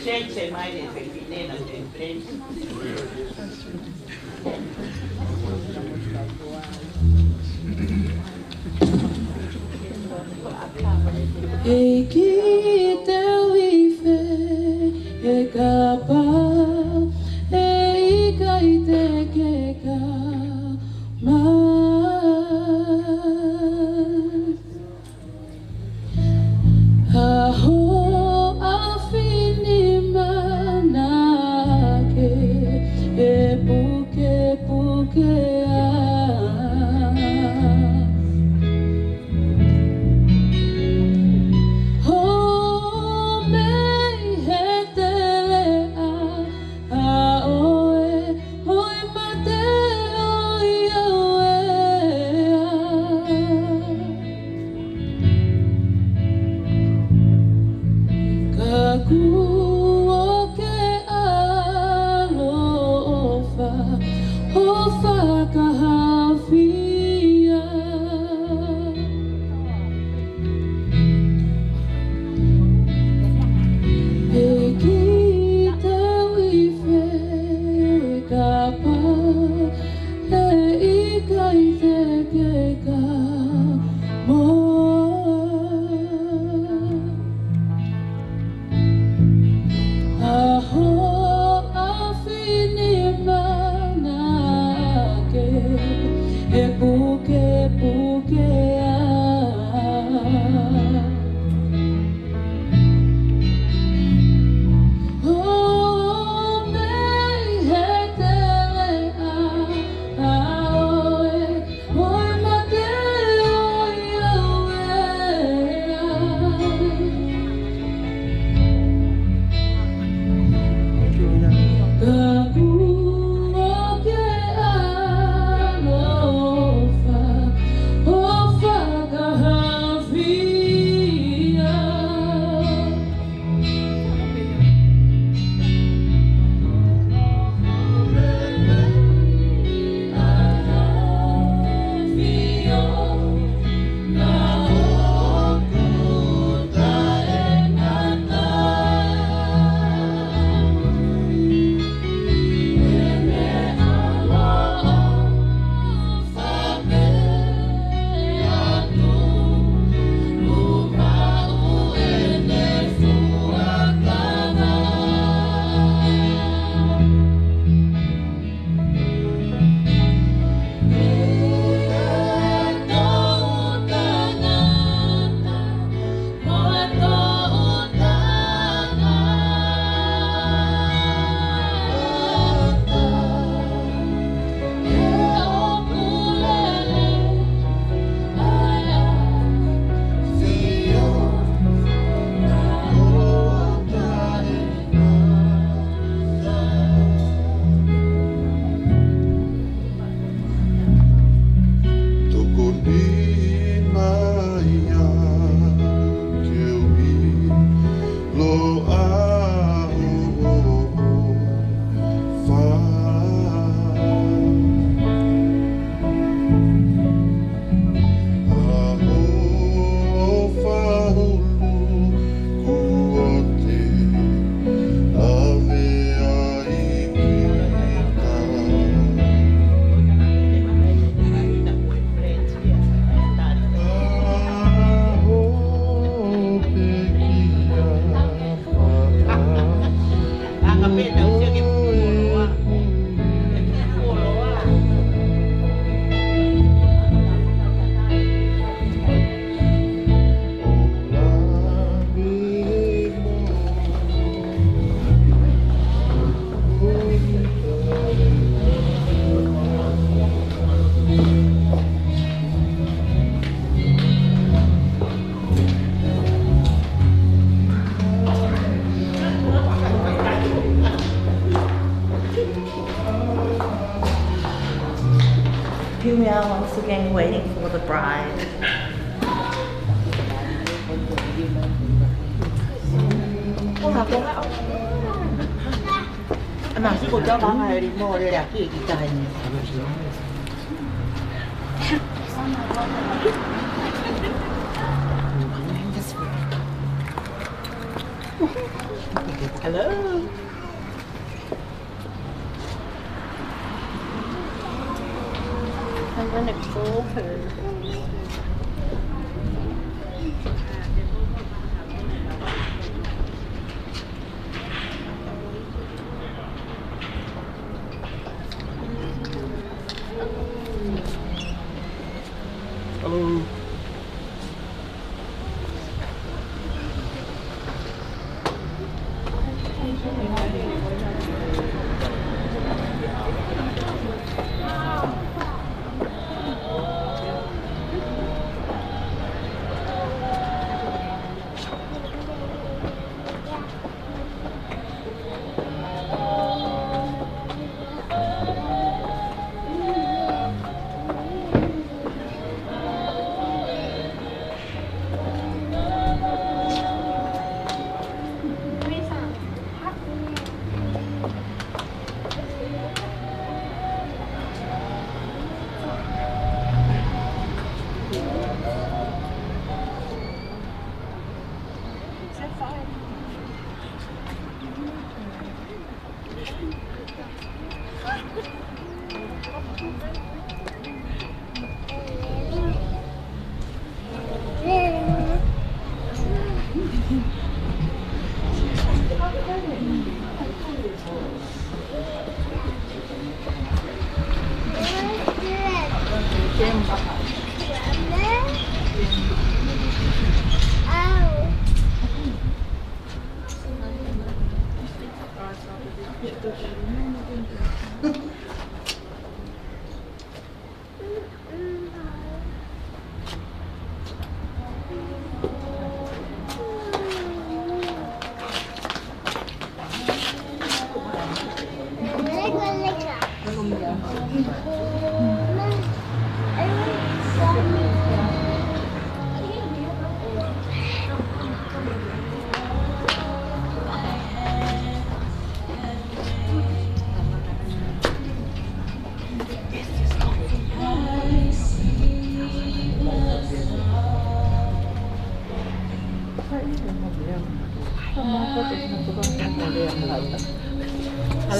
Senza mai le femminili del E ki te wife e ka pa e ika I te ke ka ma a ho a fini mana ke e puke puke a Here we are once again waiting for the bride. Cô cho ba ngày đi mua để đặt cái gì trời. Hello. I'm gonna call her.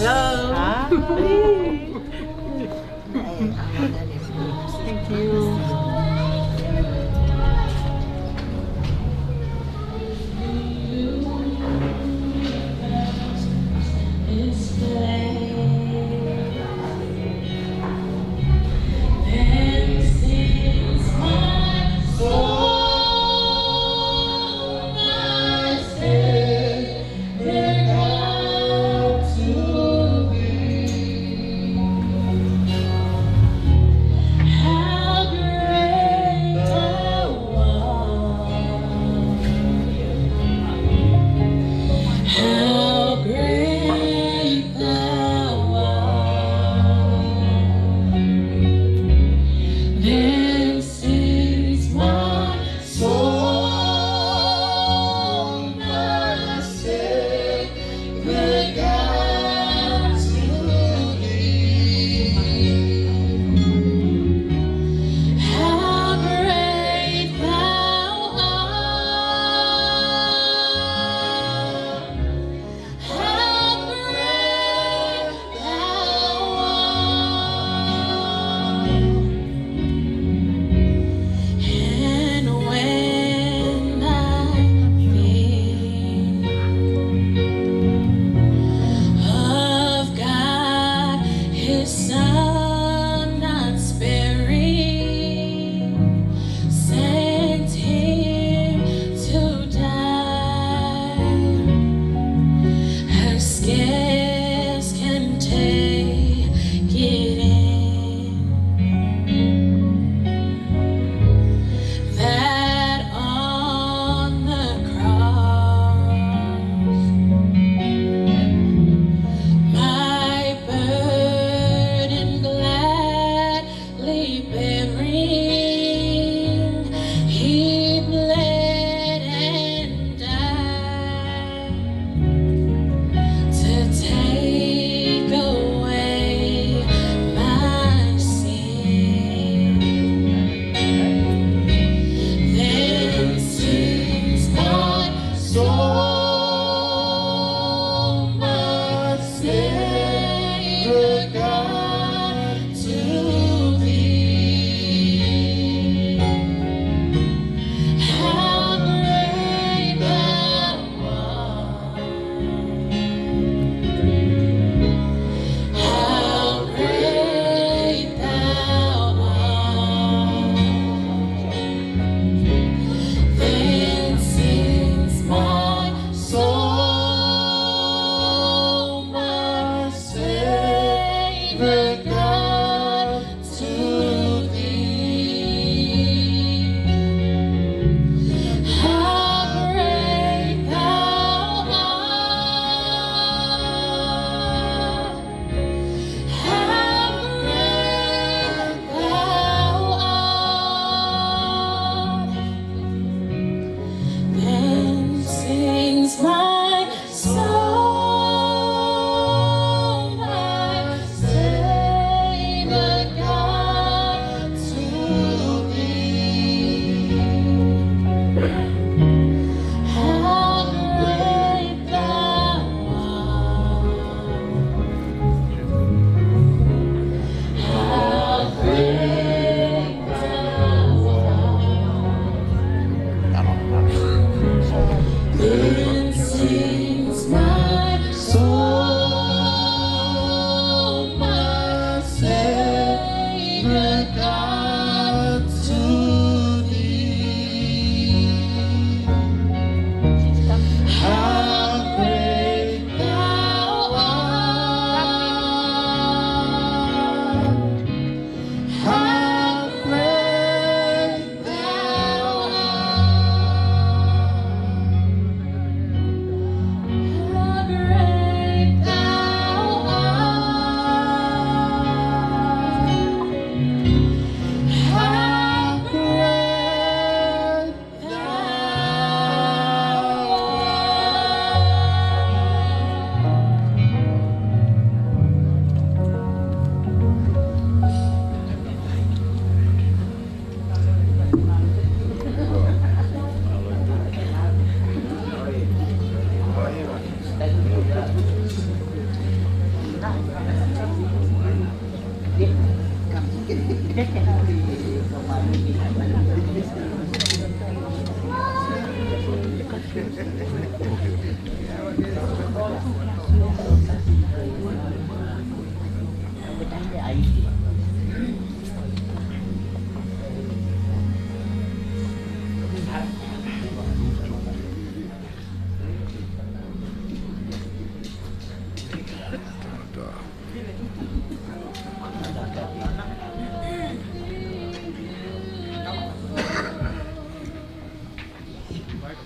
Hello. Hi. Thank you.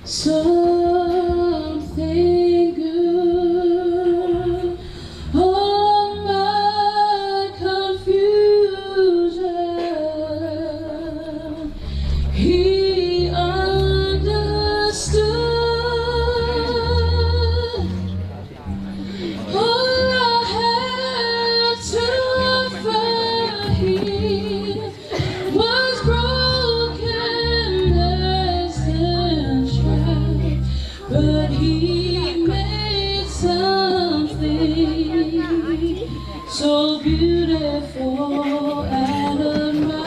Something good, all my confusion, he understood. All I had to offer him was brokenness and strife, but he made something so beautiful out of my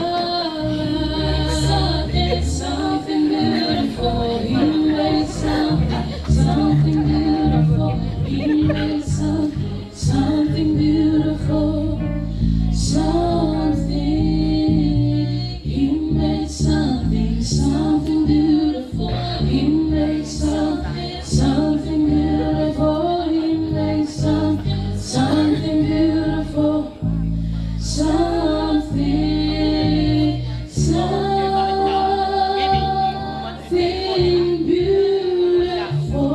life. Something beautiful. He made something beautiful. He made something beautiful. He made something beautiful. He made something beautiful. He made something beautiful. Something beautiful.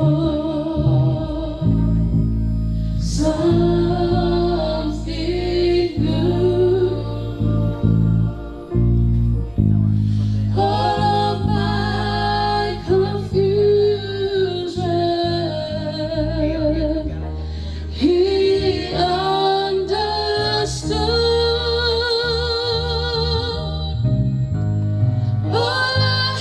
Something good. All of my confusion, he understood. All I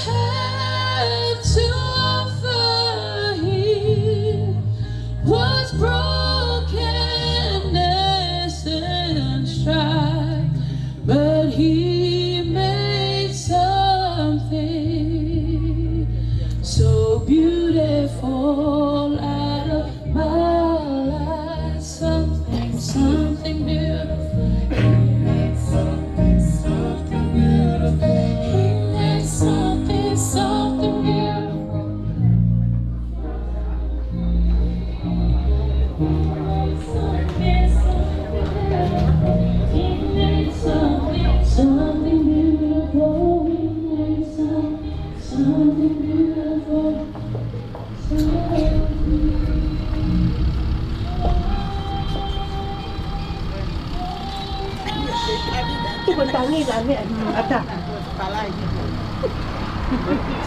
had to offer him was brokenness and strife, but he made something so beautiful out of my life. Something beautiful. He made something beautiful. He made something beautiful. He made something beautiful. He made something beautiful.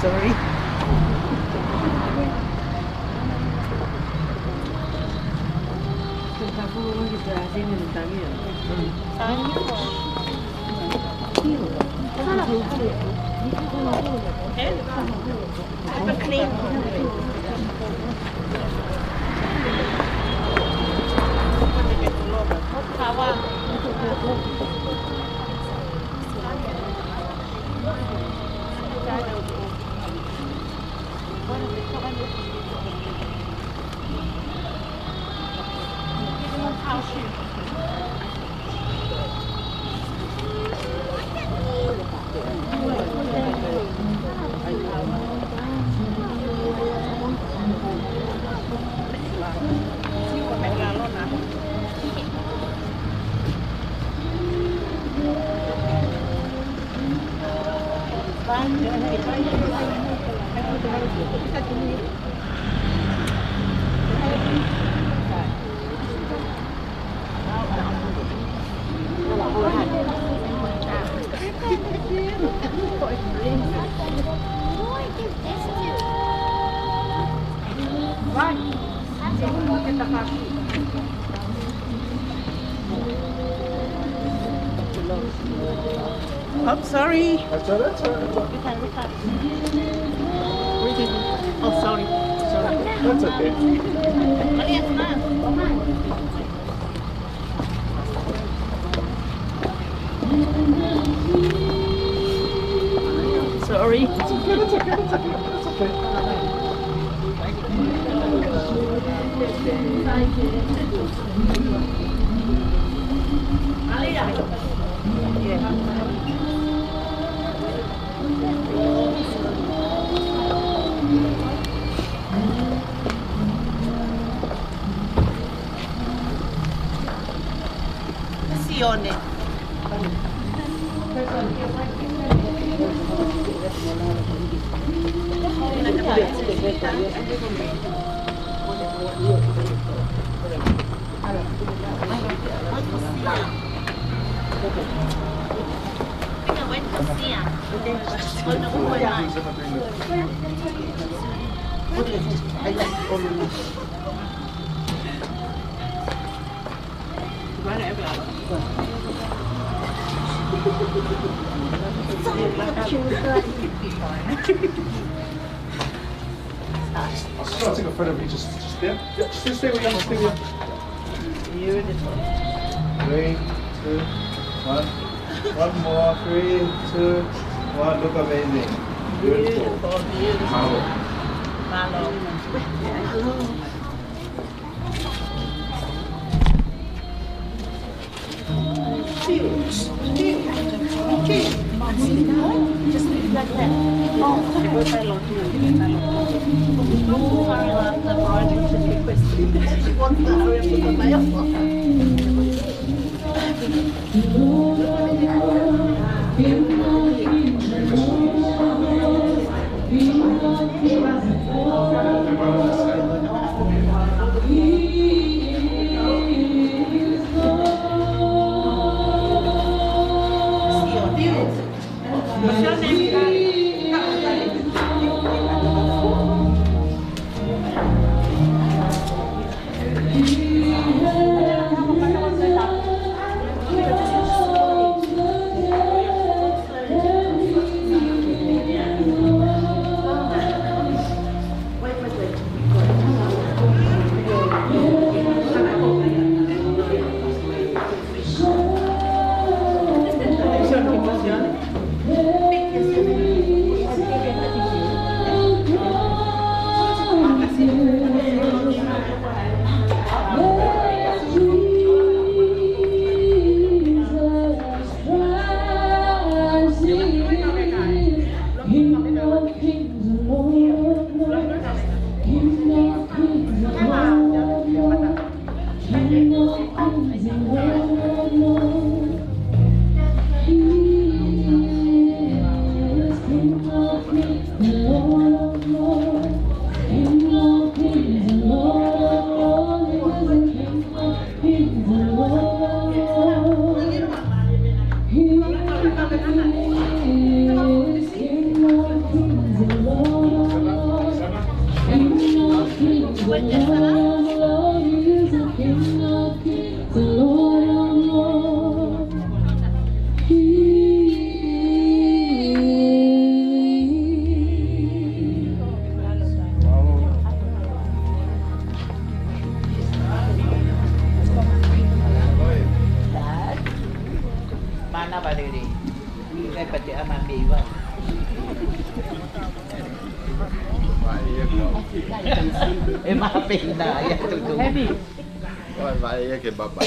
Sorry. Oh, sorry. That's all right. Oh, sorry. Sorry. That's okay. Sorry. That's okay, that's okay, that's okay, that's okay. Passione. I'll just try to take a photo of you just there. Yeah, just stay with you, stay with you. 3, 2, 1. One more. 3, 2, 1. Look amazing. Beautiful. Marvel. Mana ba diri? Kay pati amang biwa. Mapin na ya tutu. Heavy. Vai che babà.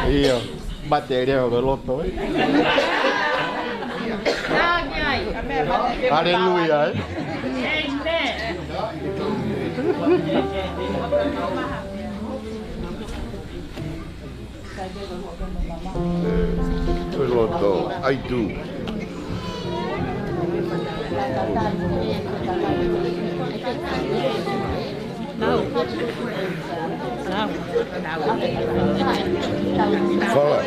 Io batteria con l'otto. Alleluia. L'otto, I do. Fala.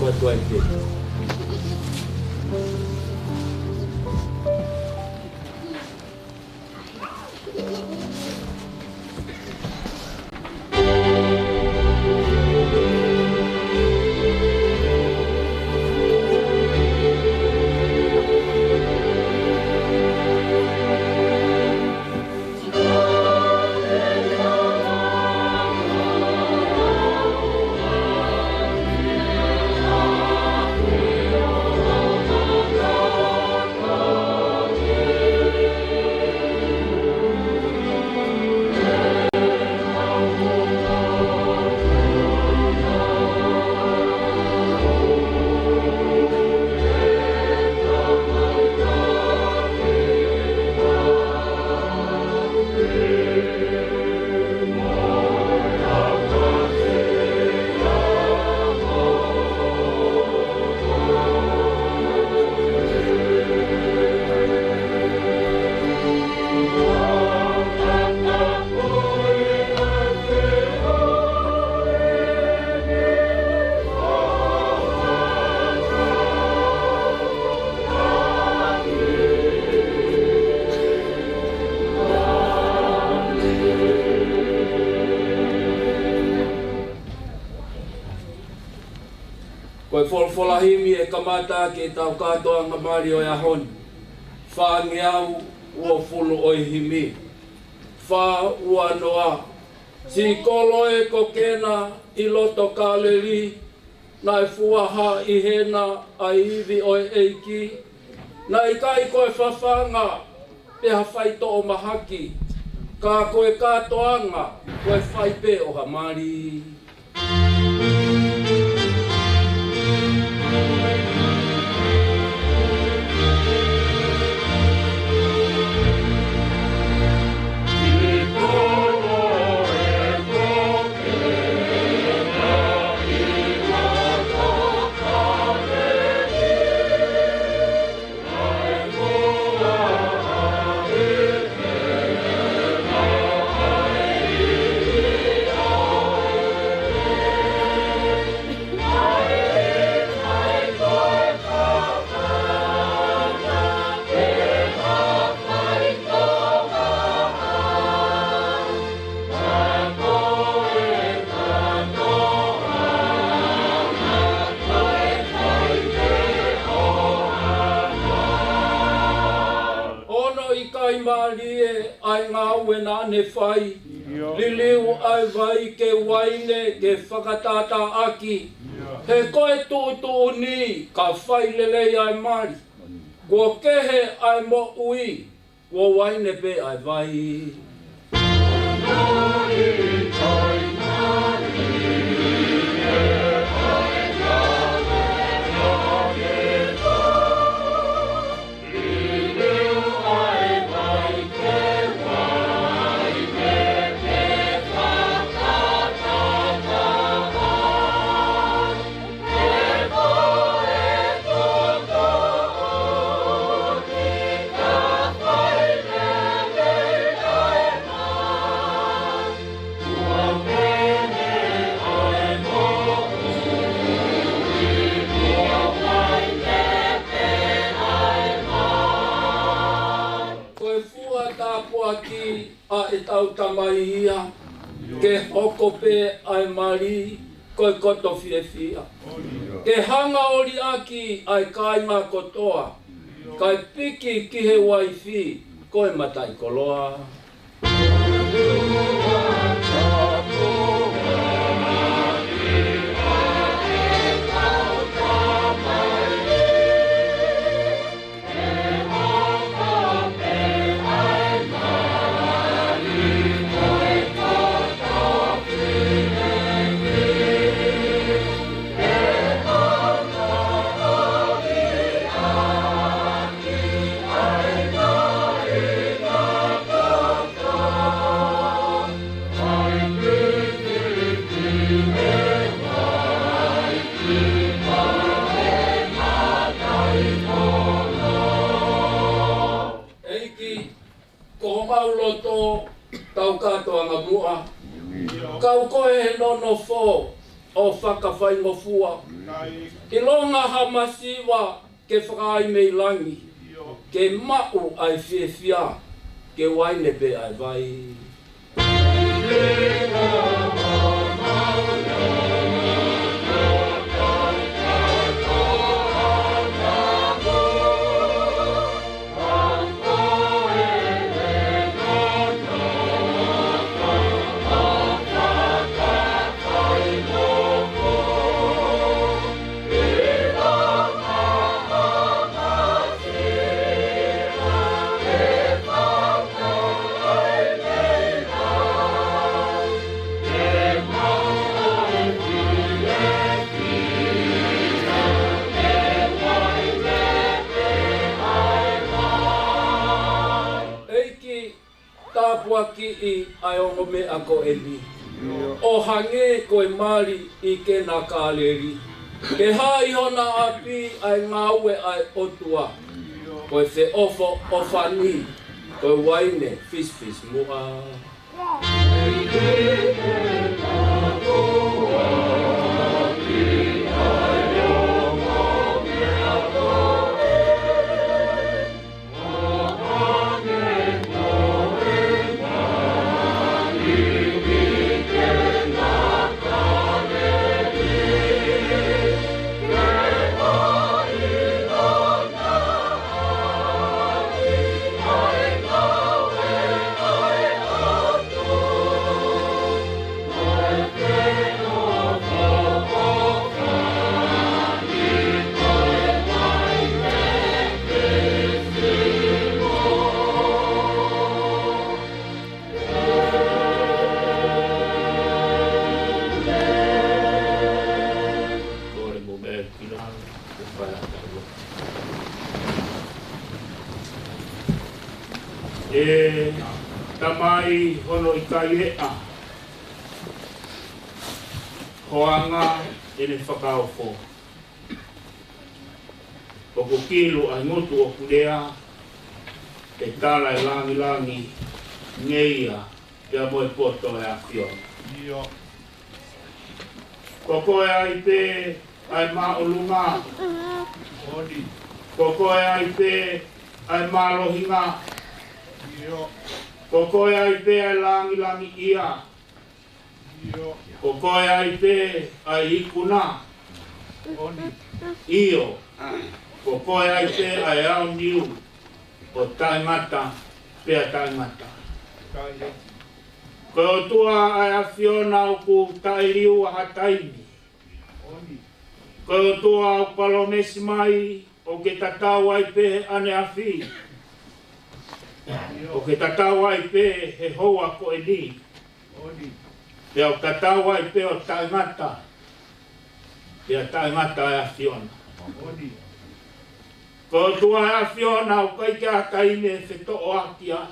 Kua tuai te. Koe wholawholahimi e kamata ki tau katoa ngamari o ahon. Whāngiau ua fulu o himi. Whā ua noa. Si kolo e ko kena I loto kāleri. Nai fuaha I hena a iwi o eiki. Nai kai koe whawhanga. Peha whaito o mahaki. Ka koe katoanga. Koe whaipe o hamari. Ai ngā wena ne whai, liliu ai vai ke waine ke whakatata aki. He koe tūtu ni ka whai lelei ai mari. Kua kehe ai mo ui, kua waine pe ai vai. A e tau tamai ia, ke hoko pe ai mari, koe koto whiewhia. Ke hanga ori aki ai kainga kotoa, kai piki ki he waifi, koe matai koloa. Tau katoa ngā mua. Kau koe he nono fō, o whakawhaingofua. I longa hamasiwa ke whakai mei langi, ke mau ai whiawhia, ke waine pe ai vai. Ki I ai ongo me ako eli. O hange koe mari I ke na kāleri. Ke hai hona api ai ngaue ai otua. Koe se ofo ofani. Koe waine fis mua. Tamai hono I kaiea. Hoanga ene whakaofo. Oko kilo ai ngotu o kurea. E tala e langi ngeia. Pea moe poto e awhiona. Koko e ai pe ai maolunga. Koko e ai pe ai malohinga. Koko e ai pe ai langi ia. Koko e ai pe ai ikuna. Io. Koko e ai pe ai au niu. O taimata, pea taimata. Ko o tua ai awhiona o ku tairiu a hataini. Ko o tua o palomesi mai o ke tatau ai pe ane awhi. O ke tatau ai pe he hoa ko e ni. Pea o tatau ai pe o taimata. Pea taimata ai awhiona. Ko tua ai awhiona o kai ke hataine se to o aki ai.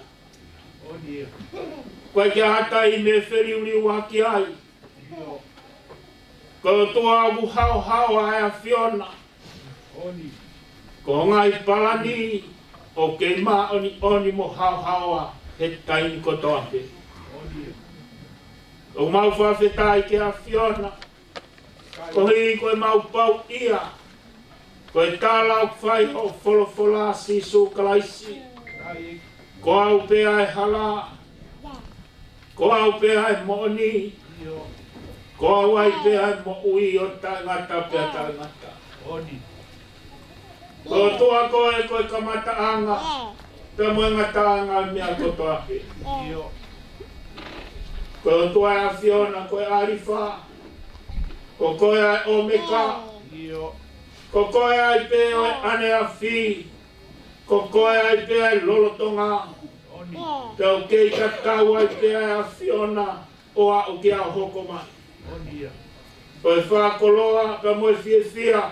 Koe kia hatai me whiriuriu aki ai. Ko tua abu hao ai a Fiona. Ko ngai palani o ke ma oni mo hao he taini kotoa pe. O mau whawhetai ke a Fiona. Ko hii koe mau pau ia. Koe tālau whai o wholofola si sūkalaisi. Ko au pe ai hala. Ko au pe ai mo'oni. Ko au ai pe ai mo'ui o taingata pe taingata. Ko tua koe koe kamata anga. Te moe ngata anga mea kotoa pe. Ko tua ai a Fiona koe arifa. Ko koe ai omeka. Ko koe ai pe oi ane a fi. Ko koe ai pe ai lolotonga. Te o kei kakau ai pe ai a Fiona o a o ke a hoko mai. O e whakoloa ka moe fia.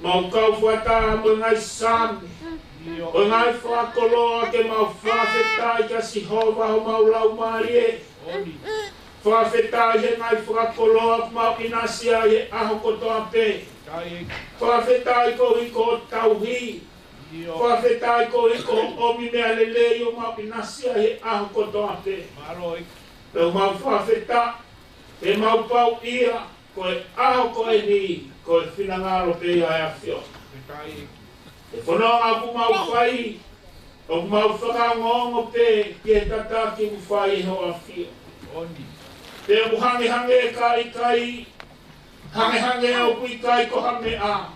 Mau kau whata mo ngai sami. O ngai whakoloa ke mau whawhetai ka si hova ho mau lau marie. Whawhetai he ngai whakoloa mau inasia he aho kotoa pe. Whawhetai ko hiko tauhi. Whawhetai ko hiko omi mea lele o mau inasia he aho kotoa pe. Peu mau whawheta, he mau pau ia, koe aho koe ni, koe whinangaro pe ia e awhio. E whanonga ku mau whai, o ku mau whakangongo pe, ki e tata ki ku whai ho awhio. Pe o ku hange e kai, hange o kui kai ko hange a.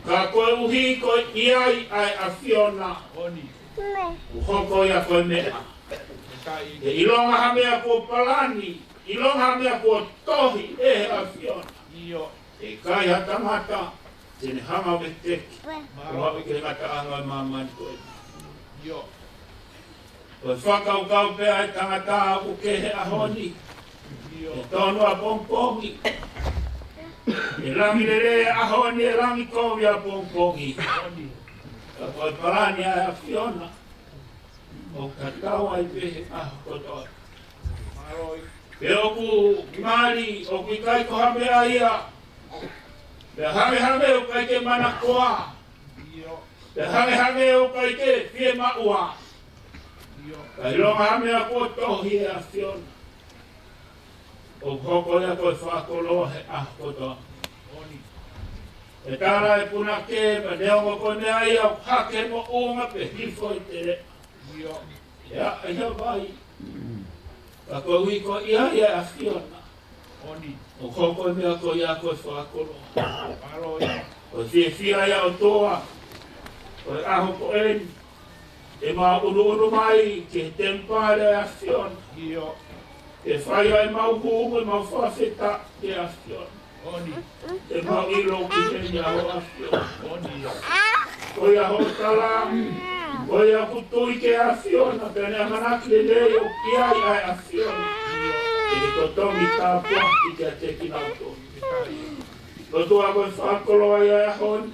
Ka koe uhi koe iai ai awhio na. Ku hoko ia koe mea. E ilonga hamea ko palani, ilonga hamea ko tohi e awhio na. E kai hatamata, tene hanga me teki. Roa ke ngata anga mamani koe. Koe whakaukau pea e tangata aku kehe ahoni. E tonu a pongpongi. E rangi lere ahoni e rangi kovi a pongpongi. Ka koe parani a Fiona. O katau ai pehe aho kotoa. Pe oku mari, oku ikai ko hamea ia. Pe hame o kai ke mana koa. Pe hame o kai ke fie maua. Ka ilonga hame a kua tohi e a Fiona. O hoko ia koe whakoloa he aho kotoa. E tara e puna ke, ma neongo koe mea ia o hake mo unga pe hifo i tere. Ia, ia vai. Ka koe hui koe ia a Fiona. O hoko mea koe ia koe whakoloa. O fia ia o toa. Koe aho koe eni. E maa unu mai ke tempare a Fiona. E whai ai mau huumu e mau whawheta e a Fiona. E mau ilo ki teni aho a Fiona. Koe aho tala, koe a kutui ke a Fiona, pene a manaki le lei o kiai ai a Fiona. E totongi tā puaki ke a teki nauto. Totua koe whakoloa i a honi.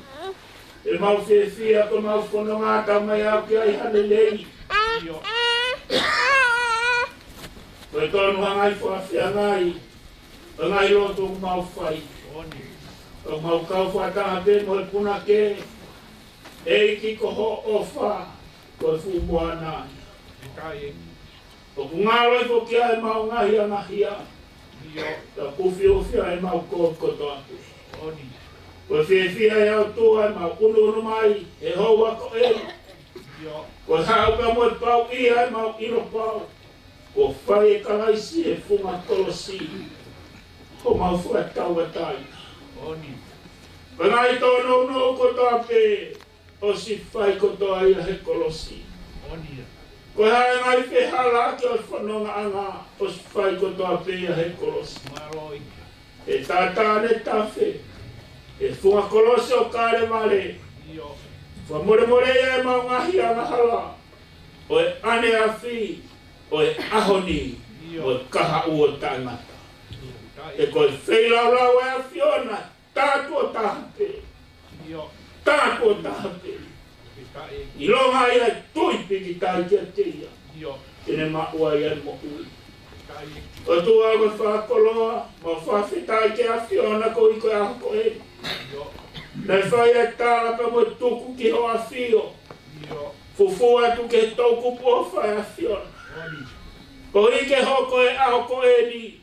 E mau whia koe mau whanongata mai au ki ai hane lei. Koe tonu hangai whawhia ngai. Ngai loto ku mau whai. O mau kau whatanga pe mo e puna ke. E ki ko ho ofa. Koe fumua nai. O ku ngaro e whoki ai mau ngahia ngahia. Ta kufi ufia e mau kōkoto atu. Koe whia e au tua e mau unu mai. E hoa ko e. Koe hauka mo e pau ia e mau iro pau. Ko whai e karaisi e funga kolosi. Ko mau fua tau e taina. Ka ngai tono no kotoa pe. O si whai kotoa ia he kolosi. Ko hae ngai whihala ki o whanonga anga. O si whai kotoa pe ia he kolosi. E tātāne tawhi. E funga kolosi o kāre mare. Wha more ia e mau ngahi anga hala. O e ane a whi. O e ahoni, o e kaha ua tangata. E koe wheilau e a Fiona, tātua tahape. Tātua tahape. I longa ia tuipi ki tai kia teia. Tene maua ia mo ui. O tua koe whakoloa, mo whawhitai ki a Fiona ko i koe aho koe. Nei whai e tālapa mo tuku ki ho a Fio. Fufua tu ke tauku pua whai a Fiona. Ko ike hoko e aho ko e ni,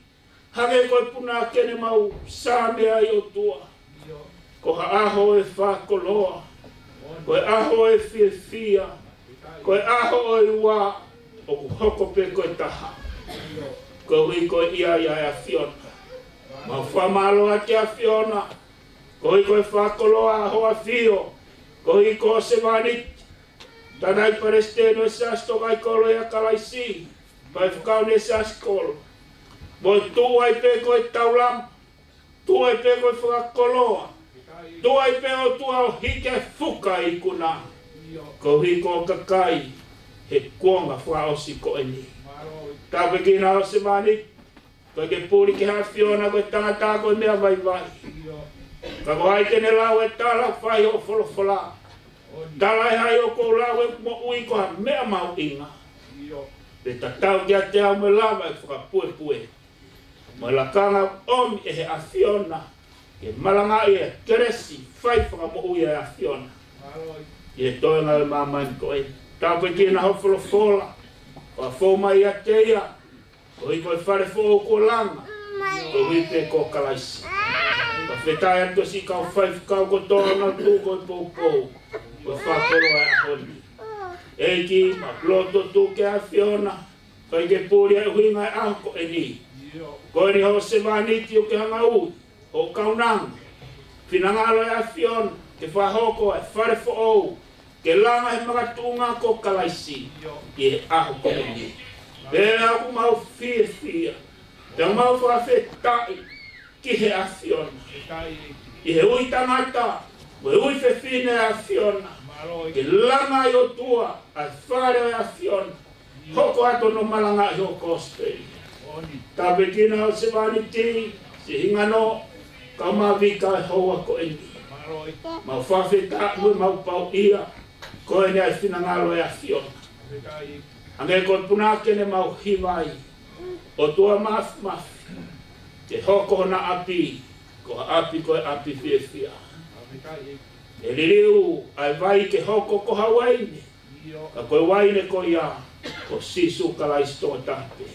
hage koe puna kene mau sāme ai o tua. Ko ha aho e whakoloa, ko e aho e whia, ko e aho e ua, o ku hoko pe koe taha. Ko hui koe ia a Fiona. Mau whamaloa ki a Fiona, ko hui koe whakoloa aho a Fio, ko hui ko se manit. Tanai paresteno e sasto kai kolo e a kalaisi. Pai whakaune saskolo. Moi tuai pe koe taulam. Tuai pe koe whakakoloa. Tuai pe o tua o hike fuka i kuna. Ko hiko kakai. He kuonga whaosi ko e ni. Tāpe kina o se mani. Koe ke pūri ke ha Fiona koe tangata koe mea vai vai. Ka ko hai tene lau e tala whai o wholofola. Tala e hai o ko lau e mo ui ko ha mea mau inga. Pe tatau ki a te au me lava e whakapue. Mo la kanga omi e he a Fiona. E malanga i e keresi whai whakamo ui e a Fiona. I e toenga e mamani ko e. Tau pe ki na hofolo fola. O a fō mai a te ia. O i koe whare fō ko langa. Ko wipe ko kalaisi. Ka whetai atu si kau kau ko tōna tū ko pōpō. Ko whakoro e ahoni. Eiki, ma ploto tū ke a Fiona. Kai ke pūri e huinga e ahko e ni. Ko ni ho se vaniti o ke hanga ui. O kaunang. Finangalo e a Fiona. Ke whahoko e whare fo ou. Ke langa he mga tūnga ko kalaisi. I e ahko e ni. Pēra aku mau fia. Te mau whawhetai. Ki he a Fiona. I he ui tangata. Ue ui whewhine a Fiona. Ke langa i o tua. A whare a Fiona. Hoko ato no malanga i o kospei. Tape kina o se vaniti. Se hingano. Ka mawika e hoa ko eni. Mau whawhetai. Ue mau pau ia. Ko eni ai whinangalo e a Fiona. Ange ko punakene mau hiwai. O tua mafi. Te hoko na api, ko api ko api fia. E liriu ai vai ke hoko ko hawaine. Ka koe waine ko ia, ko sisu kalaisto tape.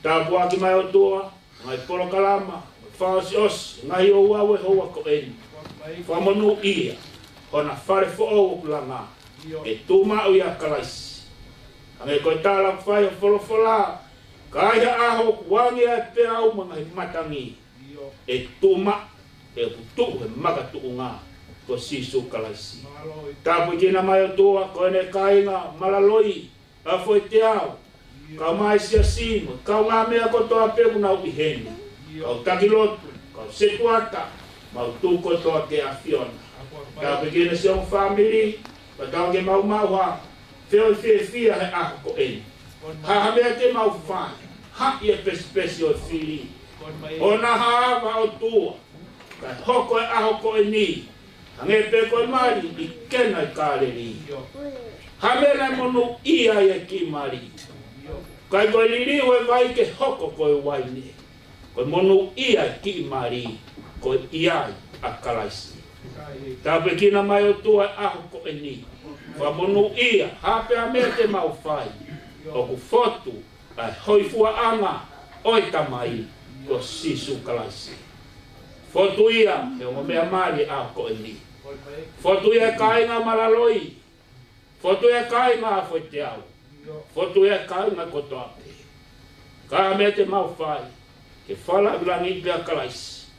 Tapu aki mai o tua, ngai polo kalama, whaosi os, ngai o wawe hoa ko eni. Whamonu ia, hona whare fo o langa, e tūmau ia kalaisi. Ange koe tāla whai o wholofola, kaya aho wangi e pe au mga he matangi. E tuma, e putu he makatu ngā, ko sisu kalaisi. Tapu kina mai o tua, ko ene kainga malaloi, a foi te au. Kau mai sia simo, kau ngā mea kotoa pe unau i heni. Kau takilotu, kau setuata, mau tu kotoa ke a Fiona. Tapu kina se on family, patau ke mau ha, feo fia he ako ko eni. Ha mea te mau whai, ha ia pesi o whiri. O na haava o tua, ka hoko e aho ko e ni, hange pe koe mari i kena i kāreri. Ha mea nei monu ia e ki mari. Kai koe liriu e vai ke hoko koe waine. Koe monu ia e ki mari, koe iai a kalaisi. Tape kina mai o tua e aho ko e ni. Wa monu ia, hape a mea te mau whai. O ku fotu, ai hoifua anga, oi tamai, ko sisu kalaisi. Fotu ia, e o mea mari a ko e ni. Fotu ia kainga malaloi. Fotu ia kainga a foi te au. Fotu ia kainga koto ape. Ka mea te mau whai, ke whala ulangi pia kalaisi.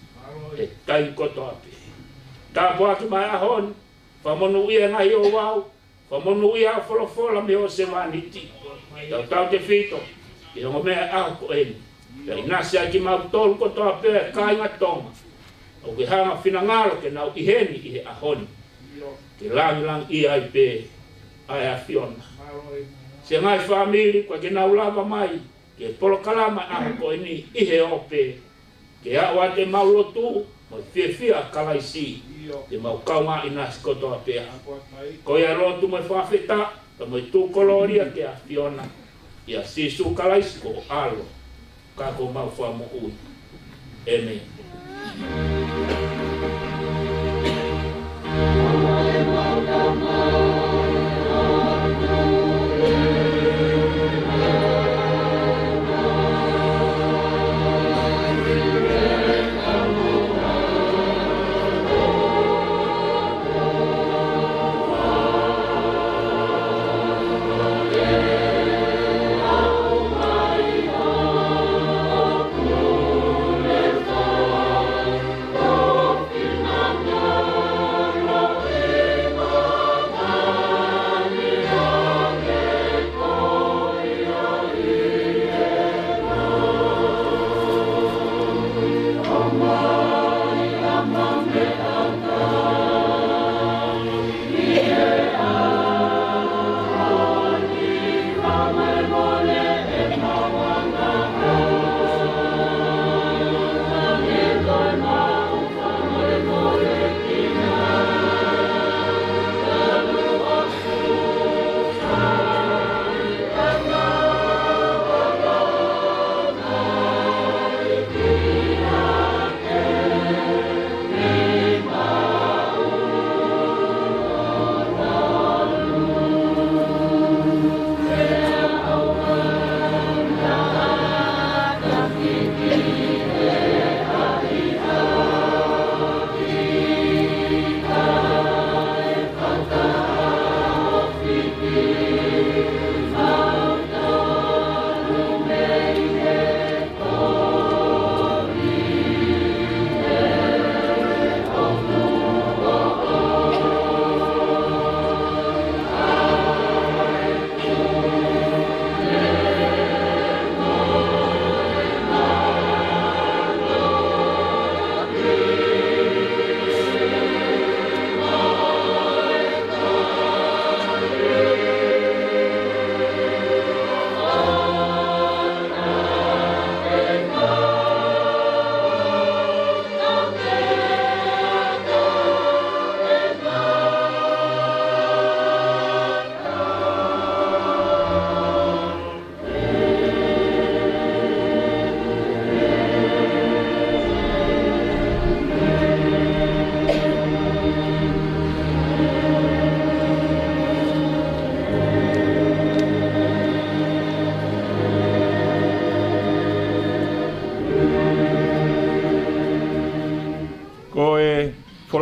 E tai koto ape. Tapu aki mai ahon, whamonu ia ngai o wau, whamonu ia a wholofola me o se vaniti. Tau te whito, i hongo mea aho ko eni. Kai nasi aki mau tolu koto a pēr kāinga tonga. O ke hanga whinangalo ke nau i heni i he ahoni. Ke lang i ai pē, ai a Fiona. Se ngai whamiri, kwa ke nau lava mai, ke polo kalama aho ko eni i he o pē. Ke awa te mau lotu, mo fia kalaisi, te mau kaunga i nasi koto a pēr. Ko ia lotu mo whawheta, ka mo tu koloria ke a Fiona. Ia sisu kalaisi ko alo. Ka ko mau whamu ui. Amen.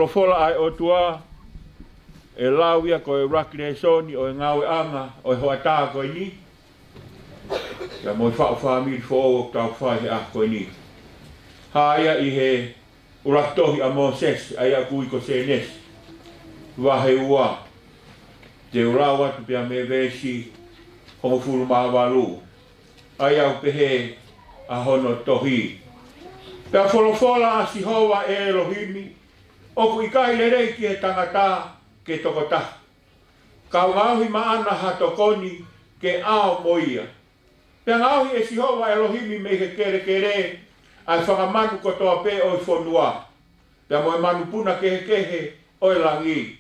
folofola ai o tua e lauia ko e recreationi o e ngau anga o e hoata ko ni. Ya mo fa family fo o ta fa a ko ni. Haia I he uratohi a Moses ai a kui ko senes. Wa he ua. Te urawa tu pia me vesi homo furu mawalu. Ai au pehe a hono tohi. Pea folofola a sihowa e Elohimi. Oku I kai le reiki e tangata ke tokota. Kau ngauhi maana hatokoni ke ao moia. Pea ngauhi e sihowa Elohimi me he kere kere ai whakamanu kotoa pe o I whonua. Pea moe manu puna kehe o I langi.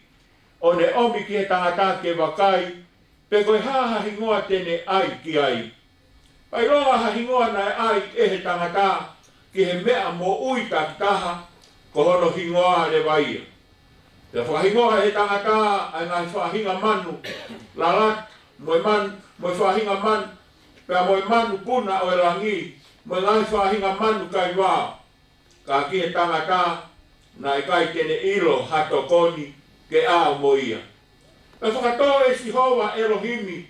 O ne omi ki he tangata ke wakai. Pe koe haha hingoa tene ai ki ai. Pai roa hahingoa na ai e he tangata ki he mea mo ui taktaha ko hono hingoa le waia. Te whahingoa he tangata ai ngai whahinga manu lalat moe whahinga manu pea moe manu puna o e langi moe ngai whahinga manu kai wā. Ka ki he tangata na I kai tene ilo hatokoni ke ao moia. Pea whakatoa e sihowa Elohimi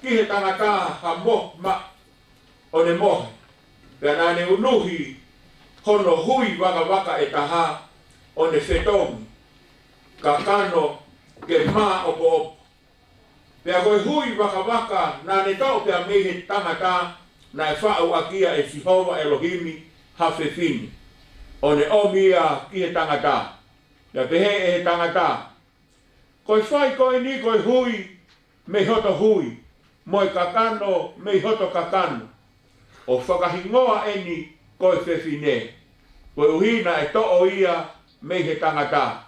ki he tangata ha moh ma o ne mohe. Pea nā ne unuhi hono hui waka e taha o ne whetongi. Ka kano ke maa opo opo. Pea koe hui waka nā ne tau pea mehe tangata na e whau akia e Sihova Elohimi hawhewhini. O ne omia ki he tangata. Pea pehe e he tangata. Koe whai koe ni koe hui me hoto hui. Moe kakano me hoto kakano. O whakahingoa eni koe whewhine. Koe uhina e to'o ia me he tangata.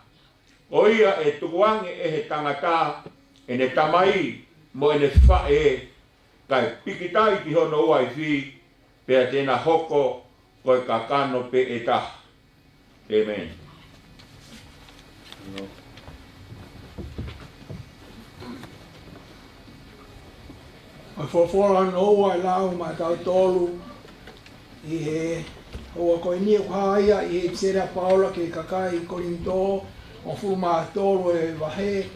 O ia e tukuange e he tangata e ne tamai mo e ne whae kai pikitai ki hono uai whi pea tēnā hoko koe kakano pe e taha. Amen. Ai whawhora no ai lau mai kau tolu I he hoa koe ni haia I he tsera paula ke kakai I Korinto o fuma tolu e wahe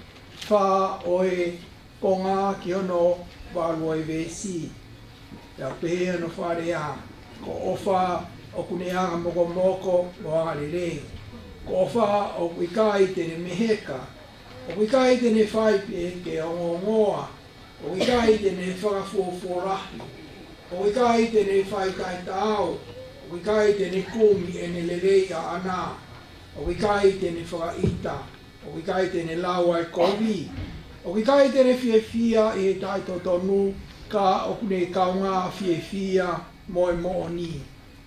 wha o e konga ki hono walu e vesi. Pea pehe no whare a ko ofa o kuneanga moko moko o angalele. Ko ofa o kuikai tene meheka. O kuikai tene whaipe ke ongongoa. O ikai tene whakafuofuorahi. O ikai tene whaikai tāo. O ikai tene kumi e ne lelei a ana. O ikai tene whakaita. O ikai tene laua e kovi. O ikai tene fiefia e taito tonu ka o kune kaunga fiefia moe mooni.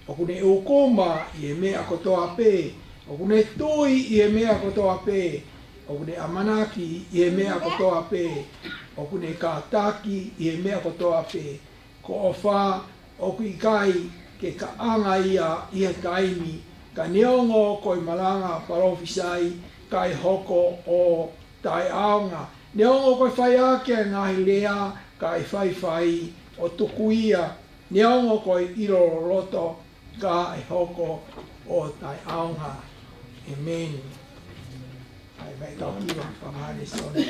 O kune ukoma I e mea kotoa pe. O kune tui I e mea kotoa pe. O kune amanaki I e mea kotoa pe. O kune kātaki I e mea kotoa pe. Ko o wha o kui kai ke ka anga ia I he kaimi. Ka neongo koi malanga parofisai kai hoko o tai aonga. Neongo koi whai ake ngahi lea kai whai o tukuia. Neongo koi iro roto ka e hoko o tai aonga. Amen. Ai vai tau kiwa whamare sone.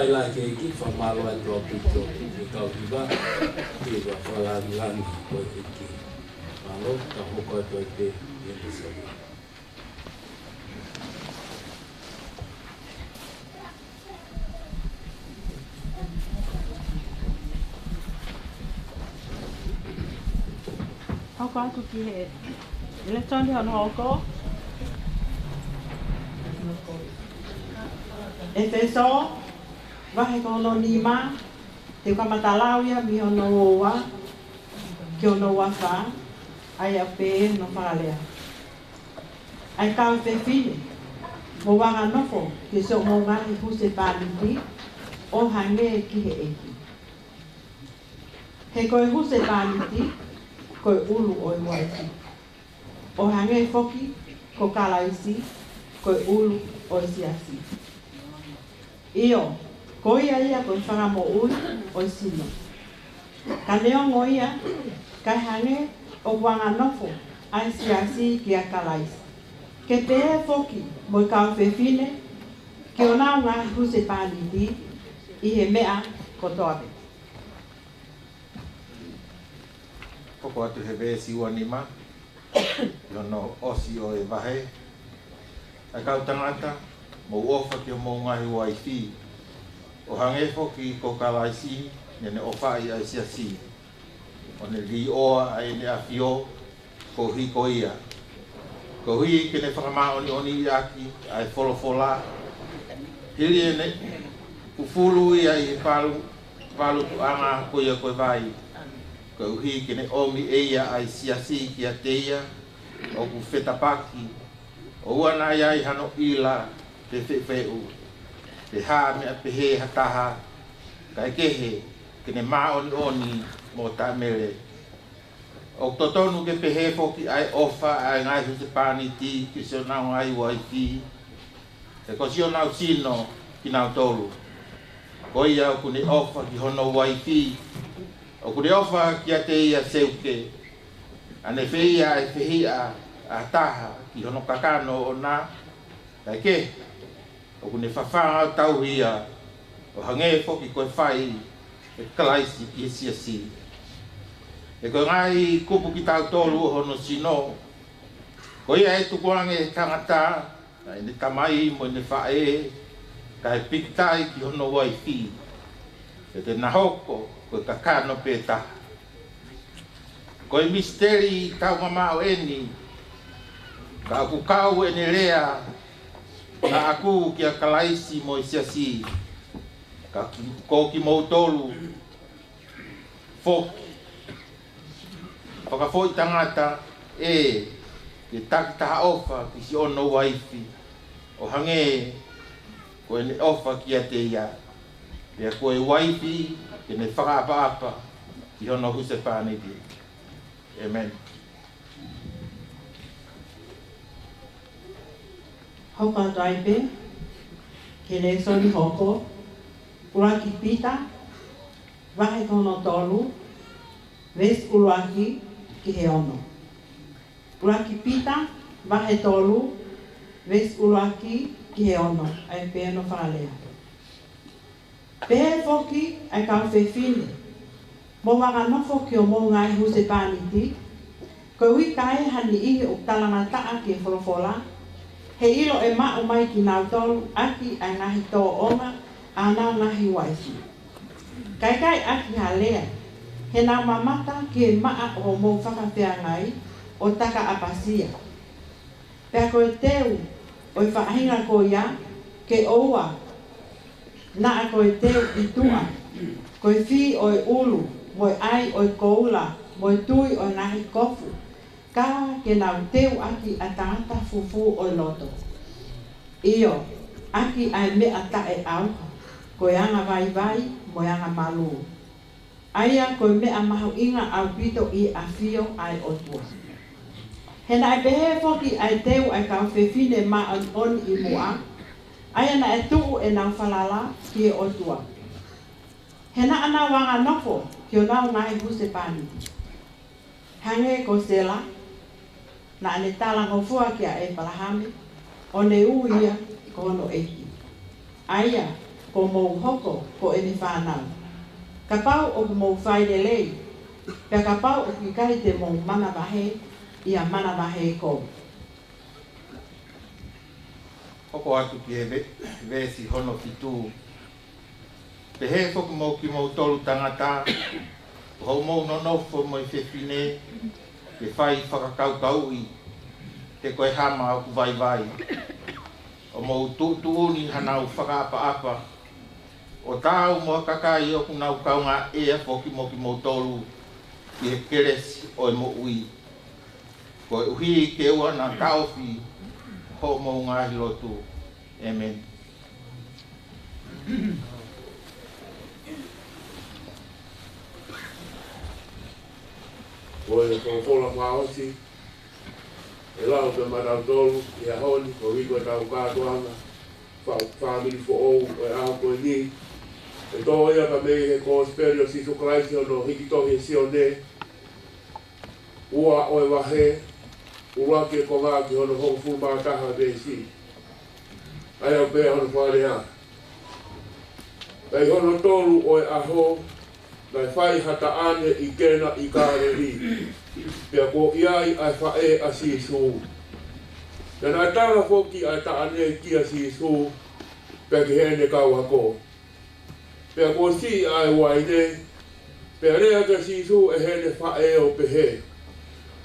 tai lai ke ki fa malo ai to pito ki ka viva ki va fala lan ko ki malo ta ho ko to te ni se Hau ka atu ki he. Ile tani hano hoko. E wheso, wahe kono nima, te kamatalau ia mi hono oa, ki hono oa wha, ai a pē no whalea. Ai kau whewhine, mo wanga nofo, ki so mo ngahi huse pāniti, o hange ki he eki. He koe huse pāniti, koe ulu o i waiti. O hange foki, ko kalaisi, koe ulu o i siasi. Io, ko ia ia koe whangamo ui o i sino. Ka neongo ia, kai hange o wanga nofo, ai siasi ki a kalaisi. Ke pehe foki, mo i kau whewhine, ki o nao ngā huse pāniti, i he mea kotoape. Koko atu he vēsi ua nima, i ono osi o e wahe. Ai kau tangata, mo uofa ki o mō ngahi ua i whi. O hangefo ki ko kalaisi, nene o whai ai siasi. O ne li oa ai ne a whio, ko hiko ia. Ko hui ke ne whakamā oni i aki, ai wholofola. Hiri e ne, ufulu ia i palu tu anga koia koe vai. Ko uhi ke ne omi eia ai siasi ki a teia, o ku whetapaki, o uana ai hano ila te whewheu, te hā mea pehe hataha, kai kehe, ke ne mā oni mō tā mere. O totonu ke pehe foki ai ofa ai ngai huse pāniti, ki seo nau ai wai ki, te ko seo nau sino ki nau tolu. Ko ia o kune ofa ki hono wai ki, o kure ofa ki a te ia seuke, ane whia e whia a taha ki hono kakano o nā, kai ke, o kune whawhanga o tauhia, o hange foki koe whai, e kalaisi ki e siasi. E koe ngai kupu ki tau tolu o hono sino, ko ia e tukuange tangata, na ene tamai mo ene whae, kai pikitai ki hono waifi, e te nahoko, koe kakano pēta. Koe misteri tau mamao eni, ka aku kau ene rea, na aku ki a kalaisi mo i siasi, ka ko ki mou tolu, foki. Whakafoi tangata e, ke takitaha ofa ki si ono waifi, o hange, koe ne ofa ki a te ia, pia koe waifi, ke ne whakaapa-apa ki hono huse pāniti. Amen. Hoka taipe, ke le soni hoko, uraki pita, wahe kono tolu, ves uraki ki he ono. Uraki pita, wahe tolu, ves uraki ki he ono, ai pēr no whalea. Pēr foki ai kau whewhine, mo wanga nofo ki o mō ngai huse pāniti, ko hui kai hani ihi o talanga taa ki e wholofola, he ilo e mao mai ki nau tolu, aki ai ngahi tō onga, a nau ngahi waisi. Kai aki ha lea, he nau mamata ki e maa o mō whakawhea ngai, o taka apasia. Pea koe teu, o i whaahinga ko ia, ke oua, na a koe teu i tua, koe whi o i ulu, moi ai o i koula, moi tui o i nahi kofu, ka ke nau teu aki a tangata fufu o i loto. Io, aki ai mea ta e auka, koe anga vai vai, moi anga malu. Aia koe mea mahu inga au pito i a fio ai o tua. He na e pehe foki ai teu ai kau whewhine ma on i mua, aia na e tuu e nau whalala ki e o tua. He na ana wanga nofo ki o nau ngai huse pāniti. Hange ko sela, na ane talango fua ki a e palahame, o ne uia ko ono eki. Aia, ko mou hoko ko e ni whanau. Ka pau o mou whaile lei, pia ka pau o ki kahi te mou mana wahe, ia mana wahe ko. Hoko atu ki he vesi hono ki tū. Te he whoku mou ki mou tolu tangata, hou mou no nofo mo i whewhine, te whai whakakaukau i, te koe hama au vai vai. O mou tuuni hanau whakaapa-apa, o tāu mua kakai o kunau kaunga ea whoki mo ki mou tolu, ki he keresi o e mo ui. Ko e uhi ke ua na kaofi, ho mou ngahi lotu. Amen. Oe ko fola maosi, e lau te marau tolu, e a honi, ko wiko tau kātuanga, whamiri fo ou, e au koe ni, e tō ea ka mei he ko sperio sisu kraisi ono hiki tohi e sio ne, ua oe wahe, ua ke ko ngā ki hono hoku fulmaa taha besi. Ai au pēr hono whare a. Pei hono tolu oe aho, nai whai hata ane i kena i kāre ri. Pea ko iai ai whae a sisu. Pea nai tanga whoki ai ta ane ki a sisu, pea ki hene kau hako. Pea ko si ai waine, pea rea ka sisu e hene whae o pehe.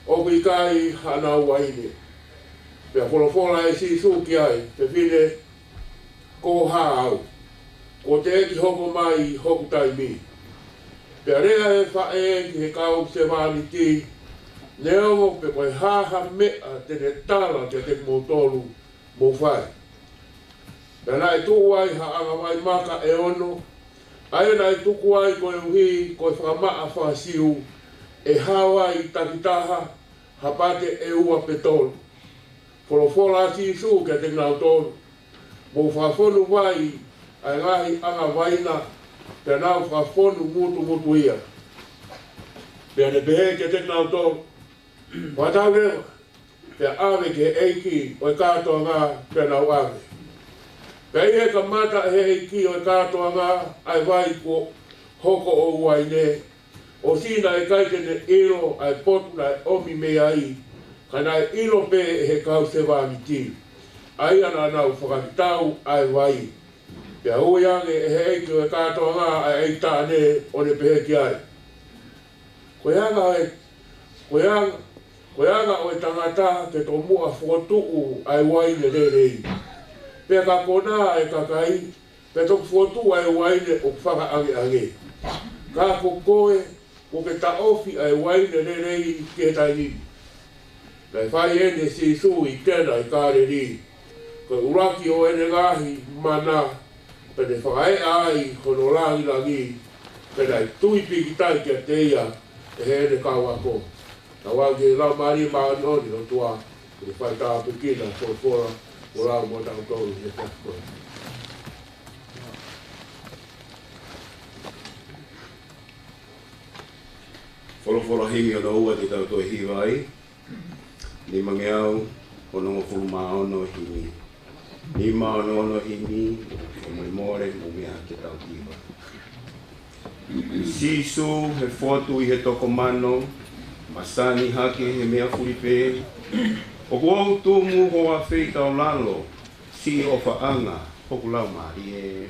O kui kai hana waine. Pea wholofola e sisu ki ai, te whine ko hāau. Ko te eki hoko mai hoku tai mi. Pea rea e whae ki he kau se wāni ki, neo pe koe haha mea tene tala te te mō tolu mō whai. Pea nai tuku ai haanga mai maka e ono, ai nai tuku ai koe uhi koe whakamaa whasiu, e hawa i takitaha, hapate e ua pe tolu. Wholofola si su ke te ngau tolu. Mō whafonu vai, ai ngahi anga vaina, pea nau whafonu mutu ia. Pea ne pehe ke te ngau tolu. Whatau rewa, pea awe ke eiki o e kātoa ngā pea nau awe. Pea ihe ka mata he eiki o e kātoa ngā, ai vai ko hoko o uaine, o sina e kaitene ilo ai potu nai omi mea ai, ka nai ilo pe he kau se wāmiti. Ai ana nau whakakitau ai vai. Pea huiange e he eiki o e kātoa ngā ai ei tāne o ne pehe ki ai. Koe anga o e tangata ke tō mua whotuu ai waine re rei. Pea ka kona e kakai, pe tō whotuu ai waine o whaka ange. Ka koe, ko ke taofi ai waine re rei ke taini. Kai whai ene si su i tena i kāre ri. Koe uraki o ene ngahi mana, pe ne whakae ai hono langi langi, pe nai tui piki tai kia teia e he ene kawako. Na wangi lau mari maanoni o tua, kuri whai tā pekina whora o lau mo tau tolu he tākoe. Wholofola himi o na ua te tau toi hiwa ai. Ni mange au, o nongo fulu maono himi. Ni maono himi, o mai more, o mea ke tau hiwa. Sisu he fotu i he toko mano, masani hake he mea furipe. O kuau tumu hoa whei tau lalo, si o whaanga, hoku lau maari e.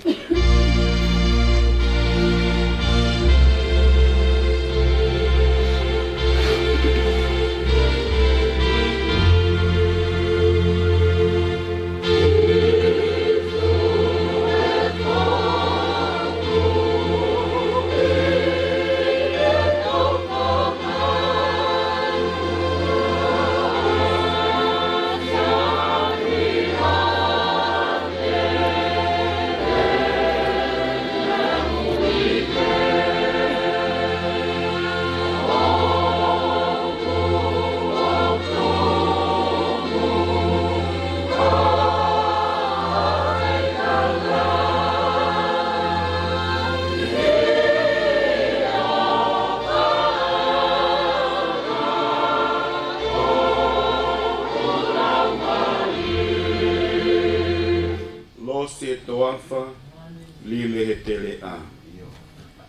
te lea.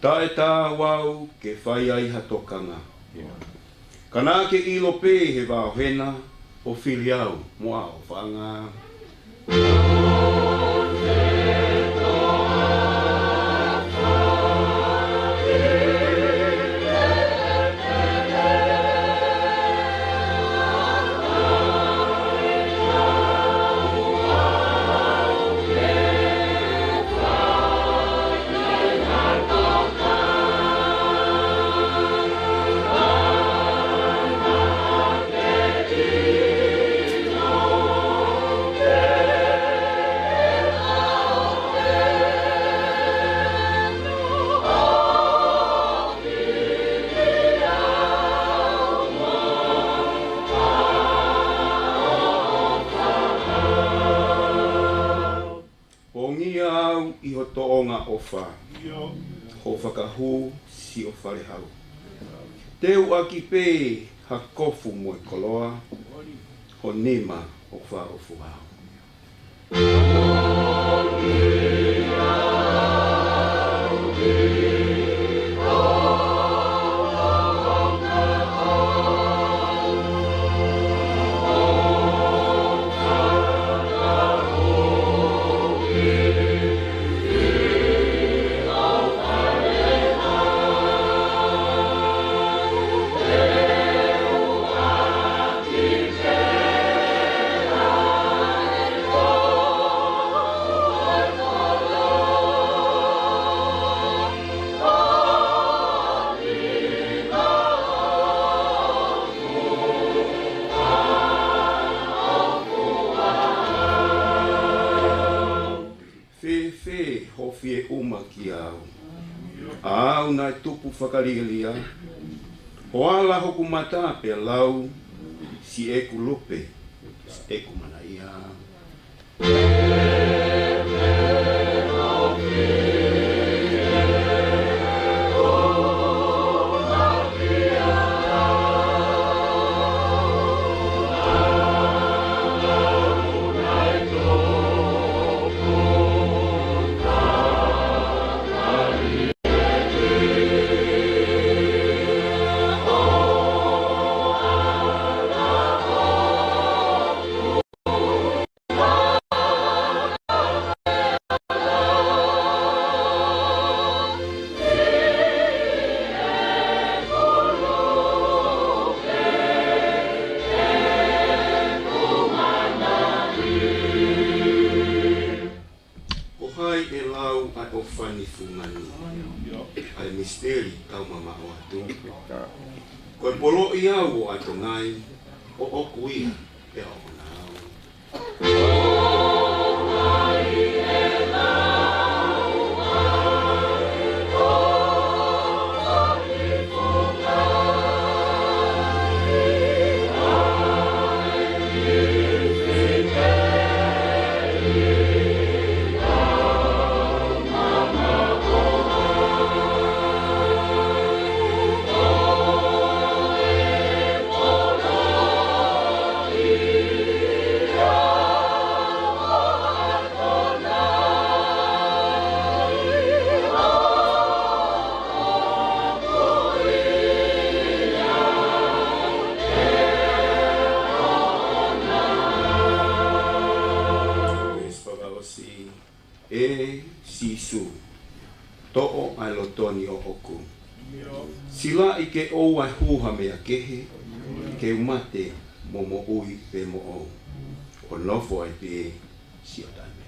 Tae tā wau ke whai ai hatokanga. Kana ke ilo pē he wāhena o whili au moa o whanga. Ofa, ho whakahu si o wharehau. Teu aki pē hakofu mo e koloa, ho nema o whaofu hau. Au nai tupu whakarilia, o ala hoku mata pe lau, si eku lupe, si eku manaia. Ai misteri tau mama o atu. Koe polo ia o atu ngai, o oku ia e o nau. To'o ai lotoni o oku. Sila i ke o ai huha mea kehe, ke umate mo mo ui pe mo o. O nofo ai pe si o taime.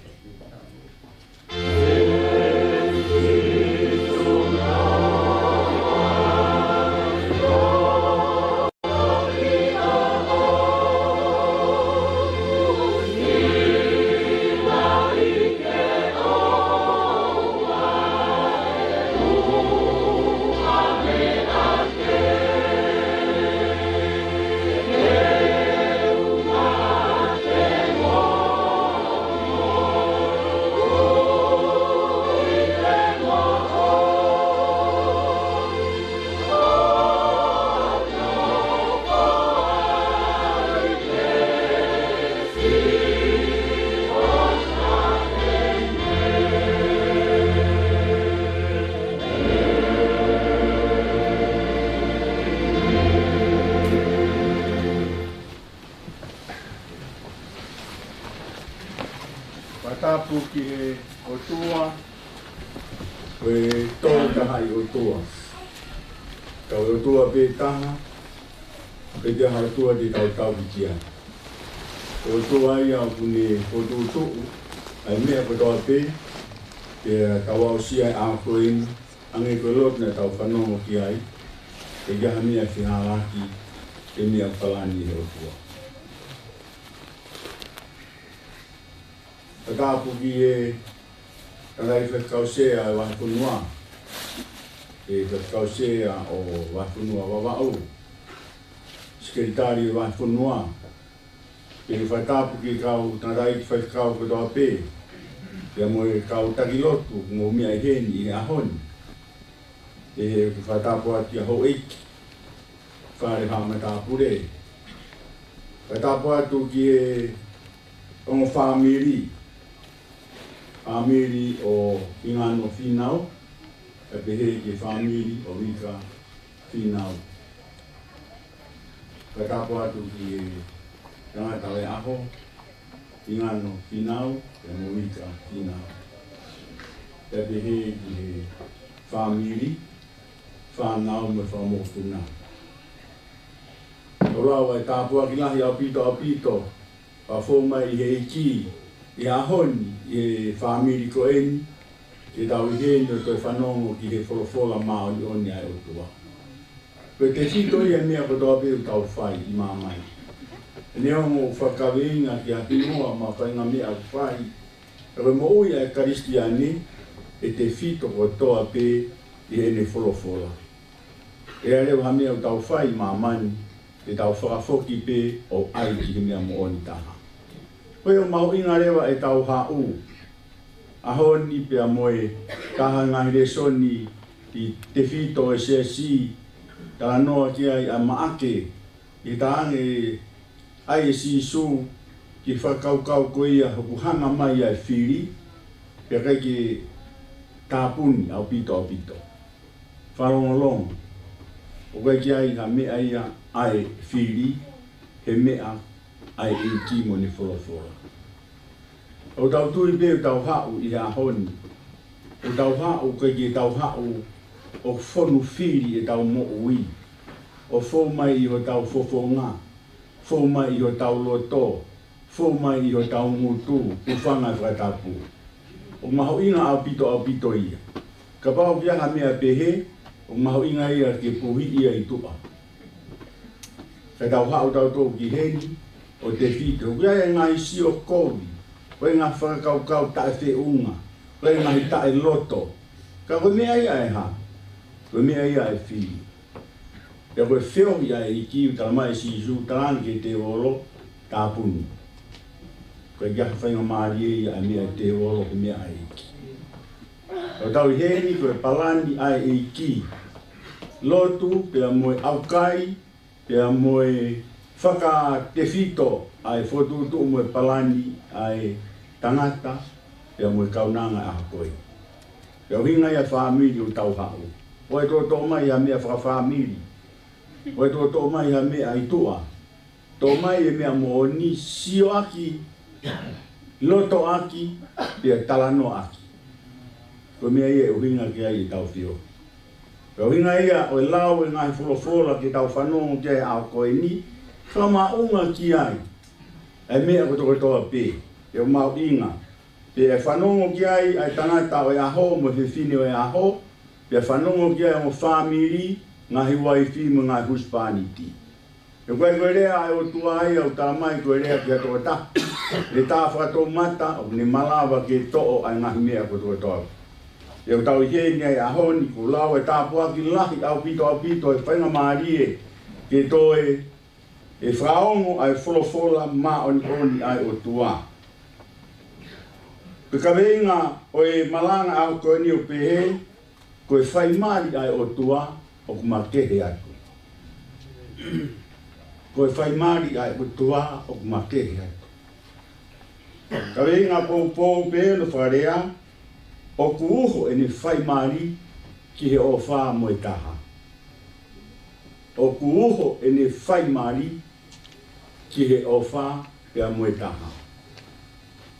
tapu ki e o tua, koe tau tahai o tua. Tau o tua pe taha, pe te hao tua te tau tau ki kia. O tua ia pune o tu tuu, ai mea kotoa pe, te tau au sia e a koin, ange koe lot na tau whanongo ki ai, te gaha mea ki hālaki, te mea whalani he o tua. Takapu ki e tarai whakausea e wakunua, e whakausea o wakunua wawau, Sekretari e wakunua, e whaitapu ki kau tarai whakau kotoa pē, ia moe kau takilotu ngō mea i heni i ahoni, e whaitapu ati a hou eiki, whare hāmatapu re. Whaitapu atu ki e ongo whamiri, family o Ingano Finau, e pehe ke family o Rika Finau. Whakapo atu ki e tangata e aho, Ingano Finau, e mo Rika Finau. E pehe ke family, whanau me whamokuna. Orawa e tāpua ki lahi au pito, a fōmai i he iki, i ahoni, i whamiri ko eni, e tau i heni o toi whanongo ki he wholofola mao i oni ai o tua. Koe te whito i a mea kotoa peu tau whai i mamai. E neo mo whakawinga ki a pinoa ma whainga mea ku whai. E koe mo ui a karistiani, e te whito kotoa pe i hene wholofola. E a leo ha mea o tau whai i mamani, e tau whakafoki pe o ai ki he mea mo oni taha. Koe o mau inga rewa e tau hau. Ahoni pe a moe taha ngahi resoni i te whito e sesi, tala noa ki ai a maake, i taange ai e si su ki whakaukau ko ia hoku hanga mai ai whiri, pe kai ki tāpuni au pito. Whalongolong, o kai ki ai ha mea ia ai whiri, he mea ai i kimo ni wholofola. O tau tui pe o tau hau i a honi. O tau hau kai ki tau hau o whonu whiri e tau mo ui. O whou mai i o tau whofonga. Whou mai i o tau loto. Whou mai i o tau ngutu. U whanga whaitapu. O maho inga au pito ia. Ka pao ki aha mea pehe. O maho inga ia ke puhi ia i tupa. Ka tau hau tau tō ki heni. O te whito, kia e ngai si o kōri, koe ngā whakakaukau tae whi unga, koe ngai tae loto. Ka koe mea ia e ha, koe mea ia e whiri. Ia koe whio ia e i kiu talamai si isu, talani ke te olo, tāpuni. Koe kia whainga maari e ia e mea te olo, koe mea e iki. O tau i heni, koe palani ai e iki. Lotu, pia moe aukai, pia moe whaka te whito ai whotutu mo e palani ai tangata e mo e kaunanga a koe. E o hinga ia whamiri o tau hau. O e tō mai a mea whakawhamiri. O e tō mai a mea i tua. Tō mai e mea mo o ni sio aki, loto aki, pia talano aki. Ko mea ia o hinga ki ai i tau whio. E o hinga ia o e lau e ngai wholofola ki tau whanongo ki ai au koe ni, whama unga ki ai, e mea koto toa pē, e o mau inga. Pe e whanongo ki ai, ai tangata o e aho, mo whiwhine o e aho, pe e whanongo ki ai o whamiri, ngahi waifi mo ngai huspaniti. E koe rea ai o tua ai, au talamai koe rea ki ato ta, e tā whakato mata, o ne malawa ke to'o ai ngahi mea koto toa. E o tau i heni ai aho ni ko lau e tāpua ki lahi au pito, e whainga maarie, ke toe, e whaongo ai wholofola ma oni ai o tua. Pe ka veinga o e malanga au koe ni o pehe, koe whai mari ai o tua o kumakehe aku. Koe whai mari ai o tua o kumakehe aku. Ka veinga pou pehe no wharea, o kuuho e ni whai mari ki he o wha mo e taha. O kuuho e ni whai mari ki he ofa pe a moe taha.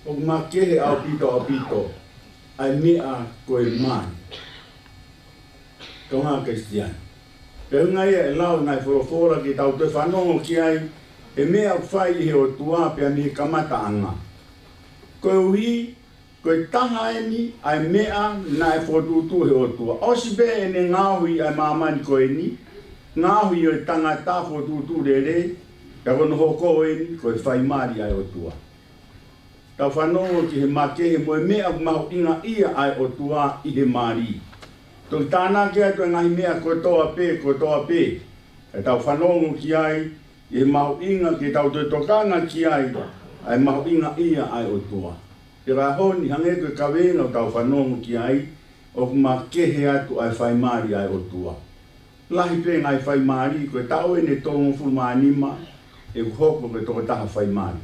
o makehe au pito, ai mea koe mai. Kaunga Kristian. Pero ngai e lau ngai whorofora ki tau te whanongo ki ai, e mea whai he o tua pia mi kamata anga. Koe uhi, koe taha eni, ai mea na e whotutu he o tua. Osi be ene ngāhui ai mamani koe ni, ngāhui o tangata whotutu rere, ka kono hoko eni, koe whai mari ai o tua. Tau whanongo ki he makehe moe mea mau inga ia ai o tua i he mari. Tō tāna ki ai tō ngahi mea ko toa pē. E tau whanongo ki ai, i he mau inga ki tau te tokanga ki ai, ai mau inga ia ai o tua. Te rahoni hange koe kawenga o tau whanongo ki ai, o kuma kehe atu ai whaimari ai o tua. Lahi pē ngai whaimari, koe tau e ne tongo fulmanima, e hoko koe toko taha whaimari.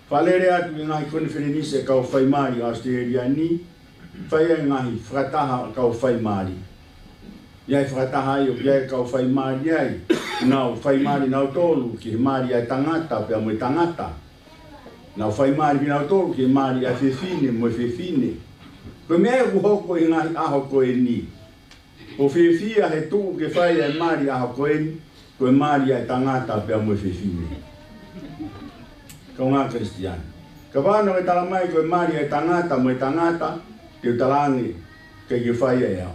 Whalere atu i ngahi kone whenenise kau whaimari a Australia ni, whaia ngahi whakataha kau whaimari. Iai whakataha i o iai kau whaimari ai, nau whaimari nau tolu ki he mari ai tangata pia moe tangata. Nau whaimari ki nau tolu ki he mari ai whewhine moe whewhine. Koe mea ku hoko i ngahi aho koe ni. O whewhia he tuu ke whaia ai mari aho koe ni, koe mari ai tangata pia moe whewhine. Kau ngā Kristian. Ka wāna e tala mai koe mari ai tangata moe tangata, te utalangi kei ke whaia e au.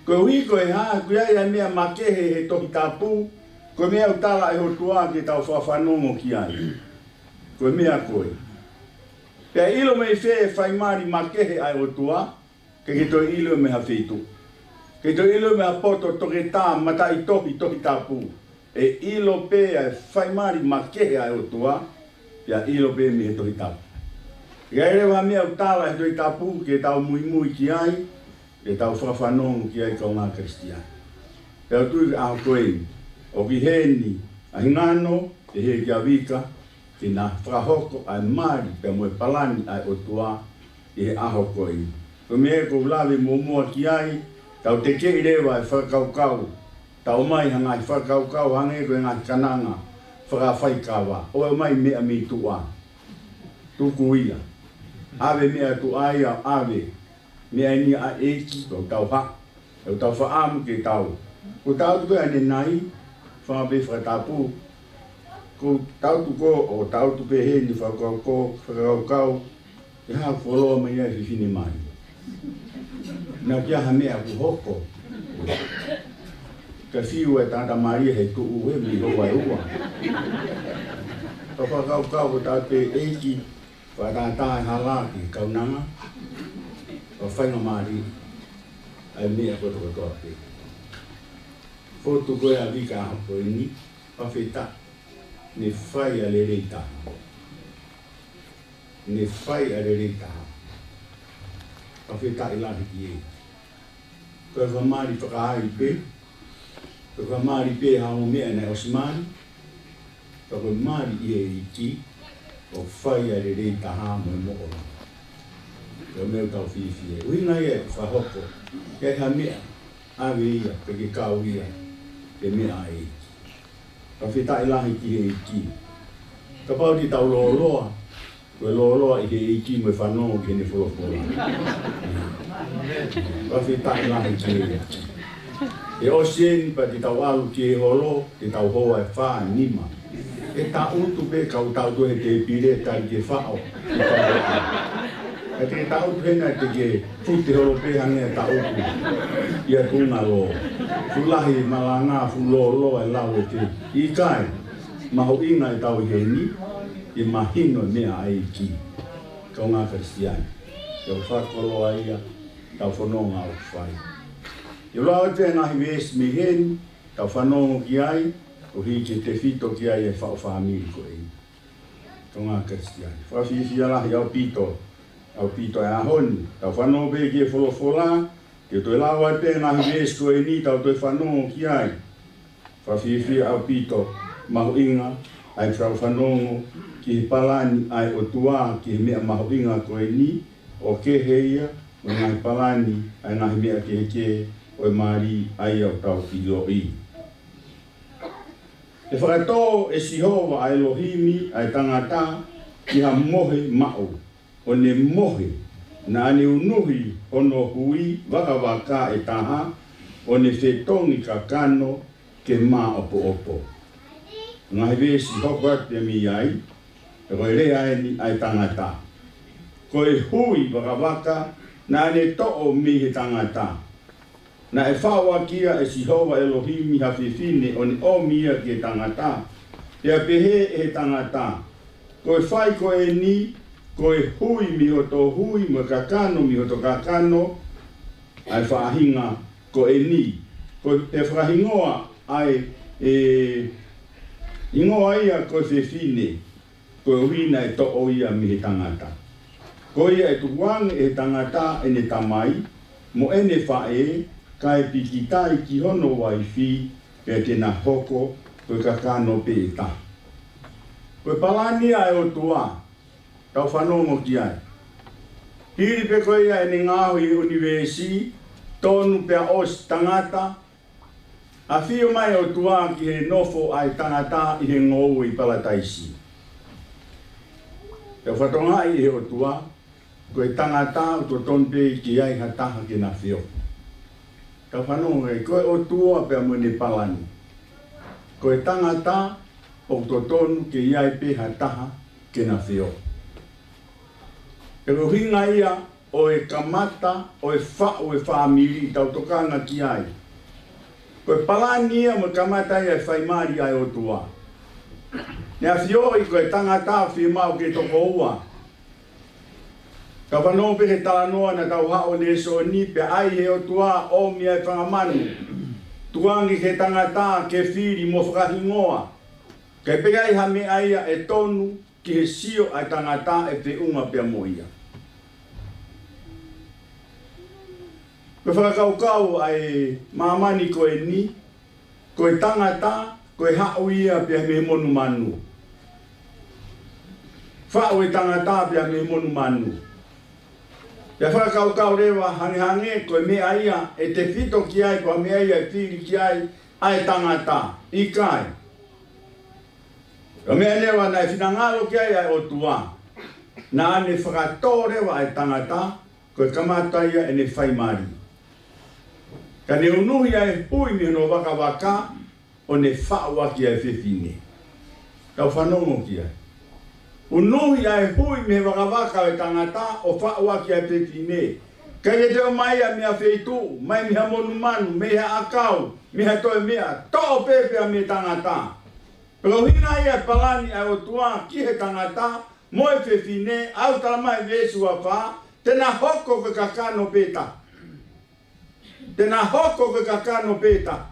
Koe hui koe haa, koe ai mea makehe he tohi tāpū, koe mea utala e hotua ki tau whawhanongo ki ai. Koe mea koe. Pea ilo mei whee whaimari makehe ai hotua, ke toi ilo me ha whetu. Ke toi ilo me ha poto toke tā mata i tohi tāpū. E ilo pē ai whaimari makehe ai hotua, pea ilo pē me he tohi tāpū. Ia ere wa mea utala he toi tāpū ke tau mui ki ai, e tau whawhanongo ki ai kau ngā Kristian. Pea tui aho koe, o ki heni a hingano, e he ki a wika, ki nā whahoko ai mari, pea moe palani ai o tua, i he aho koe. Ko mea ko ulawe mua ki ai, tau te kei rewa e whakaukau, tau mai hangai whakaukau, hange koe ngā kananga, whakawhaikawa, o e mai mea mi tua, tuku ia. Ave mea tu ai au ave, mea ni a eki, o tau ha, o tau whaamu ke tau. Ko tau tuko ane nai, whaabe whakatapu, ko tau tuko o tau tupe he ni whakaukau, e haa wholoa mai ai whiwhine mai. Nā kia ha mea ku hoko, ka whiu e tata Maria he tuu he mi hoa e ua. Ka whakaukau o tau te eki, whakatatai halaki kaunanga, o whainga mari, ai mea koto kotoa pe. Fotu koe a wika aho koe ni, pawheta, ne whai a lerei taha. Ne whai a lerei taha. Pawheta i lahi ki e. Koe whamari whakahari pe, koe whamari pe hao mea nei osimari, koe mari i e i ki, o whai a rei taha mo mo'ora. Kau meu tau whiwhie. Uina e whahoko, kei ha mea, awe ia, ke kau ia, ke mea e. Ka whitai lahi ki he iki. Ka pau ki tau looloa, koe looloa i he iki mo whanongo ki ne wholofola. Ka whitai lahi ki he iki. E osien pa ki tau alu ki he holo, ki tau hoa e whaa nima. E ta utu pe kau tau tu he te pire tai ke whao. E te tau tu hena te ke futi holo pe hange e ta utu. Ia kuna lo. Fulahi malanga fulo lo e lau e te. I kai, maho inga e tau he ni, i mahino mea ai ki. Kau ngā Kristiani. Kau whakoloa ia, tau whanonga o whai. I lau te ngahi ves mi hen, tau whanongo ki ai, o hiki te whito ki ai e whao whamiri ko e. Ko ngā Kristiani. Whawhiwhi alahi au pito e ahoni. Tau whanau pe ki e wholofola, ke toi lawa te ngahi ves ko e ni, tau toi whanau ki ai. Whawhiwhi au pito mahu inga, ai whanau ki he palani ai o tua, ki he mea mahu inga ko e ni, o ke heia, o ngahi palani, ai ngahi mea ke he o e mari ai au tau whilo i. E whakatō e Sihova a Elohimi, a tangata, ki ha mohe mao o ne mohe na ane unuhi ono hui waka e taha o ne whetongi ka kano ke mā opo opo. Ngahi vesi hoko ate mi ai, e koe rea e ni ai tangata. Koe hui waka na ane to'o mi he tangata. Na e whawa kia e Sihova Elohimi hawhiwhine o ne o mia ki e tangata. Ea pehe e tangata. Koe whai koe ni, koe hui mi hoto hui, mo kakano mi hoto kakano, ai whaahinga koe ni. Koe e whahingoa ai ingoa ia koe whiwhine, koe huina e to'o ia mi he tangata. Koe ia e tuwange e tangata e ne tamai, mo ene whae, kai pikitai ki hono waifi, e tena hoko, koe kakano pe e ta. Koe palani ai o tua, tau whanongo ki ai. Hiri pe koe ia e ne ngahu i universi, tonu pea os tangata, a whio mai o tua ki he nofo ai tangata i he ngou i palataisi. Tau whatonga i he o tua, koe tangata o to tonpe ki ai hataha ki na whio. Tau whanongo e koe o tua pea mune palani. Koe tangata o to tonu ki iai pe hataha ki na whio. E rohinga ia o e kamata o e whao e whaamiri tau tokanga ki ai. Koe palani ia mo kamata ia e whaimari ai o tua. Nea whio i koe tangata whimau ke toko ua. Ka whanau pe he talanoa na tau hao ne so ni pe ai he o tua o mia e whangamanu. Tuangi he tangata ke whiri mo whakahingoa. Kei pe ai ha me aia e tonu ki he sio ai tangata e pe unga pe moia. Koe whakaukau ai mamani koe ni, koe tangata, koe hao ia pe me monu manu. Whao e tangata pe me monu manu. Pea whakaukau rewa hange koe me aia e te whito ki ai, koe me aia e whiri ki ai tangata, i kai. Ka mea lewa na e whinangalo ki ai o tua. Na ane whakatō rewa ai tangata, koe kamataia e ne whaimari. Ka ne unuhi ai hui mi no waka o ne whaua ki ai whiwhine. Kau whanongo ki ai. Unuhi ai hui mi waka e tangata o whaua ki ai whiwhine. Ka e teo mai a mea wheitu, mai miha monu manu, miha akau, miha toi mea, tō pepe a me tangata. Pero hina ia palani ai o tua ki he tangata, mo e whiwhine, au talamai vesu a wha, tena hoko ke kakano peta. Tena hoko ke kakano peta.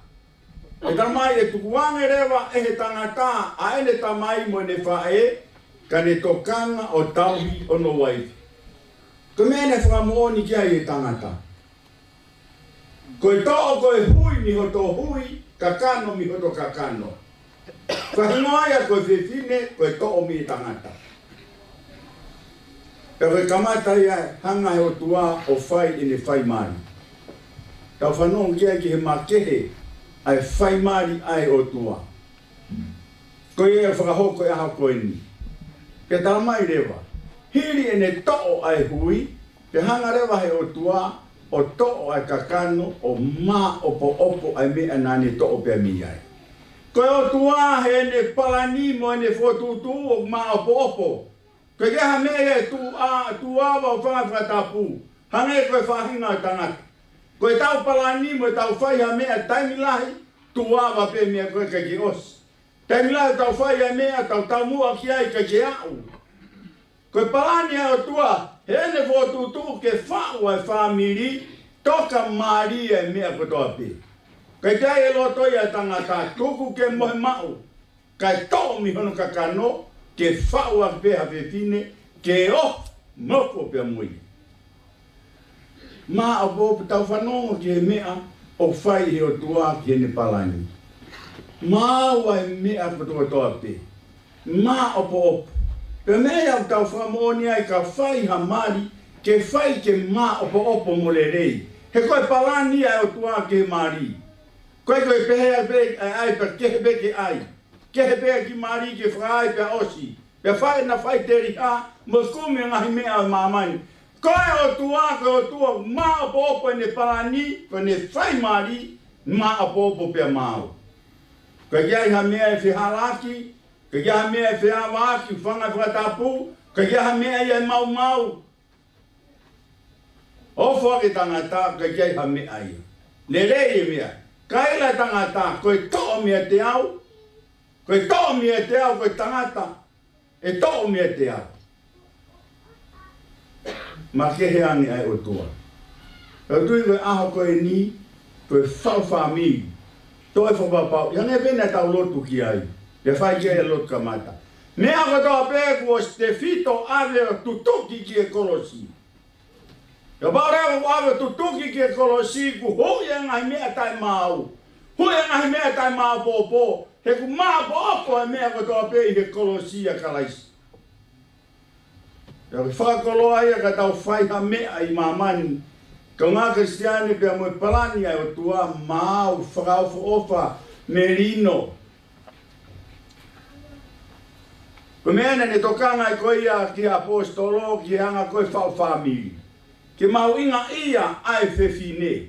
E talamai e tukuange rewa e he tangata, a ene tamai mo ne whae, ka ne tokanga o tauhi o no waifi. Ko mene whakamooni ki ai e tangata. Koe to'o koe hui mi hoto hui, kakano mi hoto kakano. Whahingoia koe whiwhine, koe to'o mi tangata. E koe kamata ia hanga he o tua o whai ine whai mari. Tau whanong kia ki he makehe ai whai mari ai o tua. Koe e whakahoko e aha koe ni. Pea talamai rewa. Hiri ene to'o ai hui, pe hanga rewa he o tua, o to'o ai kakano, o mā opo opo ai mea nane to'o pia mi ai. Koe o tua he ene palani mo ene whotutu o mā opo opo. Koe keha mea e tu awa o whangawhatapu, hanga e koe whahinga tangata. Koe tau palani mo e tau whaiha mea taimilahi, tu awa pe mea koe kaki os. Taimilahi tau whaiha mea tau mua ki ai kaki au. Koe palani o tua, he ene whotutu ke whau ai whamiri, toka maari e mea kotoa pe. Kai tai e loto ia tangata, tuku ke mohe mau, kai tō mi hono kakano, ke whau a peha whiwhine, ke o moko pia mui. Mā a pōpu tau whanongo ki he mea, o whai he o tua ki hene palani. Mā wai mea kotoa toa pe. Mā opo opo. Pe mea au tau whamoni ai ka whai ha mari, ke whai ke mā opo opo mole rei. He koe palani ai o tua ke mari. Koe pehea pe ai pa kehe pe ke ai. Kehe pe ki mari ke whai pe osi. Pea whae na whai te riha, mo kume ngahi mea o mamani. Koe o tua, koe o tua, maa popo ne parani, koe ne whai mari, maa popo pea mao. Koe iai ha mea e whiharaki, koe iai ha mea e whihawaki, whanga whatapu, koe iai ha mea e mau mau. O whake tangata, koe iai ha mea ia. Le rei e mea, kaila tangata, koe toa mea te au, koe toa mea te au, koe tangata, e toa mea te au. Ma kehe ani ai o tua. Kau tui koe aho koe ni, koe whau whamiri. Toi whapapau, ia ne pena tau lotu ki ai. Ia whai kia e lotu kamata. Mea ko toa pēku o te fito ave o tutuki ki e kolosi. Ia pārea ko ave tutuki ki e kolosi, ku hui e ngai mea tai mau. Hui e ngai mea tai mau pōpō. He ku maa pōpō e mea ko toa pē i he kolosi a kalaisi. Ia ki whakakoloa ia ka tau whaiha mea i mamani. Ka ngā kristiane pia moe palani ai o tua mau whakaufa ofa me rino. Ko meana ne tokanga i koe ia ki apostolo ki hanga koe whau whamiri. Ke mahu inga ia ai whewhine.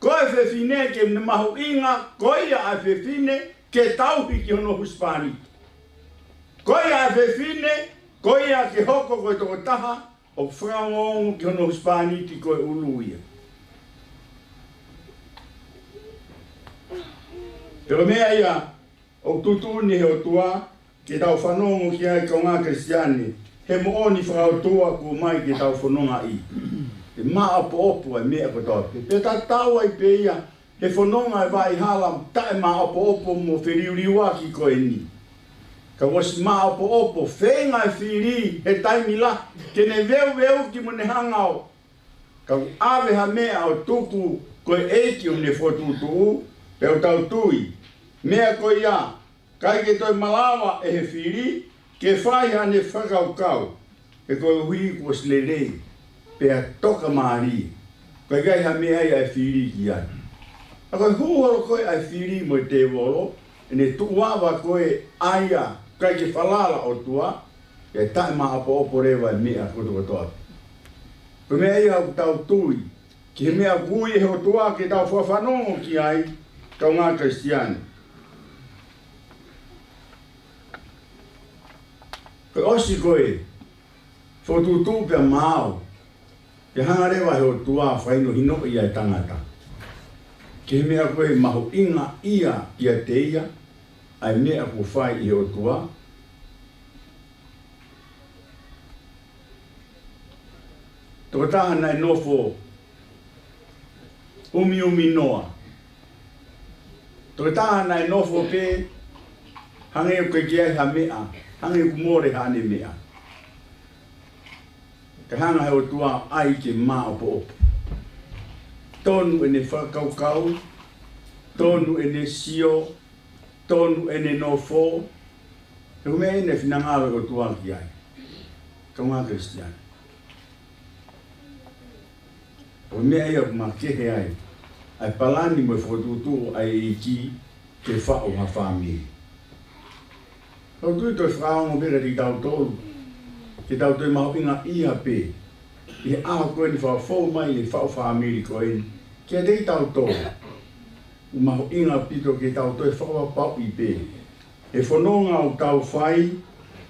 Koe whewhine ke mahu inga koe ia ai whewhine ke tauhi ki hono Hispani. Koe ia ai whewhine koe ia ke hoko koe toko taha, o whangongo ki hono Hispani ti koe uluia. Pero mea ia, o tutuni he o tua, ke tau whanongo ki ai ka ngā kristiane, he mooni whakautua ku mai ke tau whanonga i. E maa opo opo e mea ko tau. Pe ta tau ai pe ia, he whanonga e vai halam, tae maa opo opo mo whiriuriua ki koe ni. Ka wasi maa opo opo, whenga e whiri, he taimila, ke ne veu ki mo ne hangau. Ka ave ha mea o tuku koe eiki o ne whotutu, pe o tau tui. Mea koe ia, kai ke toi malawa e he whiri, ke whai hane whakaukau. E koe hui kos le rei, pe a toka maari. Koe kai ha mea ia e whiri ki ai. A koe huhoro koe ai whiri mo te wolo, e ne tuawa koe aia, kai ke whalala o tua, e tae maa apo opo rewa e mea koto kotoa. Koe mea ia au tau tui, ki he mea kui e ho tua ke tau whawhanongo ki ai, kau ngā kristiane. Koe osi koe, whotutu pia mao, ke hanga rewa he o tua whaino hino ia e tangata. Ke he mea koe maho inga ia ia te ia, ai mea ku whai i o tua. Toko taha nai nofo umi noa. Toko taha nai nofo pe, hange o koe kia ha mea, hange o more hane mea. Ka hanga he o tua ai ke maa opo opo. Tonu ene whakaukau, tonu ene sio, tonu ene nofo, e hume ene whinangawe o tua ki ai. Ka ngā kristiane. O mea ia kuma kehe ai, ai palani mo e whotutu ai i ki ke whao ha whamiri. Kau tui toi whaongo bera di tau tolu, ke tau toi maho inga ia pe, i aho koe ni whao mai e whao whamiri koe ni, ke te tau tolu, u maho inga pito ke tau toi whao pau i pe. E whanonga o tau whai,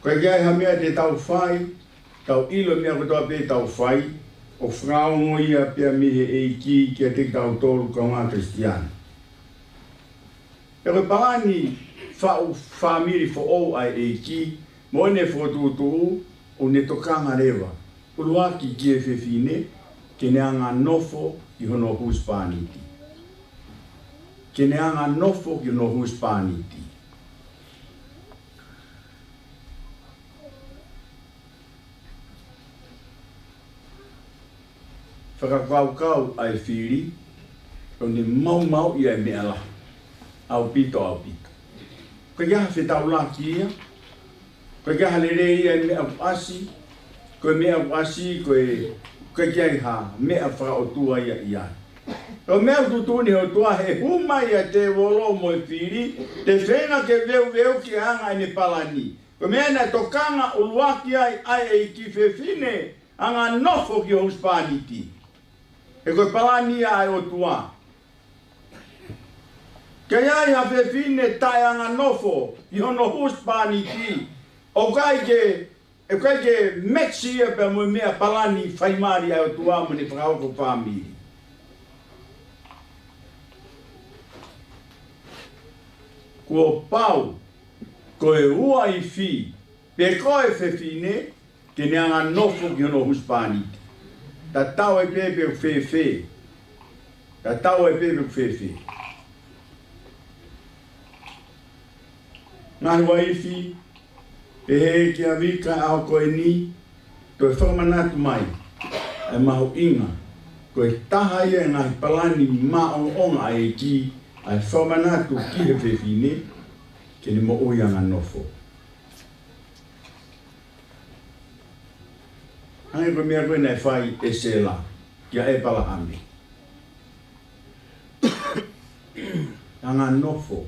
koe gai ha mea te tau whai, tau ilo mea ko toa pe tau whai, o whaongo ia pia mihe e ki ke te tau tolu ka ngā kristiane. E koe pangani whao whamiri fo o ai e ki, mo ne whotutu o ne tokanga rewa. Uruaki ki e whewhine, ke ne anga nofo i hono Hispaniti. Ke ne anga nofo i hono Hispaniti. Whakakaukau ai whiri, o ne mau i ai mea la, au pito. Koe kia whetau la ki ia, koe kia le rei ai mea asi, koe mea asi, koe kia ha mea whakaotua ia ia. O mea tutuni o tua he huma ia te wolo mo i whiri, te whenga ke veu ki hanga i ne palani. Ko mea na tokanga o luaki ai e ki whewhine anga nofo ki o Hispaniti. E koe palani ai o tua. Kei ai ha whewhine tai anga nofo i hono Hispaniti. O kai ke mexi e pe mo mea palani whaimari ai o tua mo ni whakauko pāmiri. Kua pau, koe ua i whi, pe koe whewhine, ke ne anga nofo ki hono Hispaniti. Ta tau e pepe o whewhe. Ta tau e pepe o whewhe. Ngahi wa i whi, pe he ki a wika au koe ni, toi whamanatu mai, e maho inga, koe taha ia ngahi palani maonga e ki, ai whamanatu ki he whewhine, ke ni mo ui anga nofo. Hangi koe mea koe nei whai e sela, kia e pala ame. Anga nofo.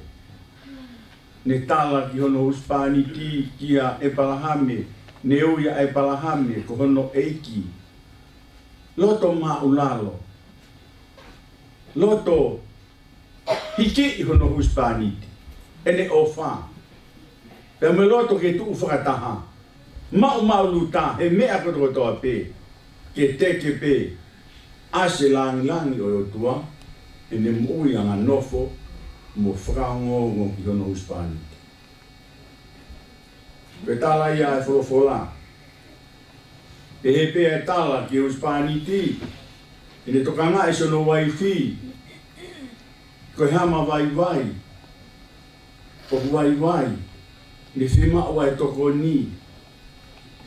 Ne tala ki hono Hispaniti kia e palahame, ne uia e palahame ko hono eiki. Loto maulalo. Loto hiki i hono Hispaniti. Ene ofa. Pe me loto ke tu whakataha. Mau luta e mea kotoa pe. Ke teke pe. Ase langi o tua. Ene mui anga nofo. Mo whakaongo ngō ki hono Hispaniti. Koe tala ia e wholofola. E he pēa e tala ki Hispaniti. E ne tokanga e sono wai whi. Koe hama vai. O vai. Ne whimau e toko ni.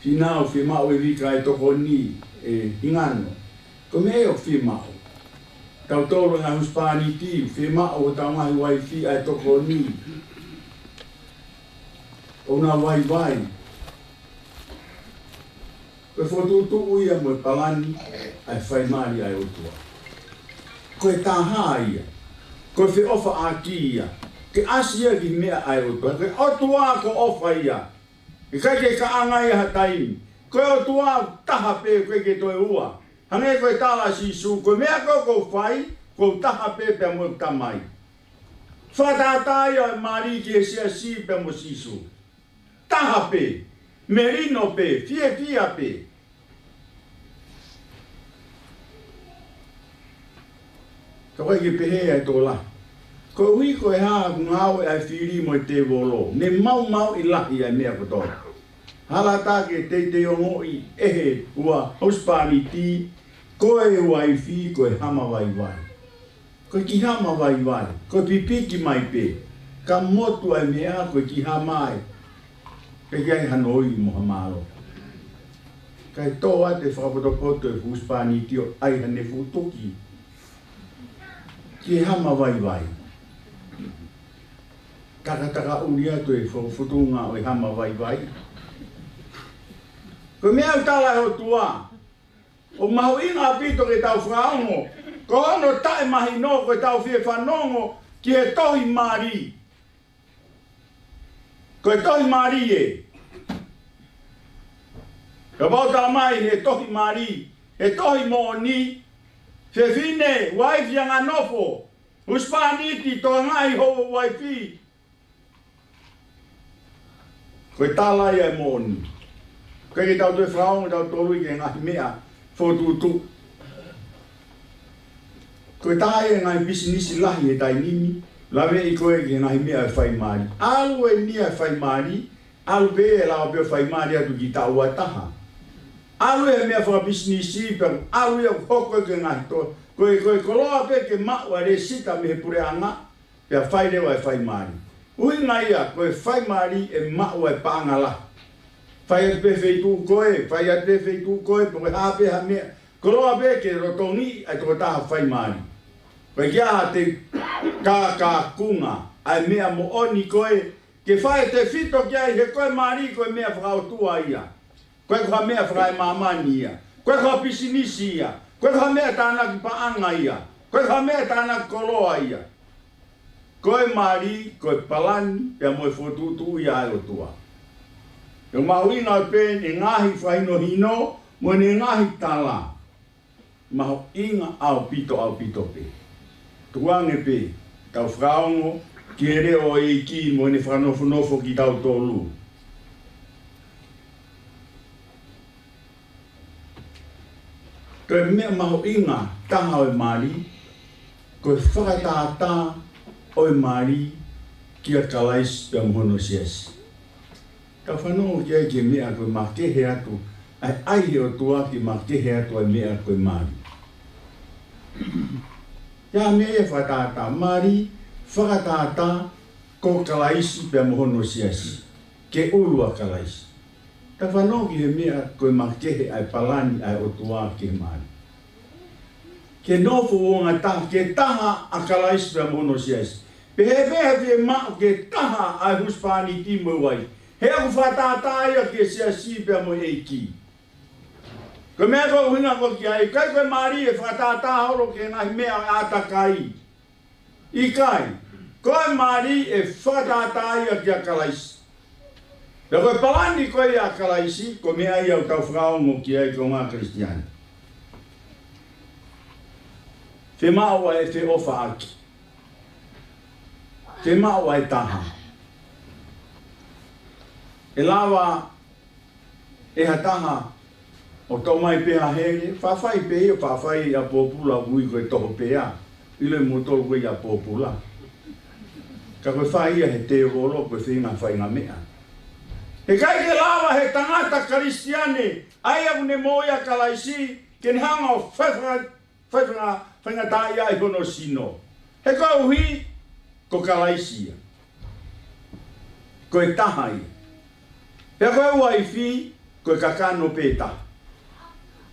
Whinau whimau e vika e toko ni. E hingano. Koe me o whimau. Tau tōro ngā Hispaniti, whemao o tau ngahi wai whi ai toko ni. O ngā vai. Koe whotutu uia mo e palani, ai whaimari ai otua. Koe taha ia, koe whi ofa a ki ia, ke asia ki mea ai otua, koe otua ko ofa ia. E kai ke ka angai ha taimi, koe otua taha pe koe ke toi ua. Hange koe tala sisu, koe mea ko whai, ko taha pepe mo tamai. Whatatai o mari ki e sia si pe mo sisu. Taha pe, merino pe, fia pe. Ka koe ki pehe ai tōla. Koe hui koe haa ngāwe ai whiri mo te wolo. Ne mau i lahi ai mea kotoa. Hala take te o ngoi ehe ua Hispaniti. Koe wai whi, koe hama vai. Koe ki hama vai. Koe pipiki mai pe. Ka motu ai mea, koe ki hama ai. Ke kai hanoi mo hamaro. Kai toa te whakapotopoto e Hispaniti o ai hane futoki. Ki hama vai. Taka uria to e whakapotunga o e hama vai. Koe mea utala ho tua. O mahu inga apito ke tau whaongo. Ko hono tae mahi no koe tau whie whanongo ki e tohi mari. Ko e tohi mari e. Ka bauta mai e tohi mari. E tohi mo ni. Whewhine, waifi anga nofo. Hispaniti to ngai ho waifi. Ko e talai e mo ni. Ko e tau tue whaongo tau tolu ke ngahi mea. Fotutu. Koe tae ngai bisinisi lahi e tai nini, lawe i koe ki ngai mea e whaimari. Alu e nia e whaimari, alu pe e lao pe whaimari atu ki tau ataha. Alu e mea wha bisinisi, alu e hoko ke ngai to. Koe koloa pe ke maua re sita me he pure anga, pe a whairewa e whaimari. Ui ngai a koe whaimari e maua e paangala. Whai atu pe wheitu koe, pe hape ha mea. Koloa pe ke rotongi ai toko taha whaimari. Koe kia te kākunga ai mea mo oni koe. Ke whae te whito kia i he koe mari koe mea whakautua ia. Koe koha mea whakai mamani ia. Koe koha pisinisi ia. Koe koha mea tāna ki paanga ia. Koe koha mea tāna ki koloa ia. Koe mari, koe palani, pia moe whotutu ia ai o tua. Yo mauina pe e ngahi whaino hino, mo ne ngahi tala. Maho inga au pito pe. Tuange pe, tau whaongo, ki e reo e ki mo ne whanofo ki tau tolu. Koe mea maho inga taha o e Māori, koe whakatata o e Māori ki a kalais pia mohono siasi. Ka whanau ki ai ke mea koe makehe atu, ai o tua ki makehe atu ai mea koe Māori. Ia mea e whakatata Māori, whakatata ko kalaisi pia mohono siasi, ke ulua kalaisi. Ka whanau ki he mea koe makehe ai palani ai o tua ke Māori. Ke nofo o ngā taha, ke taha a kalaisi pia mohono siasi. Pe he mao ke taha ai huspani ti mo wai. He aku whatata ia ke siasi pia mo eiki. Ko mea ko hinga ko ki ai, kai koe Māori e whatata horo ke ngahi mea atakai. I kai, koe Māori e whatata ia ki a kalaisi. Ia koe palani koe a kalaisi, ko mea ia o tau whakaongo ki ai ko ngā Kristiani. Te maua e te ofa aki. Te maua e taha. E lawa e hataha o tau mai peha here, whawhai pehe o whawhai a pōpula ui koe toho pēa. Ile mo tolu koe a pōpula. Ka koe whaia he te rolo koe whinga whainga mea. He kai ke lawa he tangata Kristiane, ai au ne moia kalaisi, ke ni hanga o whainga taia i hono sino. He koe uhi, ko kalaisia. Koe taha ia. He koe ua i whi, koe kakano pēta.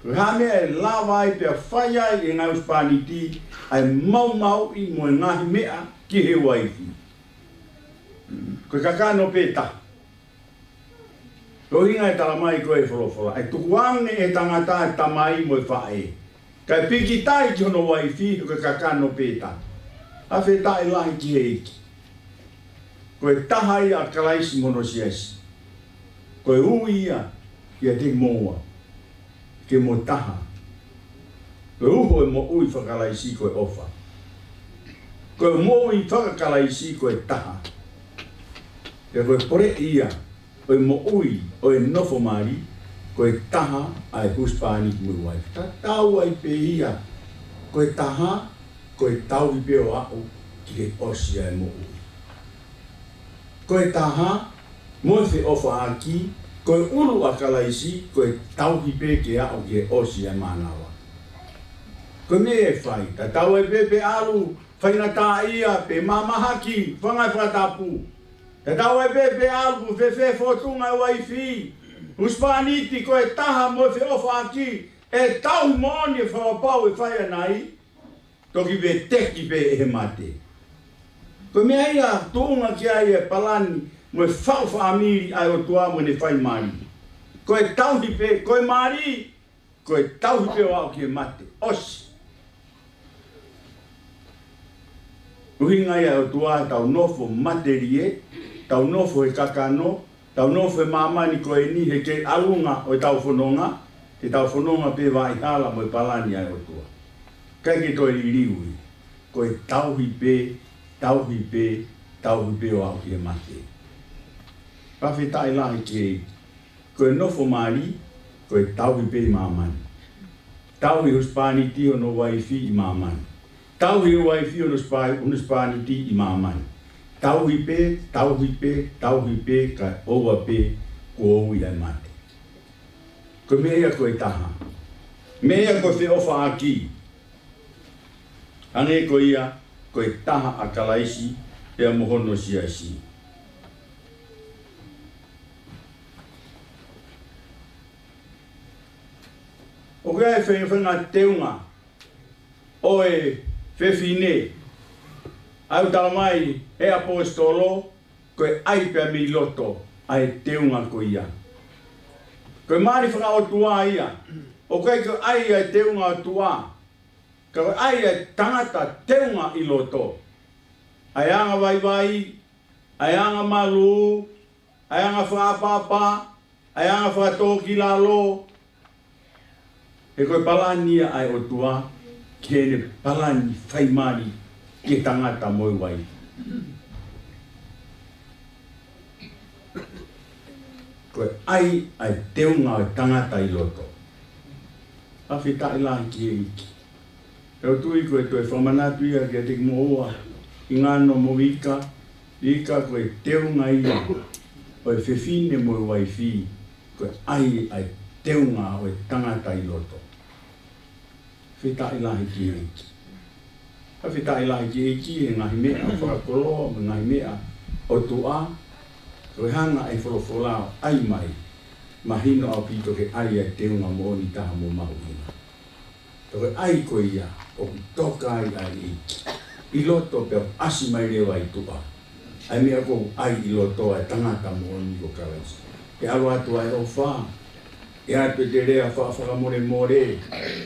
Koe hamea e lawa i pia whaia i ngā uspaniti, ai mau i mo ngahi mea ki he ua i whi. Koe kakano pēta. Koe hinga e tala mai koe wholofola. Ai tukuane e tangata e tamai mo i whae. Kai piki tai ki hono ua i whi, koe kakano pēta. A whetai lahi ki he iki. Koe taha ia a kalaisi mono siasi. Koe ui ia i a te moa. Ke mo taha. Koe uho e mo ui whakalaisi koe ofa. Koe mo ui whakalaisi koe taha. E koe pore ia o mo ui o e nofo Māori koe taha ai huspani mui wai. Ta tau ai pe ia. Koe taha koe tau i peo au ki he osia e mo ui. Koe taha, mo te ofa aki, koe ulu a kalaisi, koe tau hi pe ke au ki he osia e manawa. Koe me e whai, ta tau e pe alu, whaina tā ia, pe mamahaki, whangai whatapu. Ta tau e pe alu, pe fotunga ua i whi. Uspaniti koe taha mo te ofa aki, e tau moni e whawapau e whai anai, toki ve teki pe e mate. Koe mea ia tuunga ki ai e palani mo e whau whaamiri ai o tua mo ne whai Māori. Koe tauhi pe, koe Māori, koe tauhi pe o au ki e mate. Osi. Uhinga ia o tua e tau nofo materie, tau nofo e kakano, tau nofo e mamani koe ni he ke alunga o e tau whanonga, te tau whanonga pe vai hala mo e palani ai o tua. Kai ke toi ririui, koe tauhi pe o au ki e mate. Pawhi tai lahi ke, koe nofo Māori, koe tauhi pe i mamani. Tauhi huspani ti o no waifi i mamani. Tauhi o waifi o no spani ti i mamani. Tauhi pe, ka oua pe, ko ou i ai mate. Koe mea koe taha. Mea koe whi ofa aki. Ane ko ia, koe taha a kalaisi e a mohono siasi. O kai whenga teunga o e whewhine. Au talamai e apostolo koe aipea mi loto ai teunga ko ia. Koe maari whakaotua ia. O kai koe ai ai teunga o tua. Ka ai e tangata teunga i loto. Ai anga vai, ai anga malu, ai anga whaapapa, Ai anga whātō ki la lo. E koe palani ai o tua. Ke ne palani whaimari ke tangata moe wai. Koe ai teunga o tangata I loto. Awhi tai lahi ki e iki. E o tui koe toi whamanatu ia kia te moa. I ngāno mo ika. Ika koe teunga ia. O e whewhine mo wai whi. Koe ai teunga o tangata I loto. Whi tai lahi ki e iki. Awhi tai lahi ki e iki e ngahi mea whakakoloa. Ngahi mea o tua. Koe hanga e wholofolao ai mai. Mahino au pito ke ai teunga mo ni taha mo mauhina. Koe ai koe ia, o toka ai iki. I loto pe asi mai rewa I tua. Ai mea ko ai I loto ai tangata mo ni ko karaisi. E alo atu ai o wha. E atu e te rea whakawhakamore more.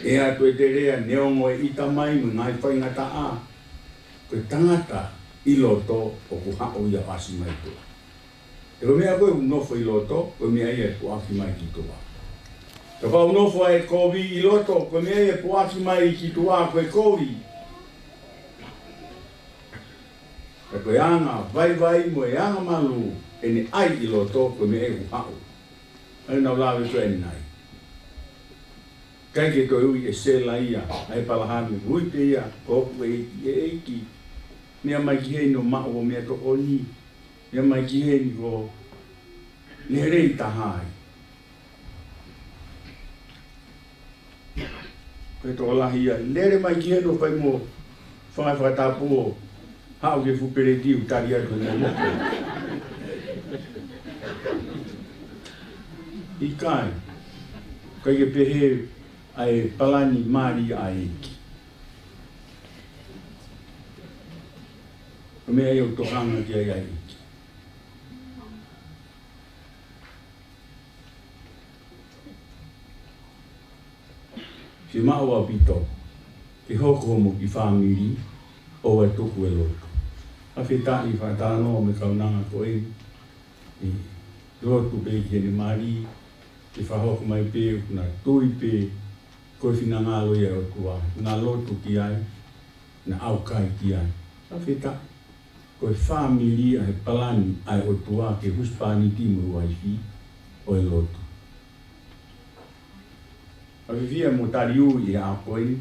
E atu e te rea neongo e ita mai mu ngai whaingata a. Koe tangata I loto o ku hao ia asi mai tua. E ko mea koe unofo I loto, koe mea ia puaki mai ki tua. Ka wha unofo e kovi I loto, koe mea ia puaki mai ki tua koe kovi. Ka koe anga, vai mo e anga malu, e ne ai I loto, koe mea e hau. Ai nau lawe koe ni nai. Kai ke toi ui e sela ia, ai palahame, ui pe ia, koku e eki. Nea mai ki hei no mao o mea to oni. Ia mai ki he ni ko ne rei tahai. Koe tō lahi ia, lere mai ki he no whai mo whangai whakatapu o hao ke whupere tiu tari atu na moke. I kai, kai ke pehe ai palani mari a eki. Ko mea iau tohanga ki ai ai. Si maua pito, ke hoko mo ki whamiri o e tuku e loto. A whetai whatano me kaunanga ko e lotu pe ki ene mari, ke whahoko mai pe, kuna tui pe, koe whina ngalo ia o tua, ngā lotu ki ai, na aukai ki ai. A whetai, koe whamiri ai palani ai o tua ke huspani timu waifi o e lotu. A vivia mo tariu I a koe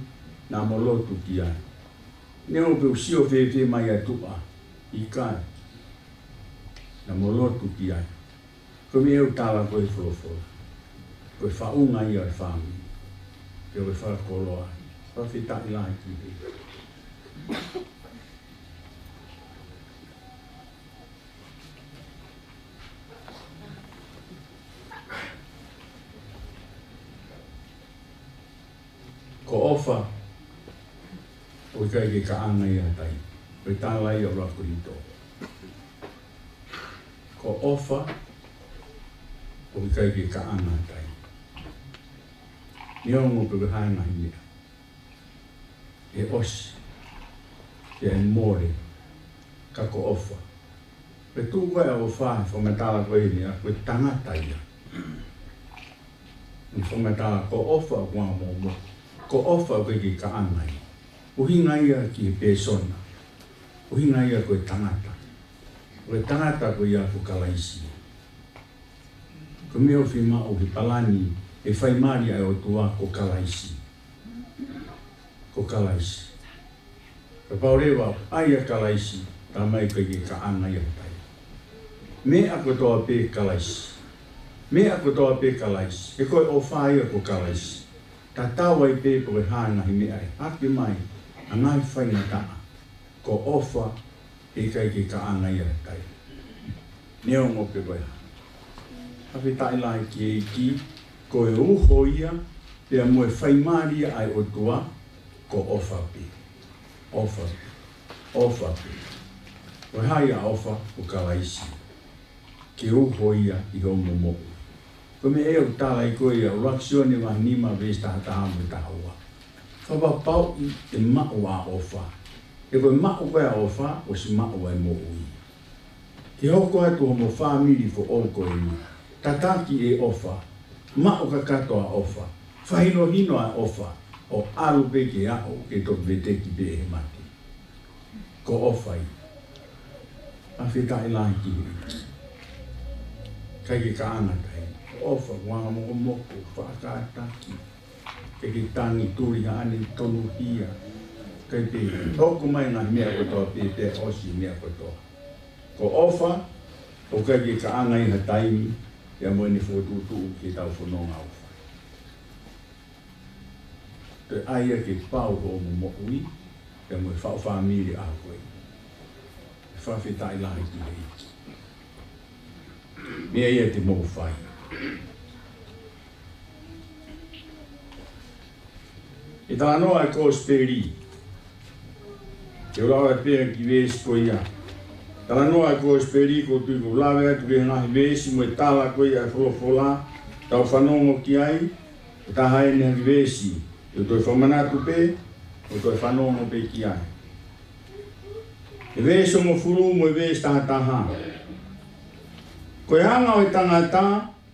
na mo lotu ki ai. Neo pe usio whewhe mai a tua I kai. Na mo lotu ki ai. Ko mi eu tala koe wholofola. Koe whaunga I ai whami. Koe whakoloa. Whawhitai lai ki hei. Ko ofa o kai ke kaanga I atai. O tāla I o rakurito. Ko ofa o kai ke kaanga atai. Niongo pe hainga himea. E osi. E more. Ka ko ofa. Pe tū koe o whae whangatala koe ni a koe tangata ia. Whangatala ko ofa o kua momo. Ko ofa koe ki ka angai. Uhinga ia ki persona. Uhinga ia koe tangata. Koe tangata koe ia ko kalaisi. Ko meo whima o ki palani e whaimari ai o tua ko kalaisi. Ko kalaisi. Ka paurewa ai a kalaisi ta mai koe ki ka angai a tai. Me ako toa pe kalaisi. Me ako toa pe kalaisi. E koe o whaia ko kalaisi. Ta tawa I pe po e hana hi mea e hake mai a ngai whainga taa. Ko ofa e kai ki ka anga ia tai. Neo ngō pe koe ha. Hawhi tai lai ki e ki, ko e uho ia, pia mo e whaimari ai o tua, ko ofa pe. Ofa pe. Ofa pe. Ko hai a ofa o kalaisi. Ke uho ia I homo mo. Ko me eo tala I koe ia, uraksione wa nima vesta hataha mo tahaua. Whapa pau I te mao a ofa. E koe mao koe a ofa, o si mao ai mo ui. Ke hoko atu o mo whamiri fo o koe ni. tataki e ofa, ma o ka katoa ofa, whahino hino a ofa, o aru pe ke ao ke to vete ki pe he mati. Ko ofa i. A whita i lahi ki uri. Kai ke ka angata i. Ofa wanga moko moko, whakataki. Ke ke tangi turi ane tonu hia. Kai pe, toko mai ngā mea kotoa pe pe osi mea kotoa. Ko ofa, o kai ke ka anga i ha taimi, ia mo ni fotutu ke tau whanonga ofa. Te aia ke pau o mo mo ui, ia mo whao whamiri a koe. Whawhita i lahi ki rei. Mea ia te mo whai. E tā noa e ko speri. Te urawa e pēra ki vēsi ko ia. Tā noa e ko speri ko tui ko lawe atu re ngahi vēsi mo e tāla ko ia e wholofola. Tau whanongo ki ai. E tā hae ne ki vēsi. E toi whamanatu pē. O toi whanongo pē ki ai. E vēsi o mo furu mo e vēsi tātaha. Ko e hanga o e tangata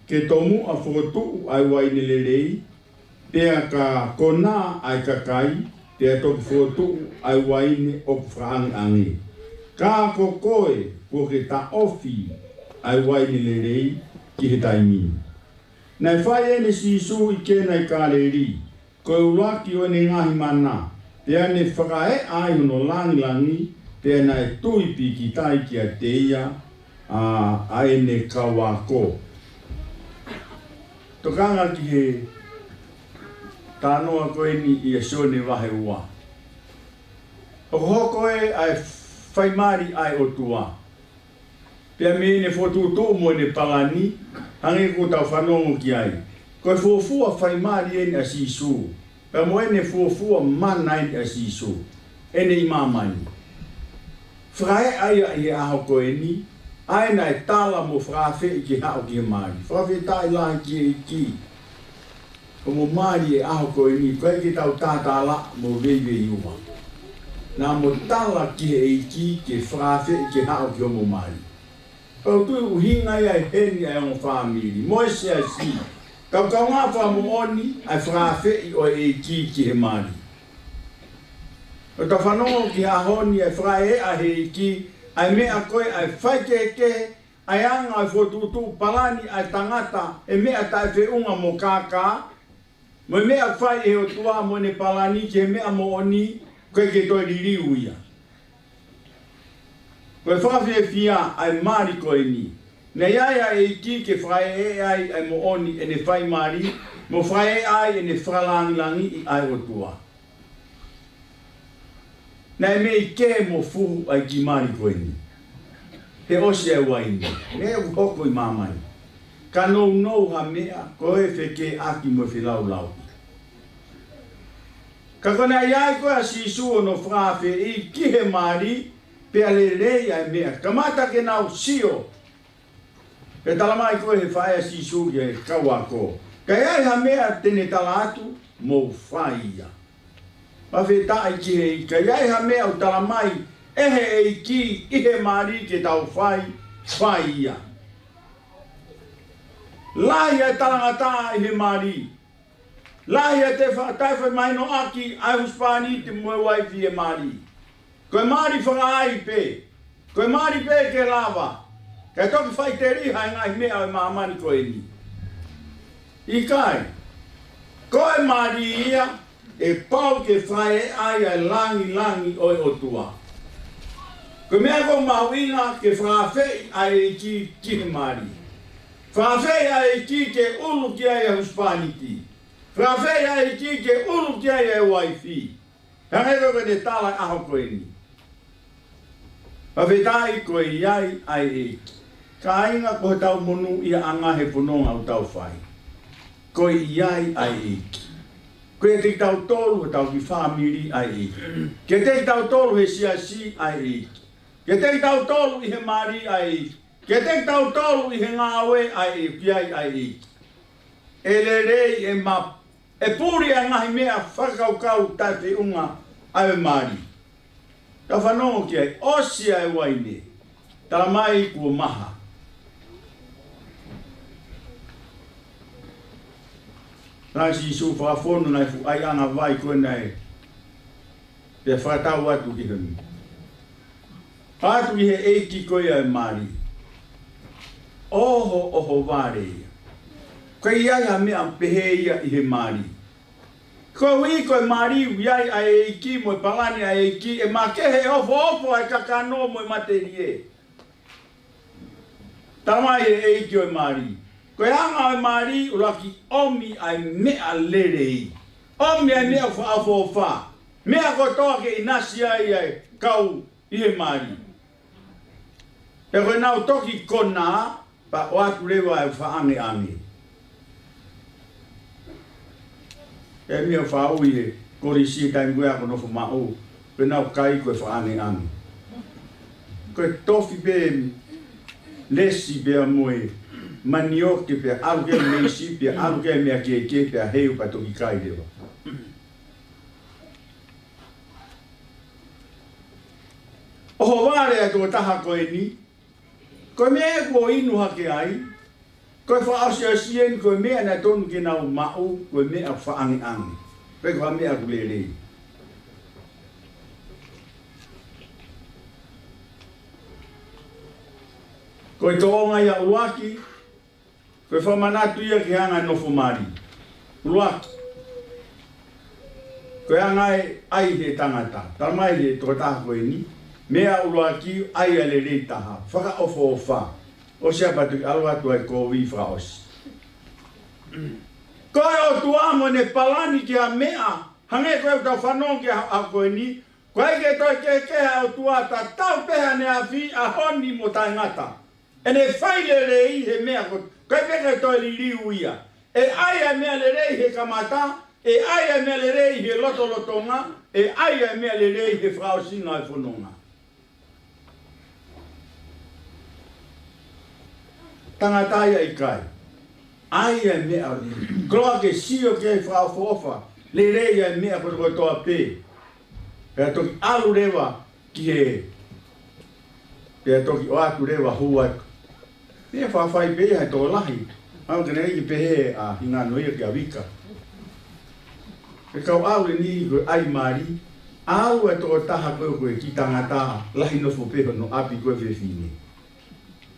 ke tomu a whokotu ai waine le rei. Pea ka kona ai kakai, pea toki whotu ai waine o whaangi angi. Ka kokoe ko ke ta ofi ai waine le rei ki he taimi. Nei whai ene sisu i kena i ka le ri, ko e uraki o ne ngahi mana, pea ne whakae ai uno langi langi, pea nei tuipi ki tai ki a teia a ene kawako. Tokanga ki he tānoa koe ni i a sone wahe ua. O hoko e ai whaimari ai o tua. Pea me ne whotutu mo ne palani, hange ko tau whanongo ki ai. Koe fuafua whaimari ene a sisu. Pea mo ene fuafua mana ene a sisu. Ene i mamani. Whae ai a i aho koe ni, aina e tala mo whawhe i ki hao ki he mari. Whawhe tai lahi ki e ki. Ko mo mari e aho koe ni, koe ki tau tātala mo veive iuwa. Nā mo tala ki he eiki, ke whawhe, ke hao ki o mo mari. Kau tui uhinga ia e heni ai o whamiri, moe se a si. Kau kau ngā wha mo oni, ai whawhe i o eiki ki he mari. O ta whanongo ki ha honi ai whae a he eiki, ai mea koe ai whaikeke, ai anga ai whotutu palani ai tangata, e mea tai whiunga mo kākā, mo mea whai e o tua mo ne palani ke mea mo oni koe ke toi ririu ia. Koe whawhia whia ai mari koe ni. Ne iaia e ki ke whai e ai ai mo oni e ne whai mari, mo whai e ai e ne whalangilangi i ai o tua. Nei me i ke mo fuhu ai ki mari koe ni. He osi e waini. Ne e hoko i mamai. Ka nou ha mea, koe wheke aki mo whilau lau. Ka kone ai koe a sisu o no whawhe i ki he mari, pea le rei ai mea. Ka mata ke nau sio. Pe talamai koe he whae a sisu ki e kawako. Ka ai ha mea tene tala atu, mo whaia. Pawhe tai ki he i, ka ai ha mea o talamai, ehe e ki i he mari ke tau whaia. Lahi e talangata i he mari. Lahi e te whakataiwhai mai no aki ai huspani te mue waifi e mari. Koe mari whakaai pe. Koe mari pe ke lava. Kai toki whai te riha e ngai mea o maamani koe ni. I kai. Koe mari ia e pau ke whai e ai ai langi oi o tua. Koe mea ko mauinga ke whakawhei ai e ki he mari. Whawhei ai ki ke ulu ki ai a huspaniti. Whawhei ai ki ke ulu ki ai a waifi. Hangero ke ne tala aho koe ni. Whawhetai koe iai ai e. Ka ainga koe tau monu ia anga he punonga au tau whai. Koe iai ai e. Koe te tau tolu he tau ki whamiri ai e. Ke te tau tolu he siasi ai e. Ke te tau tolu i he mari ai e. Ke te tau tolu i he ngāwe ai e piai ai e. E le rei e map. E puri a ngahi mea whakaukau tai te unga ai mari. Ka whanongo ki ai osi ai waine. Tala mai kua maha. la si su fa fono na fu ai anga vai ko nei pe frata wa tu ki hemi atu i he eiki ko ia mari oho vare ko ia ia me am pehe ia i he mari ko wi ko mari ia ai eiki mo palani ai eiki e ma ke he ofo ai kakano mo materie tama e eiki o mari ko anga o mari uraki omi ai me alerei omi ai me fa me ko toke inasi ai kau i he mari e koe nau toki kona pa o atu rewa e whaange ange. E mea whaau i he kori si tai mgoe ako nofo mao pe nau kai koe whaange ange. Koe tofi pe lesi pe a moe manioke pe alu ke meisi pe alu ke mea ke pe a heu pa toki kai rewa. Oho ware a tō taha koe ni ko me ko inu hake ai ko fa asien ko me na tonu ke na mau ko me a fa angi pe ko me a kulele ko tonga ya uaki ko fa manatu ia ke anga no fumari uaki ko anga ai he tangata tamai he to ta ko ni mea uruaki ai ale reitaha whaka ofa o sea patu alwa tu ai ko vi fraos ko o tu amo ne palani ki a mea hange ko ta fanon ki a ko ni ko ai ke to ke o tu ata tau pe ne a vi a honi mo tangata ene faile le i he mea ko pe ke to li liuia e ai a mea le rei he kamata e ai a mea le rei he lotonga e ai a mea le rei he fraosinga e fononga tangata ia i kai. Ai e mea li. Kloa ke sio ke whao fofa. Le rei e mea koe toa pe. Pea toki alu rewa ki he. Pea toki o atu rewa hua. Pea whawhai pe hai tō lahi. Au kene eki pe he a hinga noia ki a wika. E kau au le ni koe ai mari. Au e tō taha koe ki tangata. Lahi no fo peho no api koe whewhine.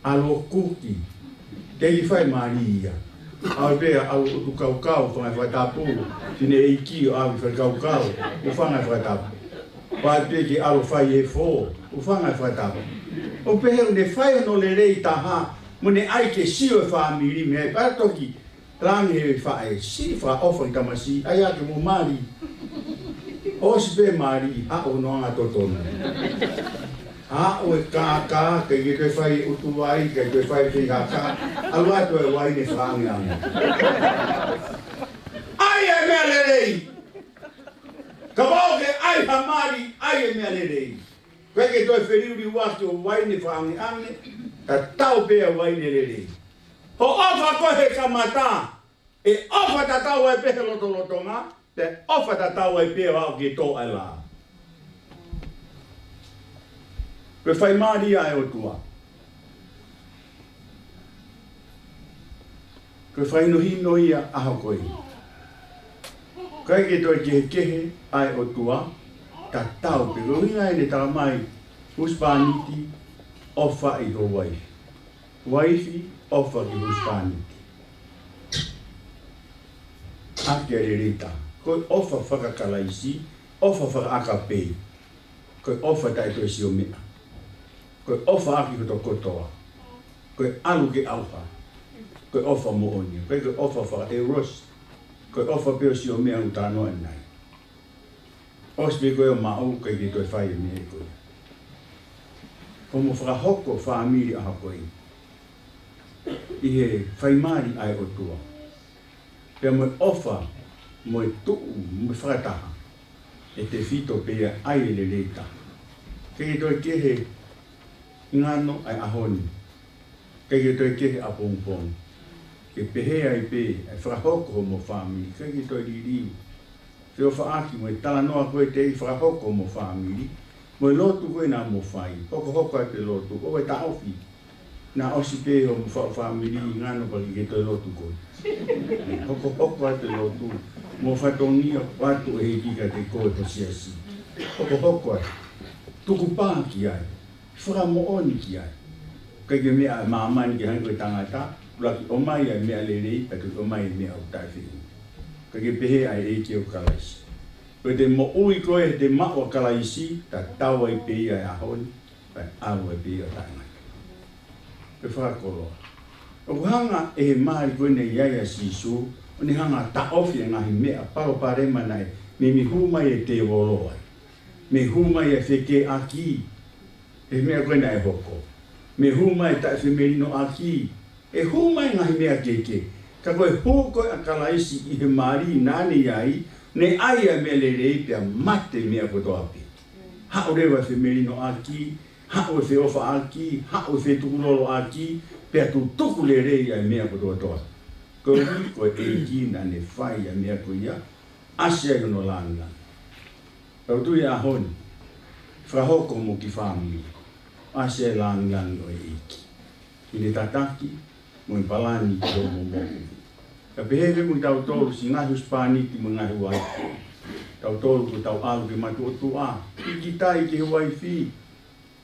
Alo kuki. Kei whai maria. Au pea au tu kau whangai whaitapu. Tine eiki au whai kau. U whangai whaitapu. Pai pea ki alo whai e fō. U whangai whaitapu. O pea ne whai no le rei taha. Mune ai ke sio e whamiri me. Pai toki rangi e whai. Si wha ofa i tamasi. Ai ake mo mari. O si pe mari. A o noanga totona. A o e ka ke ke fai utuai ke fai te ka alwa to e wai ne frangi ame ai e me alerei ka vau ke ai hamari ai e me alerei ke to e feriu ri wa to wai ne frangi ame ta tau pe wai ne alerei ho ofa ko he kamata e ofa ta tau e pe lotonga te ofa ta tau e pe wa ke to ala pe fai mari ai o tua. Pe fai no hino ia a hokoi. Kai ke toi kehe ai o tua, ta tau pe rohinga e ne tala mai huspaniti ofa i ho waifi. Waifi ofa ki huspaniti. Ake re rita. Koi ofa whakakalaisi, ofa whakakapei. Koi ofa tai toi si o mea. Koe ofa aki koto kotoa. Koe alu ke alfa. Koe ofa mo oni. Koe ofa whaka e ros. Koe ofa peo si o mea utano e nai. Ospe koe o mao koe ki toi whai e mea koe. Komo whaka hoko whaamiri aha koe. I he whaimari ai o tua. Pea moe ofa moe tuu moe whakataha. E te fito pea ai e le reita. Kei toi kehe ngano ai ahoni. Kei toi kehe a pongpong. Ke pehe ai pe, ai whakahoko mo whamiri. Kei toi ririu. Whio whaaki mo e tala noa koe te i whakahoko mo whamiri. Mo e lotu koe nā mo whai. Hoko hoko ai pe lotu. O e ta ofi. na osi pe o family ngano pa ki to lotu ko hoko ate lotu mo fatongia watu e ki ka te ko to siasi hoko tuku pa ki ai fra mo oni ki ai ka ge me mama ni han ko tangata la o mai me alele pa o mai me au ta fi ka ge pe ai e ki o kalais pe de mo ui ko e de ma o kalaisi ta tawa i pe ai a hon pa awe pe o tanga pe fa ko o hanga e mai ko ne ia sisu o ni hanga ta ofi nga hi me pa o pare manai me mi huma e te volo me huma e feke aki e me ko na e hoko me huma e ta femelino aki e huma nga hi me akeke ka ko hoko a kalaisi i he mari nani ai ne ai a me le pia mate me ko to api ha o rewa femelino aki ha o fe ofa aki ha o fe tukulolo aki pe tu tuku le rei a mea ko to ko ni ko e ki na ne fai a mea ko ia asia no langa o tu ya hon fra hoko mo ki family asia langa no e ki ni tataki mo palani ko mo ka beheve mo tau tolu singa hispani ti mo ngai wa tau tolu ko tau alu ki matu tu a ki tai ki wifi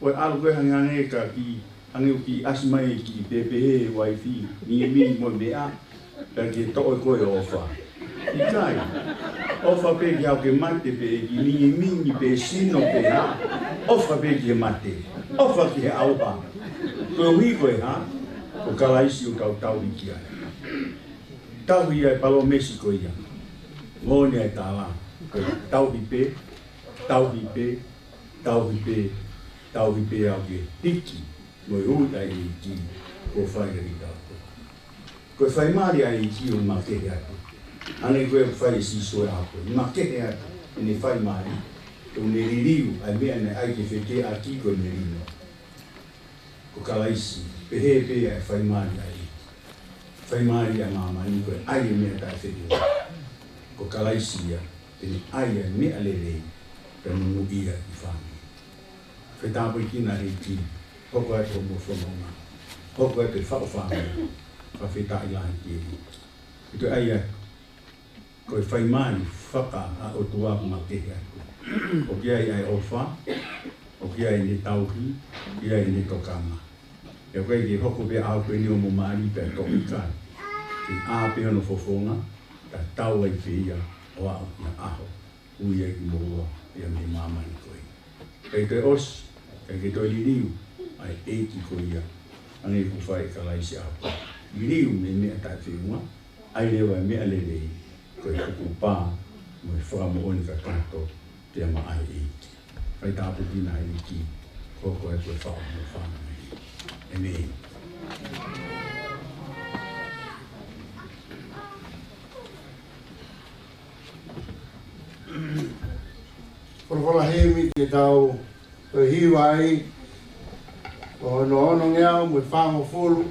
o alu ko hangane ka ki angu ki asmai ki pepe wifi ni mi mo bea ka ki to ko ofa ikai ofa pe ki au ke mate pe ki ni mi pe sino pe ha ofa pe ki mate ofa ki au ba ko wi ko ha o kalaisi o tau ki ai tau ia palo Mexico ia ngone ai tala tau hipe au ke tiki mo uta i ki ko fai rita ko fai mari ai ki o ma ke ya ane ko fai si so ya ko ma ke ya ni fai mari o ne riu ai me ai ke feke aki ko ne riu ko kalaisi pe ai fai mari ai fai mari a mama ni ko ai me ta feke ko kalaisi ya ni ai me alele pe no ia i fami fe ta ki na ki hoko e tomo whanonga, hoko e te whakawhanga, ka wheta i lahi ki e. I te aia, ko e whaimani whaka a o tuaku ma kehe aku. O kia i ai ofa, o kia i ne tauhi, kia i ne tokama. E koe ki hoko pe au koe ni o mo maari pe a toki kai. Ki a pe hono fofonga, ka tau ai whia o au na aho. Ui ai ki moa, ia me mamani koe. Kei te os, kei ke toi li riu, ai eki ko ia ane ku fai kalaisi apa riu me me ta fiuma ai lewa me alele ko ku pa mo fra mo oni ka kanto te ma ai eki fai ta pu dina ai ki ko ko e ko fa mo fa me Por hemi te tau hiwai o no ngea mo whango fulu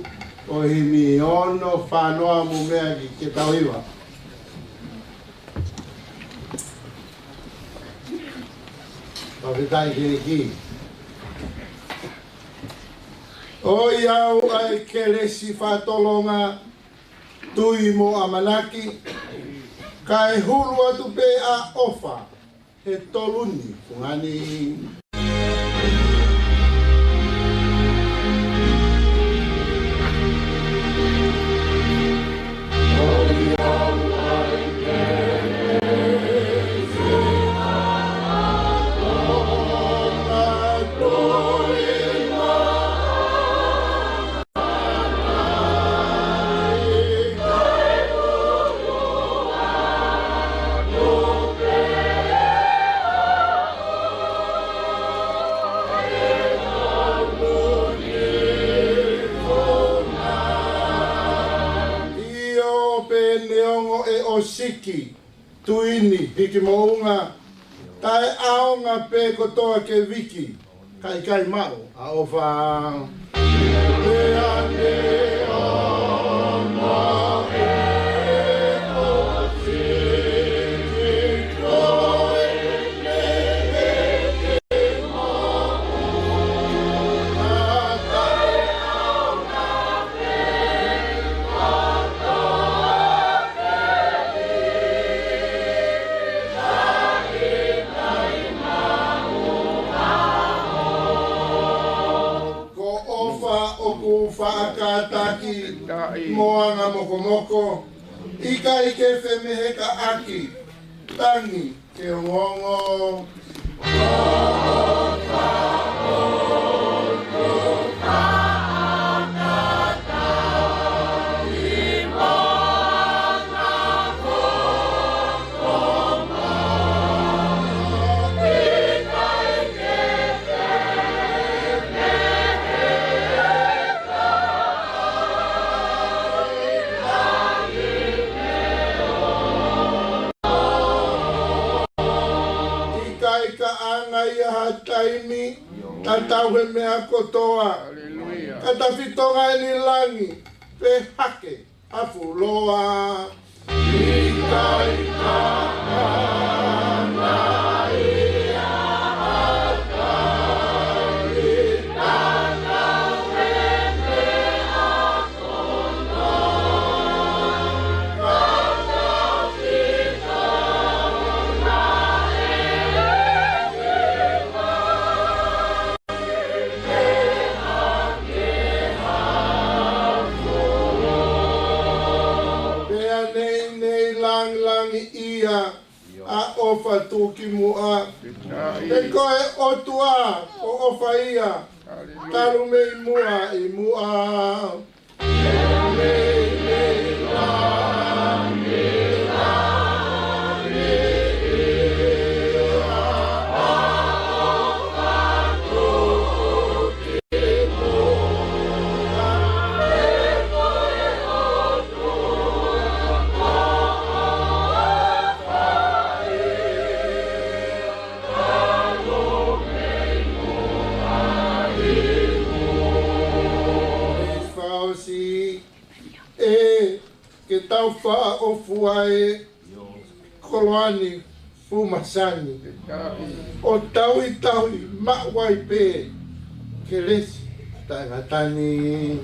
o hi mi ono whanoa mo mea ki ke tau iwa. Pawitai kiri ki. O iau ai ke resi whatolonga tui mo amanaki kai hulu atu pe a ofa he toluni kungani. Siki tuini hiki mounga tai aonga pe kotoa ke wiki kai mau a ofa oku whaakataki moanga moko moko. Ika ike whemehe ka aki. Tangi ke ngongo. Taimi, tatau he mea kotoa. Kata fitonga ni langi, pe hake, afu loa. Ika ika ana ia hata, itana wende akono. Kata fitonga a ofa tuki mua e koe otua o ofa ia taru mei mua i mua tau wha o fuae koloani fumasani o tau i mawai pe ke lesi tangatani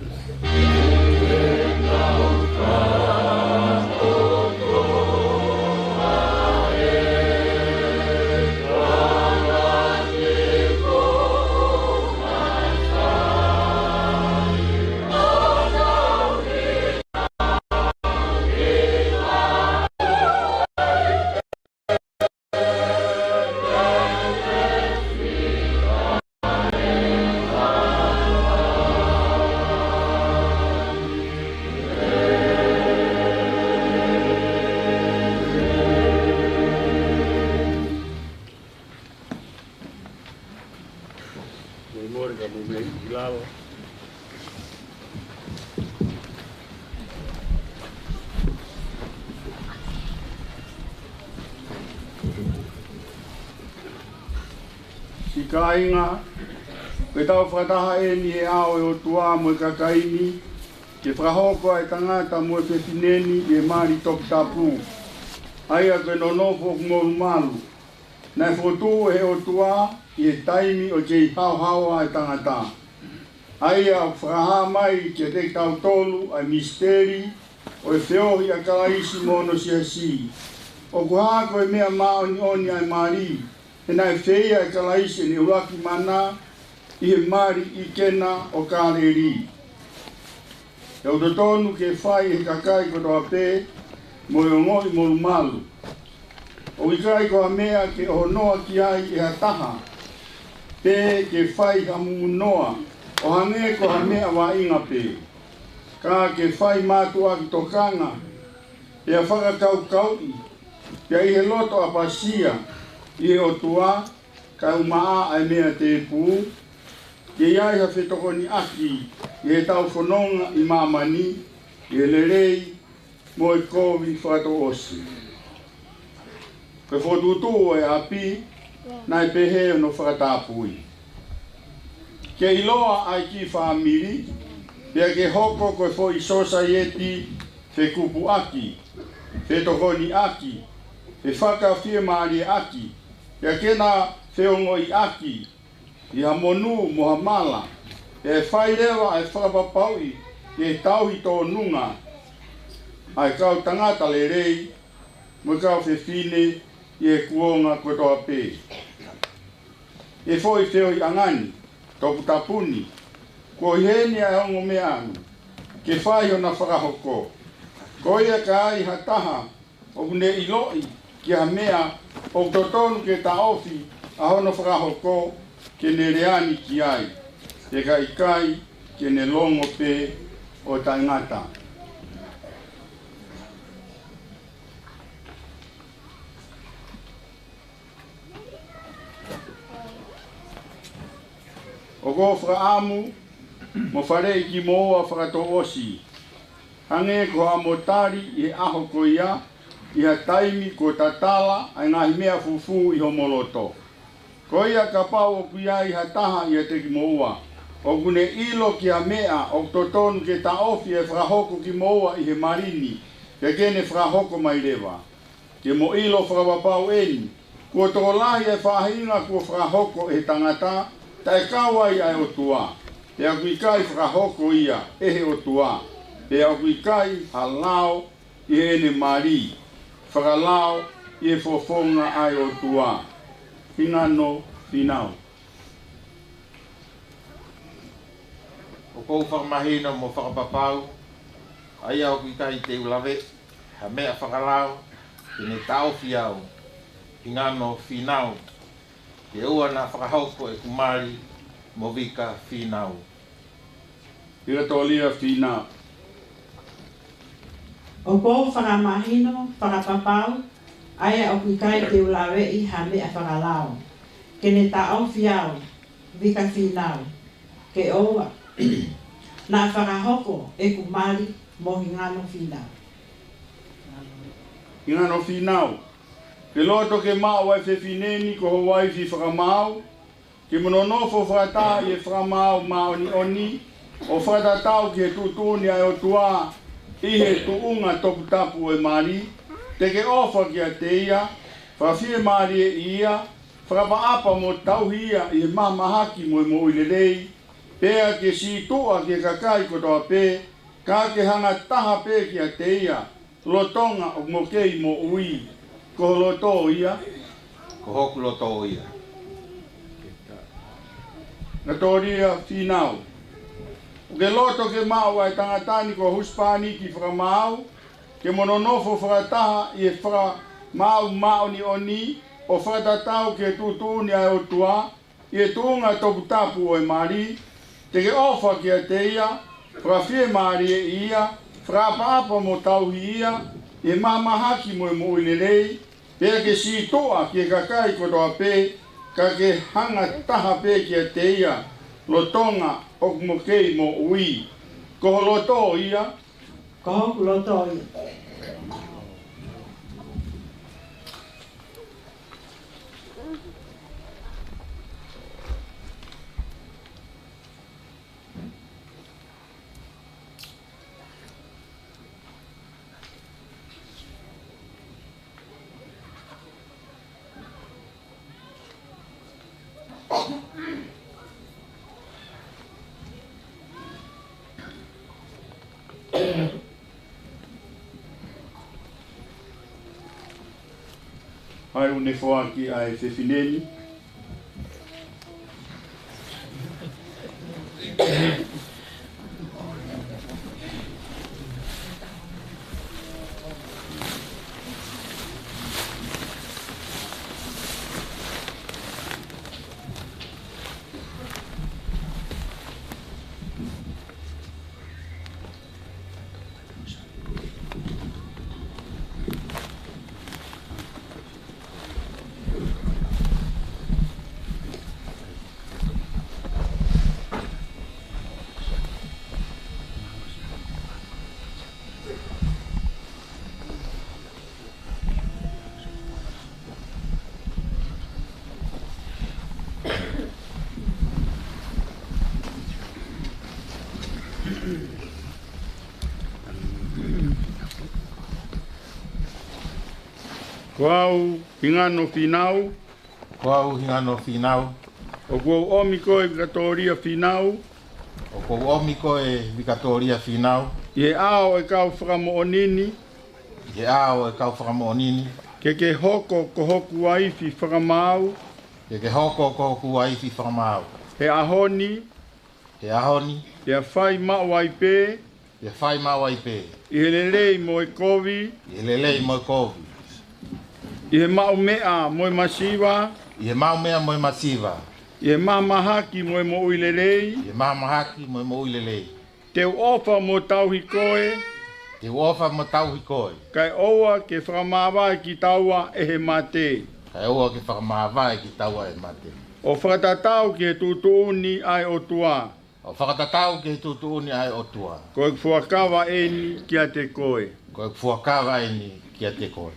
Kainga, ke tau whataha e ni e ao e o tua mo kakaini, ke whahoko e tangata mo e whewhineni e mari toki tapu. Aia ke nonofo kumoru malu. Nai whotu e o tua i e taimi o kei hau e tangata. Aia o whaha mai ke te tau tolu a misteri o e whiohi a kalaisi mono si. O kuhako e mea maoni oni ai mari. E nai whia e kalaisi ni uraki mana i he mari i kena o kāleri. E o tonu ke whai e kakai ko toa pē mo e ngoi mo malu. O ikai ko a mea ke o noa ki ai e hataha. Pē ke whai ka mungonoa o hange ko ha mea wa inga pē. Ka ke whai mātua ki tokanga e a whakakau kaui. Pea i he loto a pasia i o tua, ka umaa ai mea te pū, ke iai ha whetoko ni aki, i he tau whanonga i mamani, i he lerei, mo e kovi whato osi. Ke whotutu e api, nai pehe no whakatapui. Ke iloa ai ki whamiri, pia ke hoko koe fo i society, whe kupu aki, whetoko ni aki, whe whakawhia maari aki, ia kena whiongo i aki, i ha monu mo ha mala, e whairewa e whakapapaui, e tauhi tō nunga, ai kau tangata le rei, mo kau whewhine, i e kuonga koe toa pē. E fōi whio i angani, tōku tapuni, ko heni a ongo me anu, ke whai o na whakahoko. Ko ia ka ai hataha, o ne iloi, ki a mea, o totonu ke ta ofi, a hono whakahoko, ke ne reani ki ai. Te ka ikai, ke ne longo pe o taingata. O go whaamu, mo whare ki moa whakato osi. Hange ko a motari i aho ko ia, i ha taimi ko tatala, ai ngahi mea fufu i ho moloto. Ko ia ka pau o kuia i ha taha i ha te ki moa. O kune ilo ki a mea, o totonu ke ta ofi e whahoko ki moa i he marini, ke kene whahoko mai rewa. Ke mo ilo whakapapau eni, kua tokolahi e whahinga kua whahoko e tangata, tai kawai ai o tua. Te aku ikai whakahoko ia, ehe o tua. Te aku ikai halao i ene mari. Whakalao i e fofonga ai o tua. Hingano finau. O kou whakamahino mo whakapapau, ai au ki kai te ulawe, ha mea whakalao, ki ne tau fiau, hingano finau, ke ua na whakahauko e kumari, mo vika finau. Ira tolia finau. O kou whakamahino, whakapapau, ai au ki kai te ulawe i ha mea whakalao, ke ne tau fiau, vika finau, ke ua, na whakahoko e kumari mo hingano finau. Hingano finau. Ke loto ke mao ai whewhineni ko hawai fi whakamau. Ke mononofo whakata i e whakamau mao ni oni. O whakatatau ki he tutuni ai o tua. I he tuunga topu tapu e mari. Te ke ofa ki a te ia. Whawhie mari e ia. Whakapaapa mo tauhia i he mamahaki mo e mo ilelei. Pea ke si tua ke kakai ko toa pe, ka ke hanga taha pe ki a te ia, lotonga o mokei mo ui, ko loto ia. Ko hoku loto ia. Na toria finau. O ke loto ke mau ai tangatani ko huspani ki whakamau, ke mononofo whakataha i e whakamau mau ni oni, o whakatatau ke tutuni ai o tua, i e tuunga topu tapu o e mari, te ke ofa ki a te ia, whakawhie maari e ia, whakapapa mo tauhi ia, e mamahaki mo e mo ilelei, pea ke si toa ki e kakai ko toa pe, ka ke hanga taha pe ki a te ia, lotonga o kumokei mo ui. Ko loto ia? Ko loto ia. Hai une foaki ai whewhineni. Koau hingano finau. Koau hingano finau. O kou omiko e vikatoria finau. O kou omiko e vikatoria finau. Ie ao e kau whakamoonini. Ie ao e kau whakamoonini. Ke hoko ko hoku aifi whakamau. Ke hoko ko hoku aifi whakamau. He ahoni. He ahoni. Ia whai mawai pē. Ia whai mawai pē. I he lelei mo e kovi. I he lelei mo e kovi. I he mau mea mo e masiwa. I he mau mea mo e masiwa. I he mamahaki mo e mo ui lelei. I he mamahaki mo e mo ui lelei. Te ofa mo tau hikoe. Te ofa mo tau hikoe. Kai oa ke whakamawai ki taua e he mate. Kai oa ke whakamawai ki taua e mate. O whakatatau ke tutuuni ai o tua. O whakatatau ke tutuuni ai o tua. Koe fuakawa e ni kia te koe. Koe fuakawa e ni kia te koe.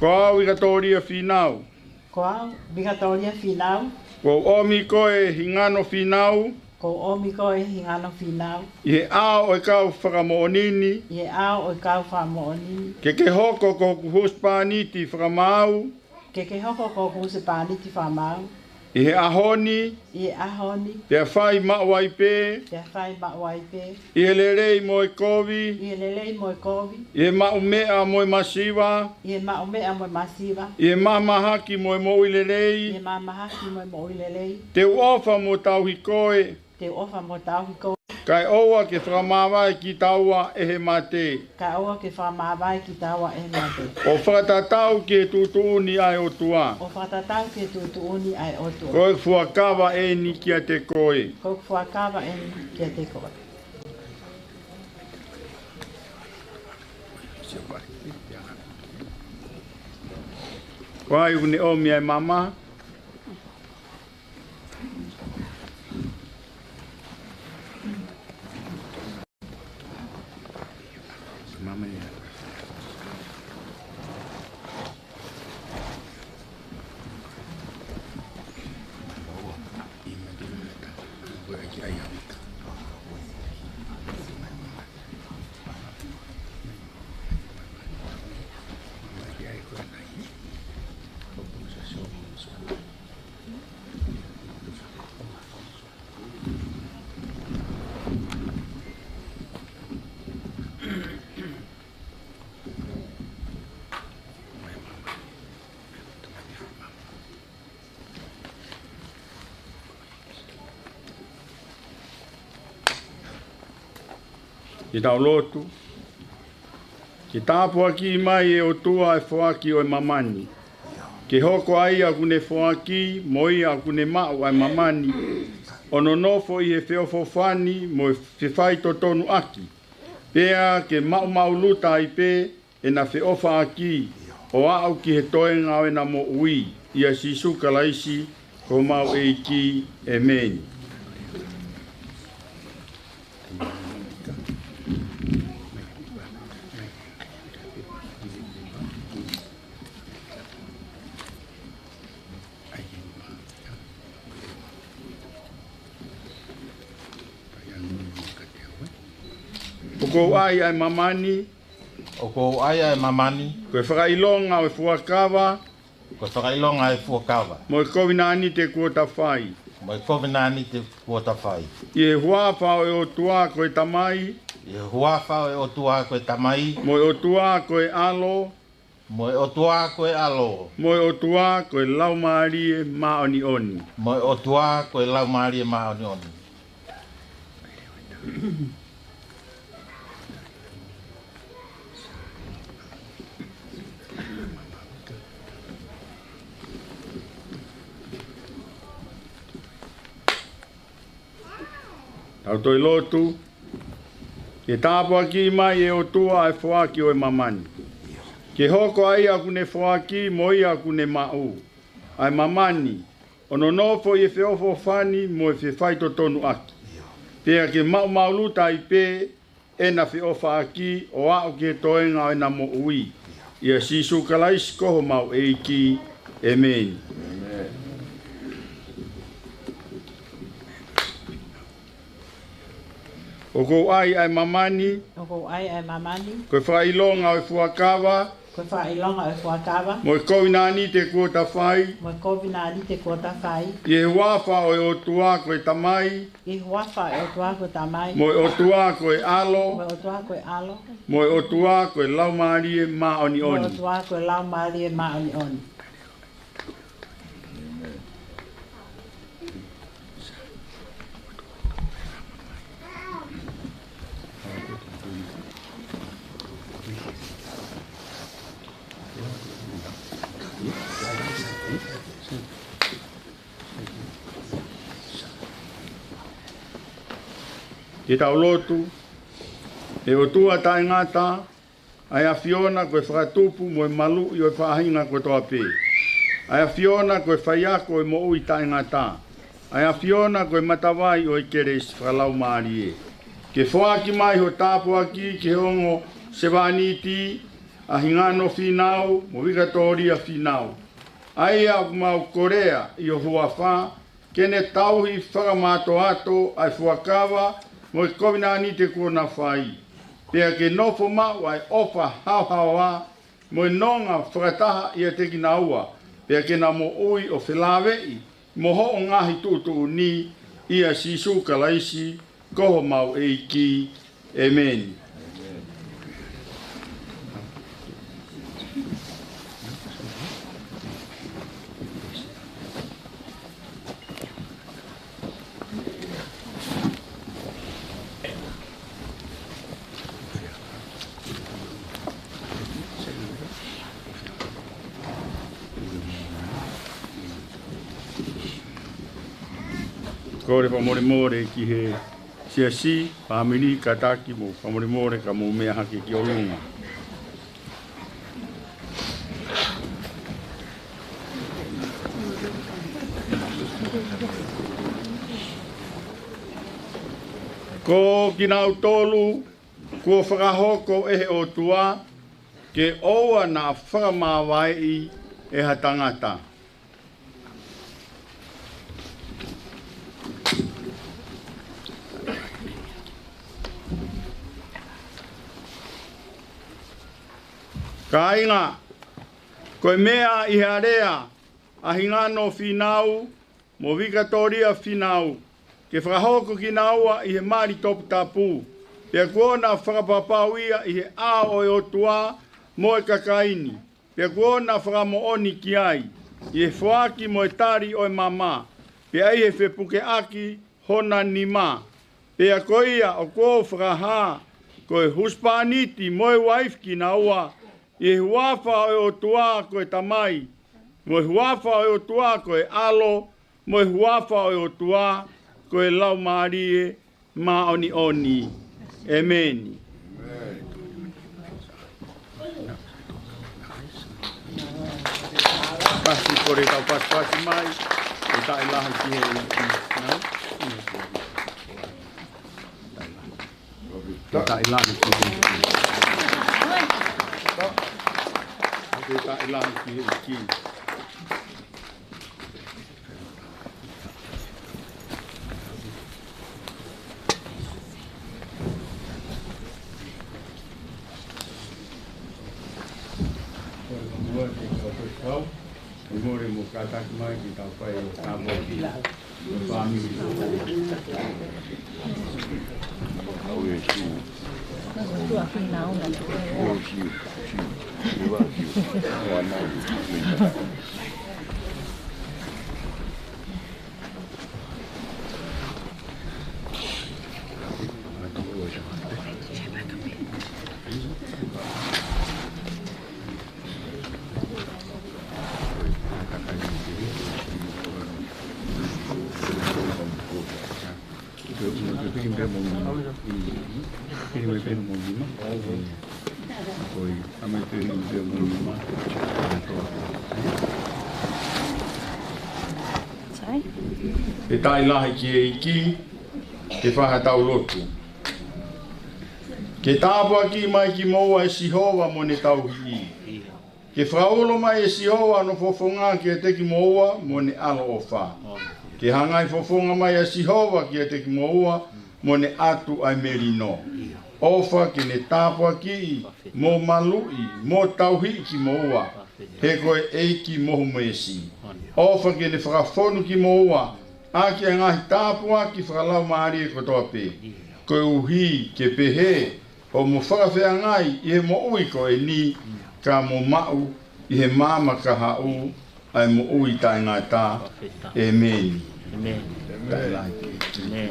Ko au i katoria whinau. Ko au i katoria whinau. Ko omi koe hingano whinau. Ko omi koe hingano whinau. I he ao e kau whakamoonini. I he ao e kau whakamoonini. Ke hoko ko kuhuspaniti whakamau. Ke hoko ko kuhuspaniti whamau. I he ahoni. I he ahoni. Te whai mawai pē. Te whai mawai pē. I he lerei mo e kovi. I he lerei mo e kovi. I he mau mea mo e masiwa. I he mau mea mo e masiwa. I he mamahaki mo e mo i lerei. I he mamahaki mo e mo i lerei. Te uofa mo tau hikoe. Te ofa mo tau hikoe. Kai oa ke whakamawai ki taua e he mate. Kai oa ke whakamawai ki taua e he mate. O whakatatau ke tutuuni ai o tua. O whakatatau ke tutuuni ai o tua. Koe fuakawa e ni kia te koe. Koe fuakawa e ni kia te koe. Wai une omi ai mama. Mama ya. I tau lotu. Ki tāpua ki mai e o tua e whoaki o e mamani. Ke hoko ai a kune whoaki, moi a kune mau ai mamani. Ono nofo i he whiofo whani mo e whiwhai to tonu aki. Pea ke mau luta i pē e na whiofa aki. O au ki he toenga o e na mo ui. Ia sisuka laisi ko mau e ki e meni. Ko ai ai mamani. O ko ai ai mamani. Ko whakailonga o fuakawa. Ko whakailonga e fuakawa. Mo e kovinani te kuota whai. Mo e kovinani te kuota whai. I e huafa o tua ko e tamai. I e huafa o tua ko e tamai. Mo e o tua ko e alo. Mo e o tua ko e alo. Mo e o tua ko e laumari e maoni oni. Mo e o tua ko e laumari e maoni oni. Tau toi lotu. Ke tāpua ki mai e o tua e whoaki o e mamani. Ke hoko ai a kune whoaki, moi a kune mau. Ai mamani. Ono nofo i e whiofo whani mo e whiwhai to tonu aki. Pea ke mau luta i pē e na whiofa aki o au ke toenga o e na mo ui. Ia sisu kalaisi koho mau e ki e meni. O ko ai ai mamani. O ko ai ai mamani. Ko whailonga o fuakawa. Ko whailonga o fuakawa. Mo e kovinani te kuota whai. Mo e kovinani te kuota whai. I e huafa o e o tua ko e tamai. I huafa o tua ko tamai. Mo e o tua ko e alo. Mo e o tua ko e alo. Mo e o tua ko e laumari e maoni oni. Mo e o tua ko e laumari e maoni oni. ke tau lotu, e o tua tae ngata, ai a Fiona koe whakatupu mo e malu i o e whahinga koe toa pē. Ai a Fiona koe whaiako e mo ui tae ngata. Ai a Fiona koe matawai o e keres whakalau maari e. Ke whaaki mai ho tāpua ki ke hongo Sevaniti, a hingano whinau, mo Vikatoria whinau. Ai a mau Korea i o Huawha, kene tauhi whakamato ato ai Fuakawa, mo e kovinani te kona whai. Pea ke nofo mau ai ofa hauhaua, mo e nonga whakataha i a teki na ua. Pea ke na mo ui o Whilawei, mo ho o ngahi tutu ni i a sisu kalaisi, koho mau e ki. Amen. Kore whamoremore ki he siasi, whamini, kataki mo whamoremore ka mo mea haki ki o lunga. Ko kinau tolu, kua whakahoko e o tua, ke oua na whakamawai e ha tangata. Ka inga, koe mea i harea a hingano whinau, mo Vikatoria whinau, ke whakahoko ki naua i he mari topu tapu, pia kuona whakapapauia i he ao e o tua mo e kakaini, pia kuona whakamooni ki ai, i he whaaki mo e tari o e mama, pia i he whepuke aki hona ni ma, pia koia o kō whakaha, koe huspaniti mo e waifki naua, i huafa o tua koe tamai, mo huafa o tua koe alo, mo huafa o tua koe lau marie ma oni oni. Amen. Pasi kore tau pasi mai, e tae laha ki he e tae laha ki he ta ilang ki Ngore mo katak mai ki tau pai o tamo ki family au e si tu a final na o si eu acho o anal e tai lahi ki e iki, ke whahatau lotu. Ke tāpua ki mai ki moua e Sihova mo ne tau hi. Ke whaolo mai e Sihova no fofonga ki e teki moua mo ne alo o wha. Ke hangai fofonga mai e Sihova ki e teki moua mo ne atu ai merino. Ofa ke ne tāpua ki mo malui, mo tauhi ki moua. He koe eiki mohu mesi. Ofa ke ne whakafonu ki moua. Aki a ngahi tāpua ki whakalau maari e kotoa pē. Koe uhi ke pehe, o mo whakawhea ngai i he mo ui koe ni, ka mo mau i he māma ka hau, ai mo ui tai ngā tā. Amen. Amen. Amen.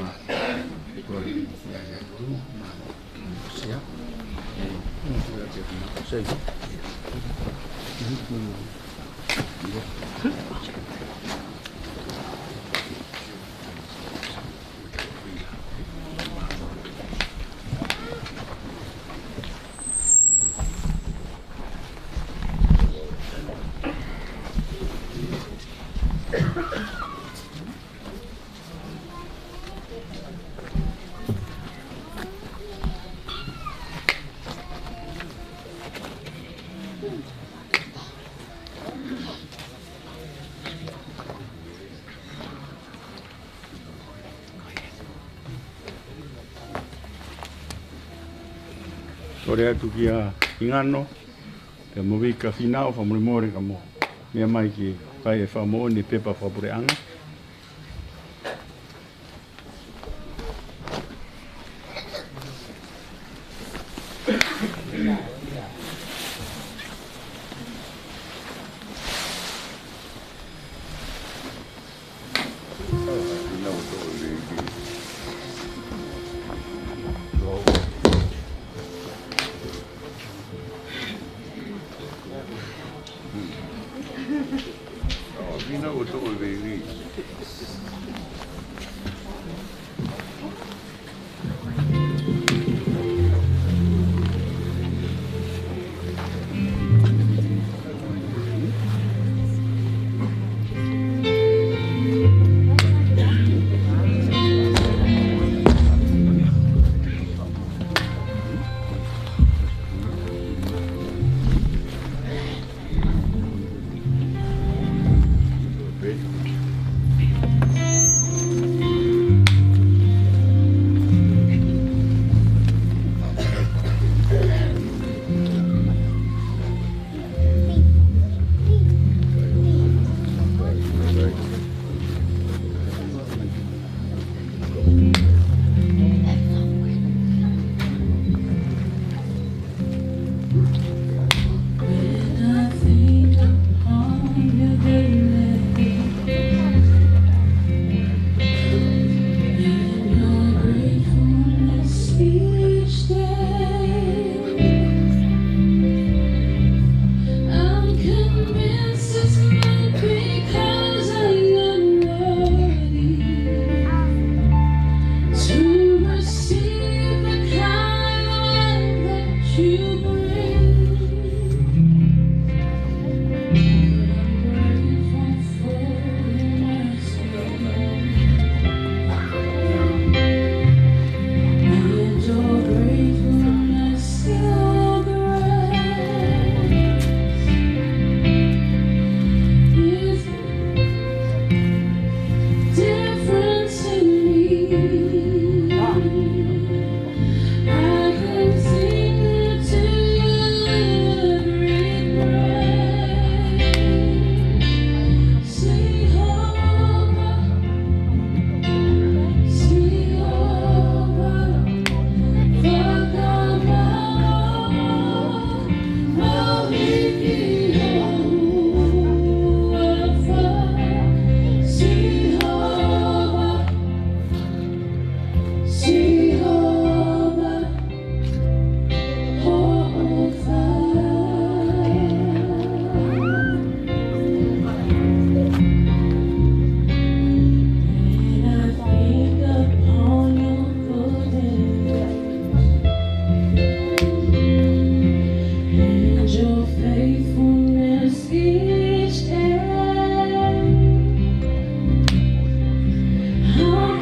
Ore atu ki a ingano, te mawika finao, whamuremore ka mo. Mea mai ki kai e whamo ni pepa whapureanga.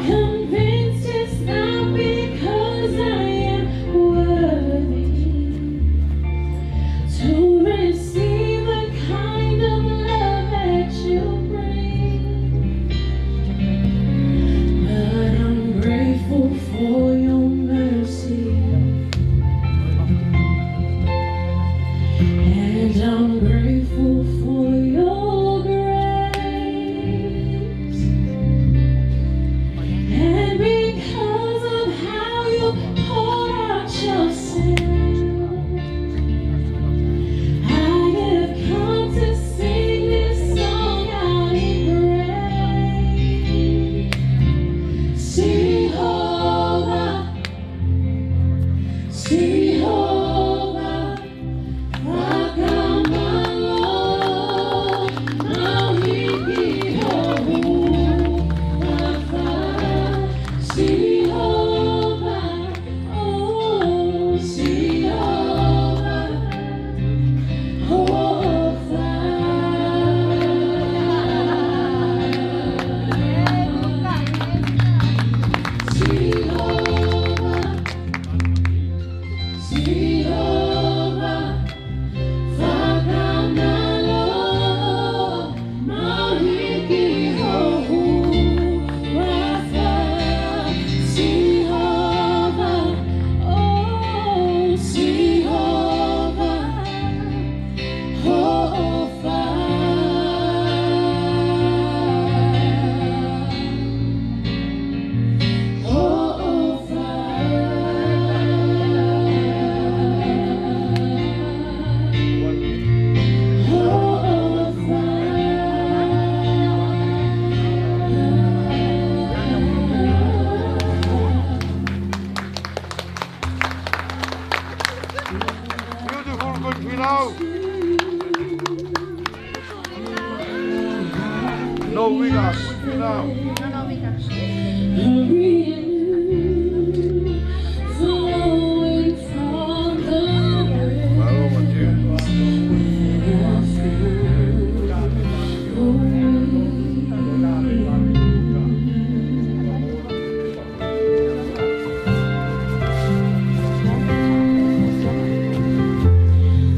Convinced it's not flowing from the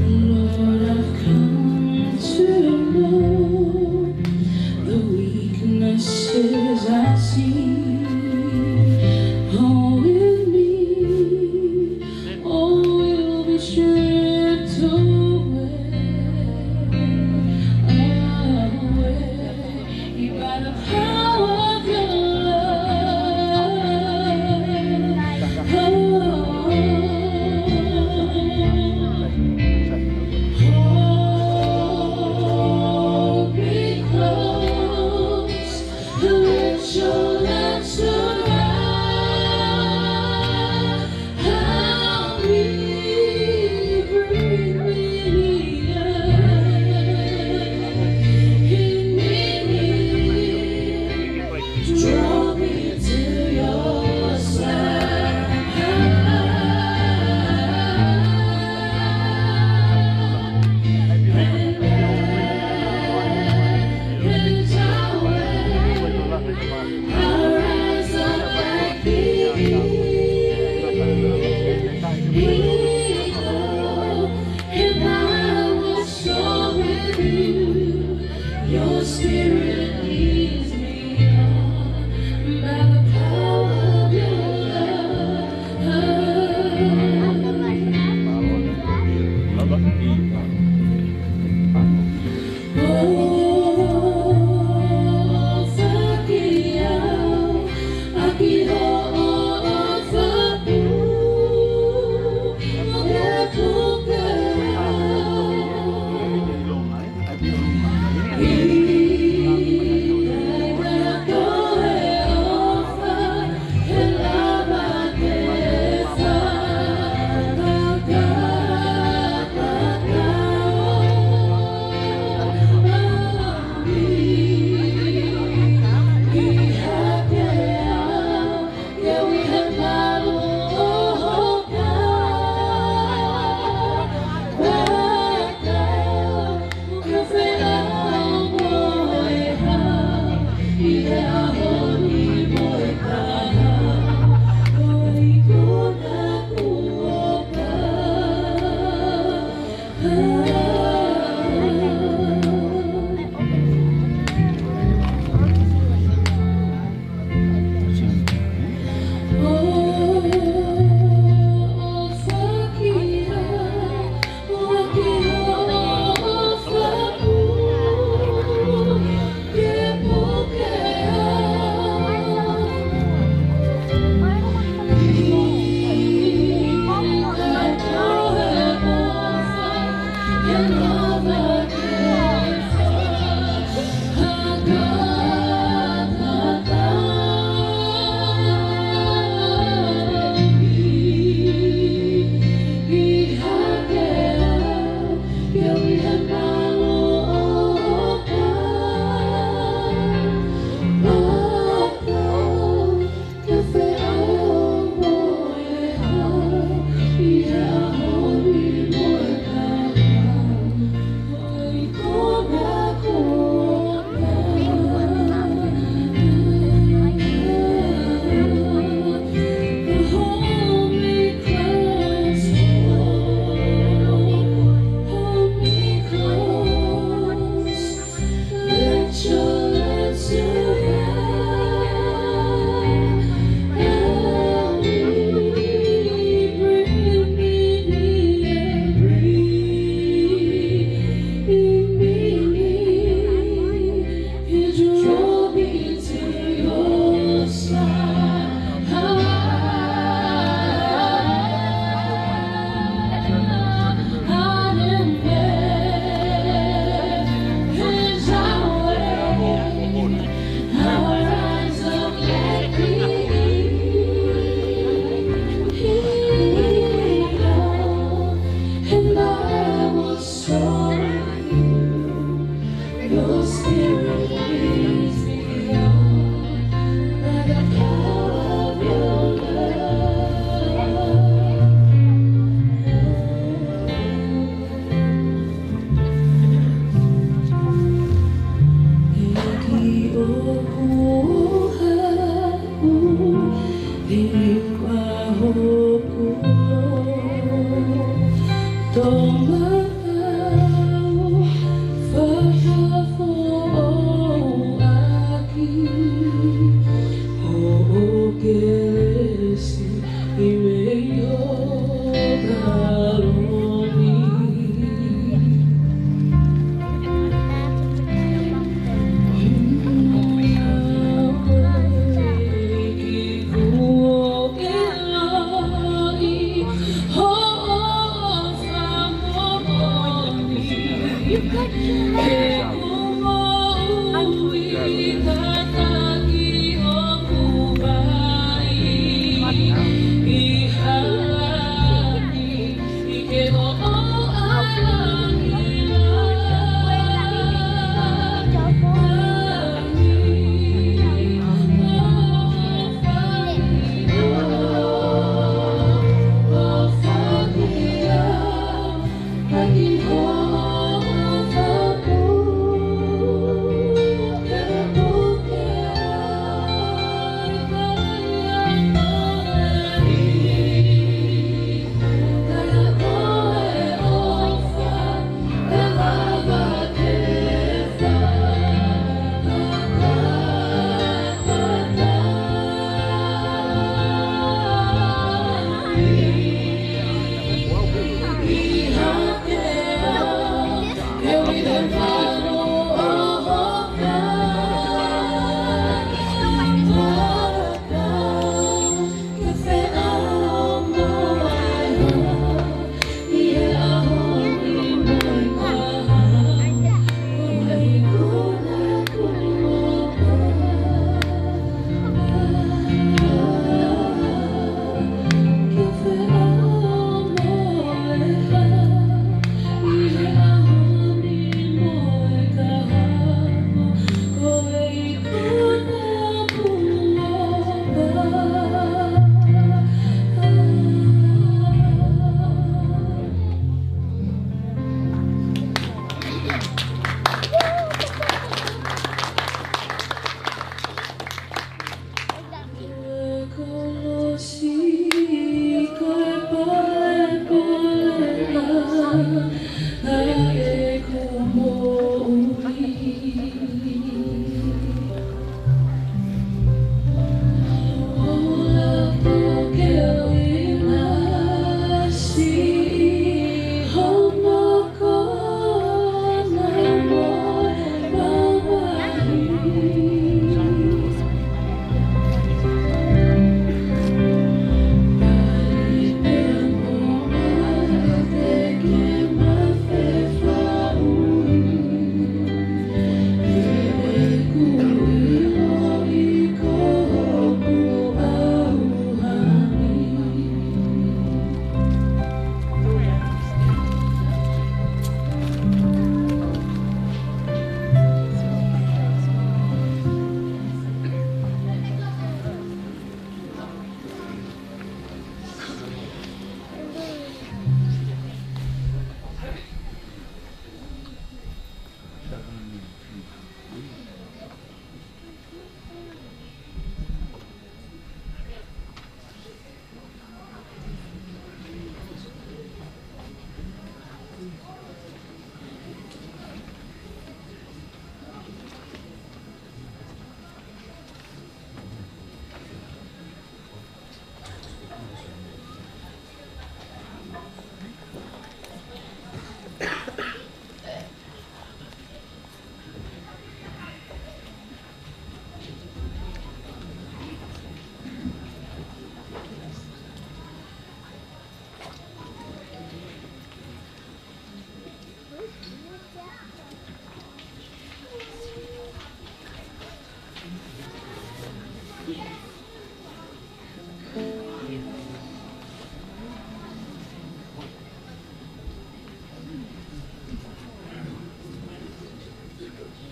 Lord, I've come to know the weaknesses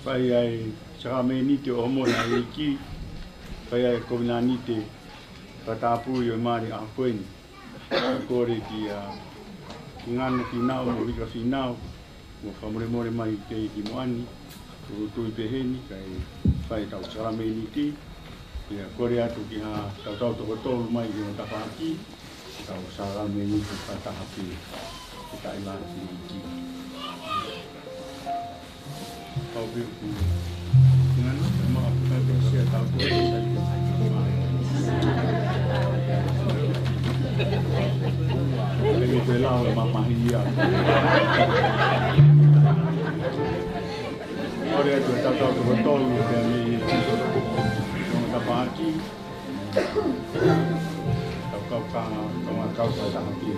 pai ai Sarameni te omo na iki pai ai kovinani te patapu yo mari a koini kore ki a ngana ki nao mo vika finao mo famore mai te ki moani tu peheni kai pai tau Sarameni ti ya kore atu ki ha tau to mai ki ta paki tau Sarameni ki patapu kita ilan ki kau biru dengan maaf saya tahu saya lebih belau mama hia orang itu tahu betul dari kita pagi kau sudah mati.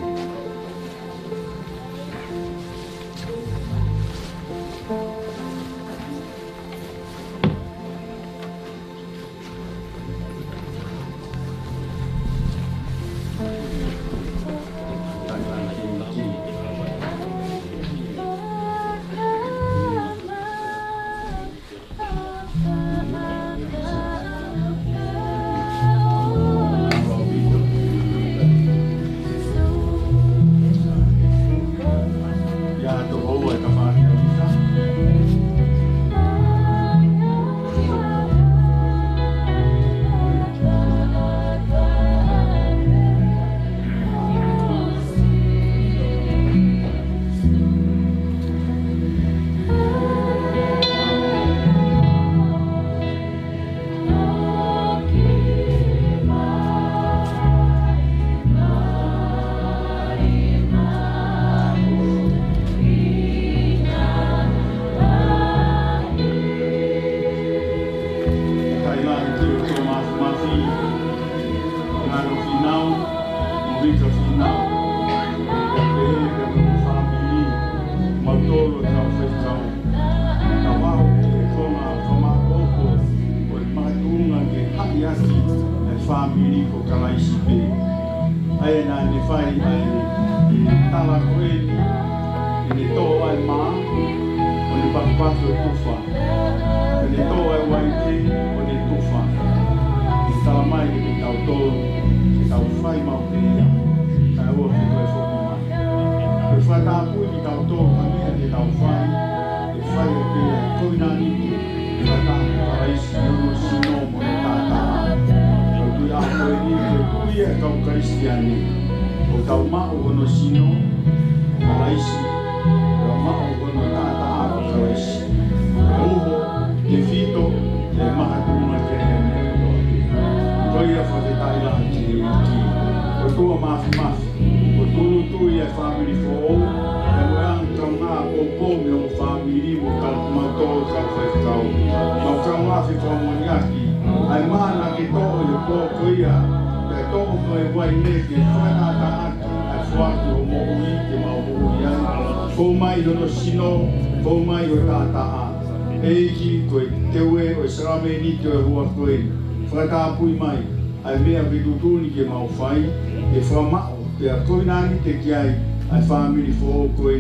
Pui mai ai mea vidutuni ke mau fai e whamao pe a koinani te kiai ai family fo koe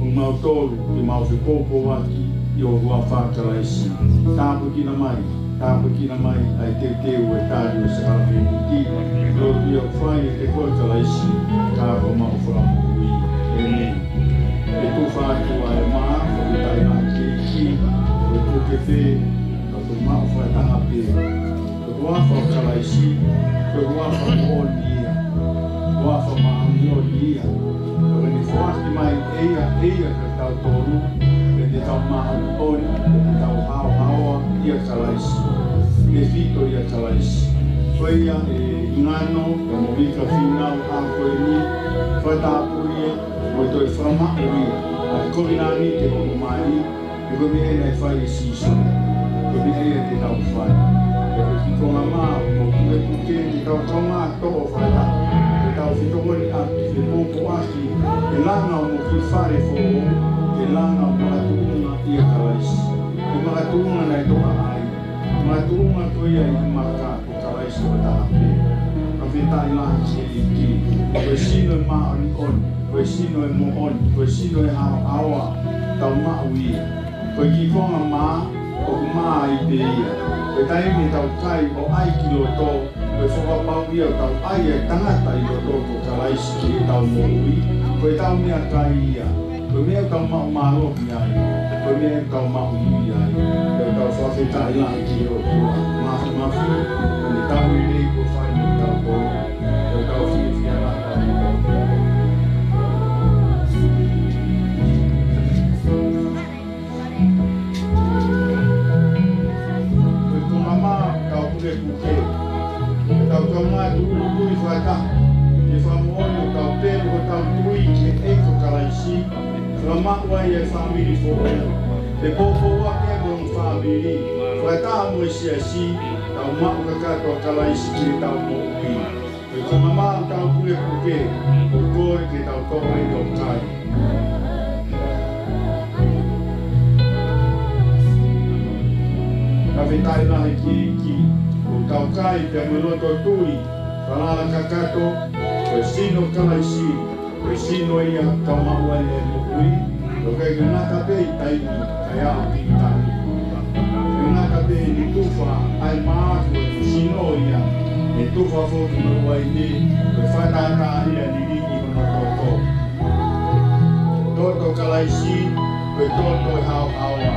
o mau tolu ke mau whipopo waki i o hua whakaraisi tāpu kina mai ai te teo e tāri o Sarameni ti lor i o whai e te whakaraisi kā o mau whamui e ne e tu whātua e maa whakutai nā ke ki o e tuke te ka tu mau whataha pe wafa kalaisi ko wafa monia wafa maamionia ko ni fuati mai eia ka tau toru e tau maamoni e tau hao ia kalaisi e fito ia kalaisi koia e ngano ko movika final a koini fatapuia mo to e frama ia a koinani te ko mai e ko mi e fai siso ko mi e te tau fai ko mama mo me puke ki tau tonga to fata e tau fitongoni a ki popo aki e langa mo ki fare fo e langa mo atuunga ia kalaisi e makatunga na ito ai makatunga ko ia i maka ko kalaisi o tahape ka fita i lahi se i ki ko sino e maoni on ko sino e mo on ko sino e hao awa tau mau ia ko ki konga maa o mai pe ia. Pe tai ni tau kai o ai ki loto, pe whakapau ia tau ai e tangata i loto ko kalaisi ki tau moui, pe tau mea kai ia. Pe mea tau mau maro ki ai, pe mea tau mau i ai, pe tau whawhetai lai ki o tua. Mafi, ni tau i rei ko whai ni tau ko, pe tau whiwhia la kai i tau ko. Kuke kuke, tau tonga tui whaka, e whamono tau pēru o tau tui ke eko kalaisi, whamakua i e whamiri fōia, e pōpō wake mōng whamiri, whaita mo e si, tau mako kakato kalaisi ki tau mō ui, e konga maa tau kuke kuke, o kore ke tau tonga i o kai. Kawhitai nahi ki tau kai te manoto tui, whanala kakato, koe sino kalaisi, koe sino ia tau maua e mokui, o kai ganaka pe i taimi, kai au ki tani. Ganaka pe ni tuwha, ai maaku e sino ia, e tuwha fotu maua i ni, koe whanata ia ni riki manoto. Toto kalaisi, koe toto e hau haua,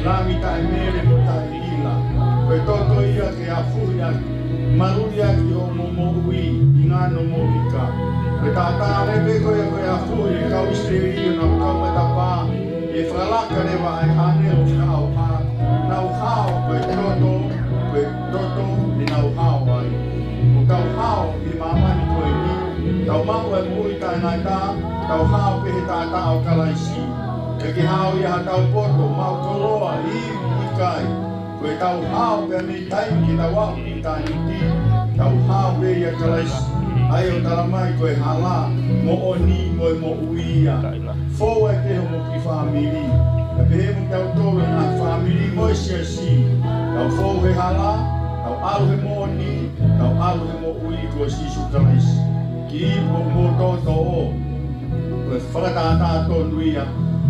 lami tai mere mo tai ila, koe toto ia ke a furia, maruria ki o mo ui, i ngano mo ika. Koe tātāre pe koe a furia, kau isteri na kau matapa, e whalaka rewa ai hane o kau a, nau hao koe toto, ni nau hao ai. O kau hao i mamani koe ni, tau mau e mui tai nai tā, tau hao pe he tātā o kalaisi. E ki hao ia tau poto, mau koroa, i kai. Koe tau hao pe mi taimi i tau au i tani ti, tau hao pe ia kalaisi. Ai o taramai koe hala, mo o ni mo e mo uia. Fou e teho mo ki whamiri. E pehe mo tau tōre na whamiri mo e si. Tau fou he hala, tau alu he mo o ni, tau alu he mo ui koe sisu kalaisi. Ki mo toto o. Koe whakatata tonu ia.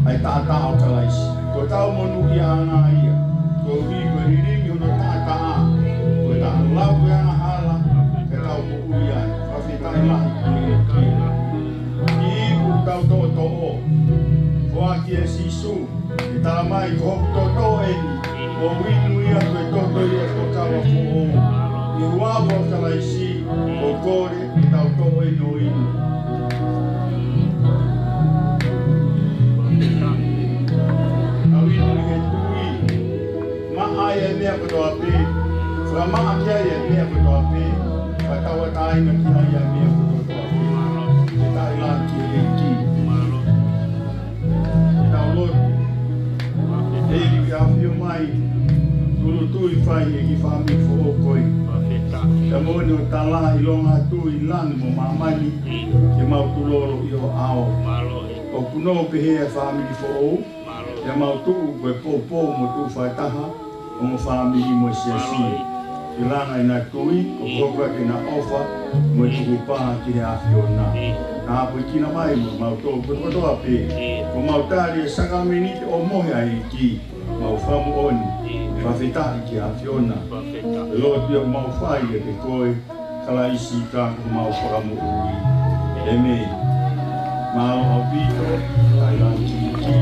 Ai tātā o kalaisi. Ko tau monu ia ana ia. Ko hui koe riringi hono tātā. Ko tā lau koe ana hala. Ke tau mo ui ai. Whawhitai mahi koe kia. Ki iku tau toto o. Whaki e sisu. Ki taramai ko hoku toto eni. Ko winu ia koe toto ia ko kawa fo o. I huawa o kalaisi. Ko kore ki tau to eni o inu. Ai e mea koto ape, whamaa kia e mea koto ape, whatawa tainga ki ai e mea koto ape, e tai la ki e ki. E tau lotu, e ili ki awhio mai, tulu tui whai e ki whami fo o koi. E moni o tala i longa tui lani mo mamani, ke mautuloro i o ao. O kuno pehe e whami fo o, e mautu koe pōpō mo tu whaitaha, o mo whamiri mo siasi. I langa i nā tui, o kokra ki nā ofa, mo e tuku pāha ki he awhiona. Nā hapo i kina mai mo mauto, koe kotoa pe. Ko mautari e sakaminite o mohe ai ki, mau whamu oni, whawhetari ki awhiona. E loti o mau whai e te koe, kalaisi ka ko mau whakamu ui. E mei, mau au pito, tai rangi ki.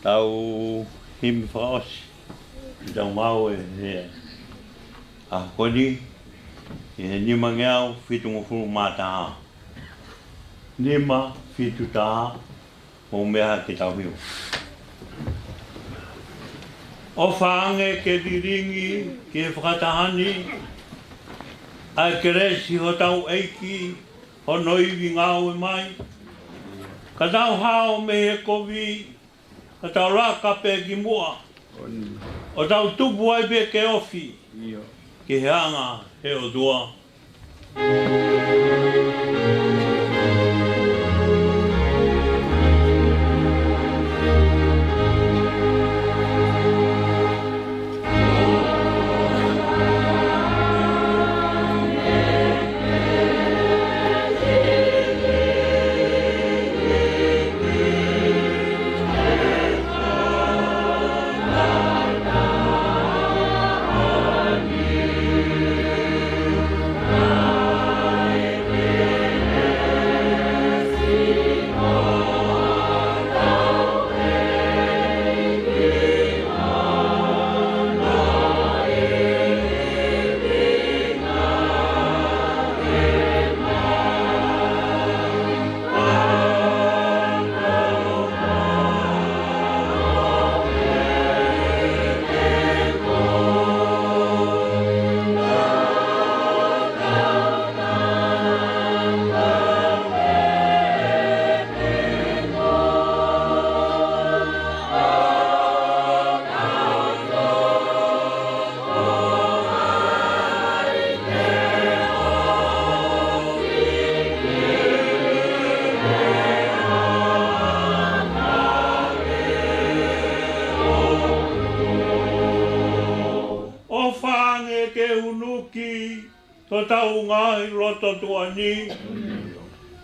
Tau himi whaosi, tau mau e a koni, e he nima ngeau, whitungo furu mātaa. lima fitu tā o mea ke tauhiu. O whaange ke diringi ke whakatahani ai ke resi ho tau eiki ho noiwi ngāu e mai. Ka tau hao me he kovi, ka tau raka pe ki mua. O tau tupu ai pe ke ofi, ke he anga he o dua.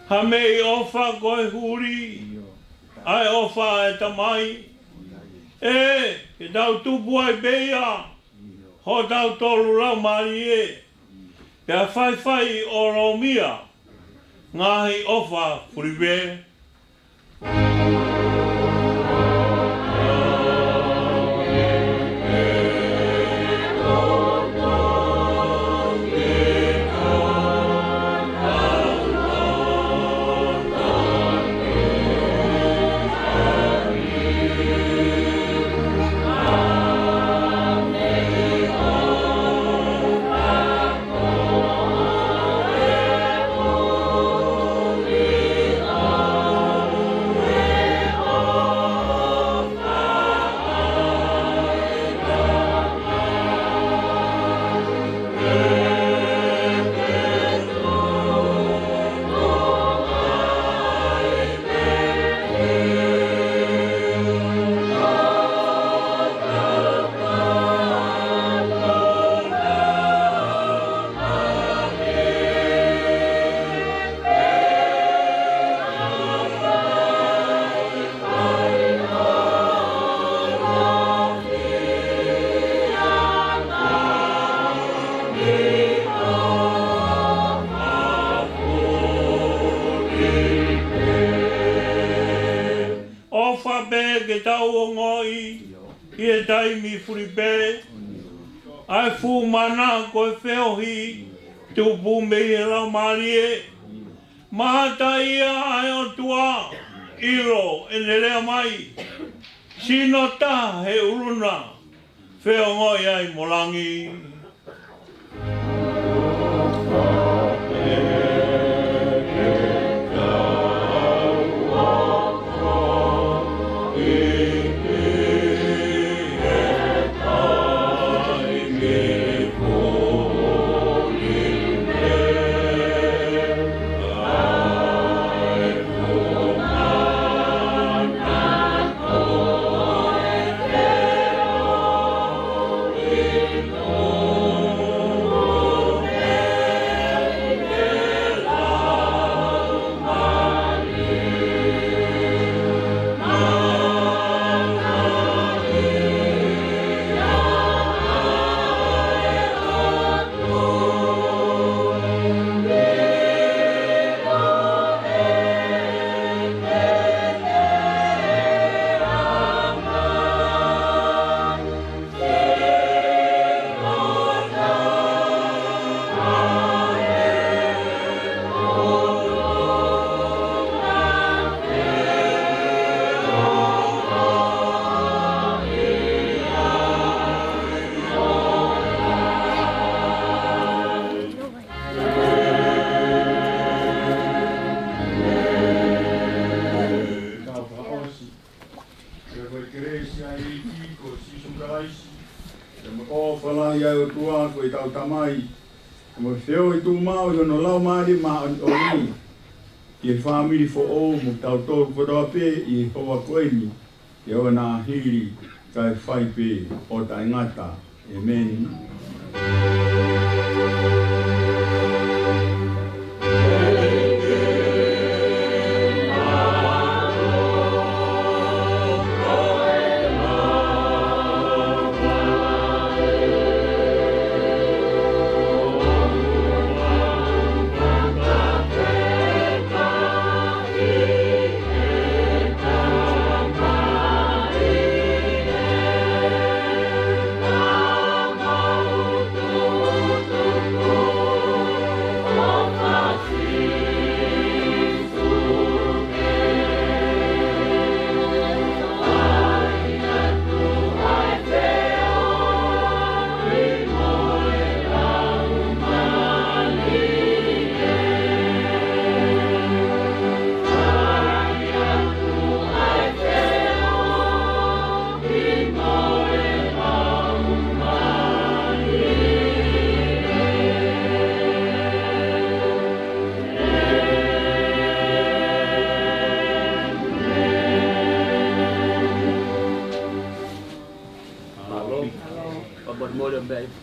Ha mei ofa koe huri, ai ofa e tamai. E, ke tau tupu ai beia, ho tau tolu lau mari e. Pea whai o Romia, ngahi ofa puriwe. Ai fu mana koe whiohi tupu mei e lau marie. Mahata ia ai o tua iro e nerea mai. Sino ta he uruna whiongoi ai molangi. Oh ki ko sisu kalaisi. O whala ia o tua ko i tau tamai. Mo feo i tu mau i no lau maari ma o ni. I e whamiri fo o mo tau tōru wharoa pē i e hoa koeni. I o nā hiri kai whai pē o ta ingata. Amen.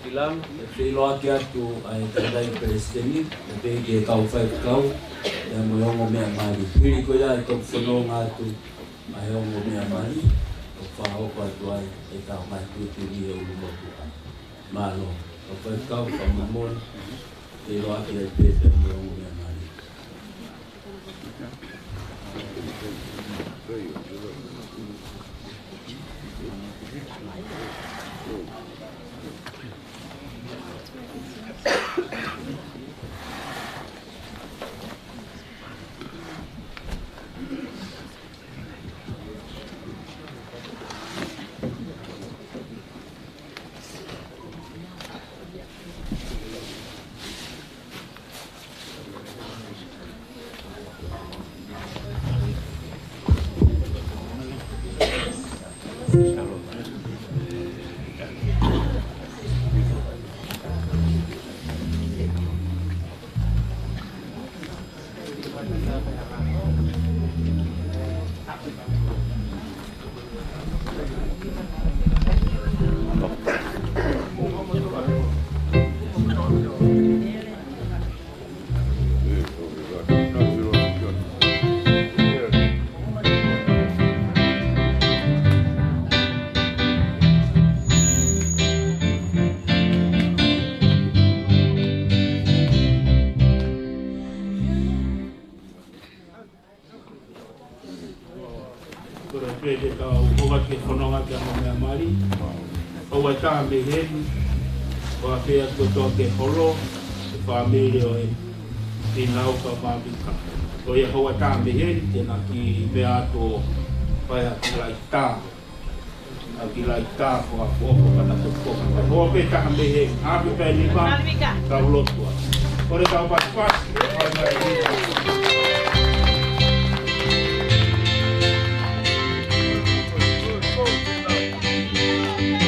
Kilang, Filo aki atu ai tandai Palestini, tapi ke kau fai kau, yang moyongo mea mali. Pili ko ya ito whanonga atu, mahongo mea mali, o whahoko atu ai, e tau mai tuituri e ulumoku. Malo, o fai kau, whamamon, Filo aki ai pete moyongo mea mali. Meheni, o a pea kotoa ke holo, e whamere o e nau ka whamika. O e hoa tā meheni, tēnā ki mea ato whai a ki lai tā. A ki lai tā ko a kōko kana to kōko. Hoa pe taha meheni, hapi pēi nima, ka ulotua. Kore tau pasi pasi, hai mai rita. Thank you.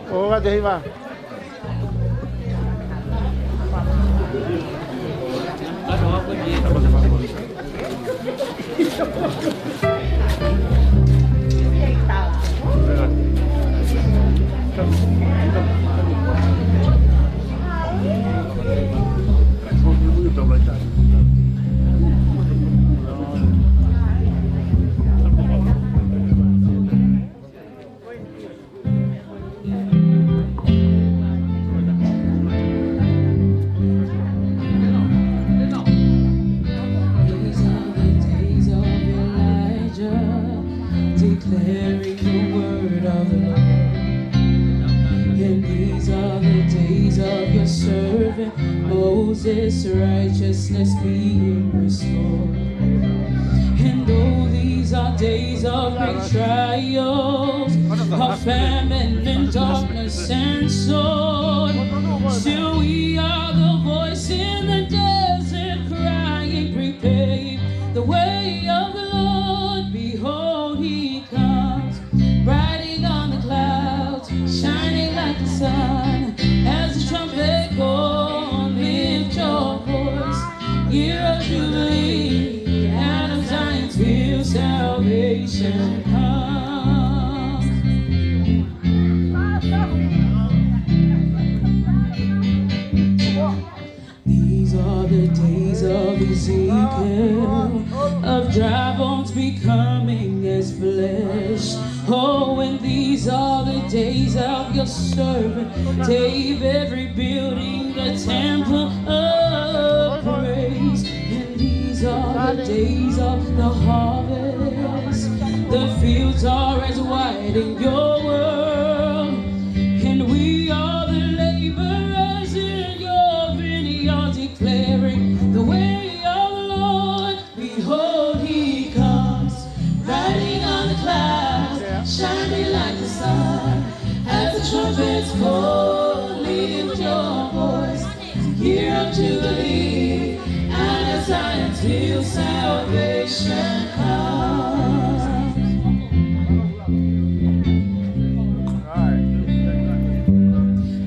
Hoga te iba. Declaring the word of the Lord. And these are the days of your servant Moses, righteousness being restored. And though these are days of great trials, of famine and darkness and sword, still we are the voice in the desert crying, prepare the way of the Lord. Behold, he comes, riding on the clouds, shining like the sun. As the trumpet call, lift your voice, year of Jubilee, out of Zion's hill salvation comes. These are the days of Ezekiel, of dry bones becoming as flesh. Oh, and these are the days of your servant David, rebuilding the temple of praise. And these are the days of the harvest. The fields are as white in your world, and we are the laborers in your vineyard, declaring the way of the Lord. Behold, he comes, riding on the clouds, shining like the sun. As the trumpets call, lift your voice, year of Jubilee, out of Zion's hill salvation comes.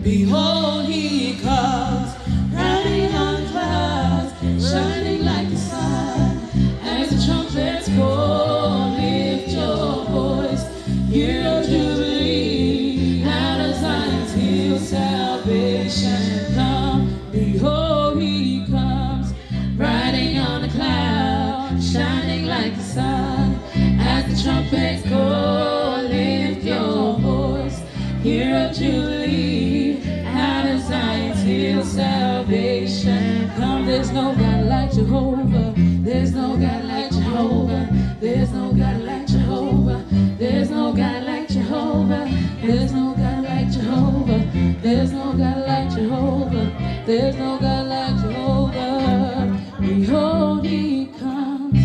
Behold, he comes, riding on clouds, shining like the sun. As the trumpets call, lift your voice, year of Jubilee, out of Zion's hill salvation come. Behold, he comes, riding on the cloud, shining like the sun. As the trumpets call, lift your voice, year of Jubilee, out of Zion's hill salvation come. There's no God like Jehovah. There's no God like Jehovah. There's no God like Jehovah. There's no God like Jehovah. There's no God like Jehovah. There's no God like Jehovah. There's no God like Jehovah. Behold, he comes,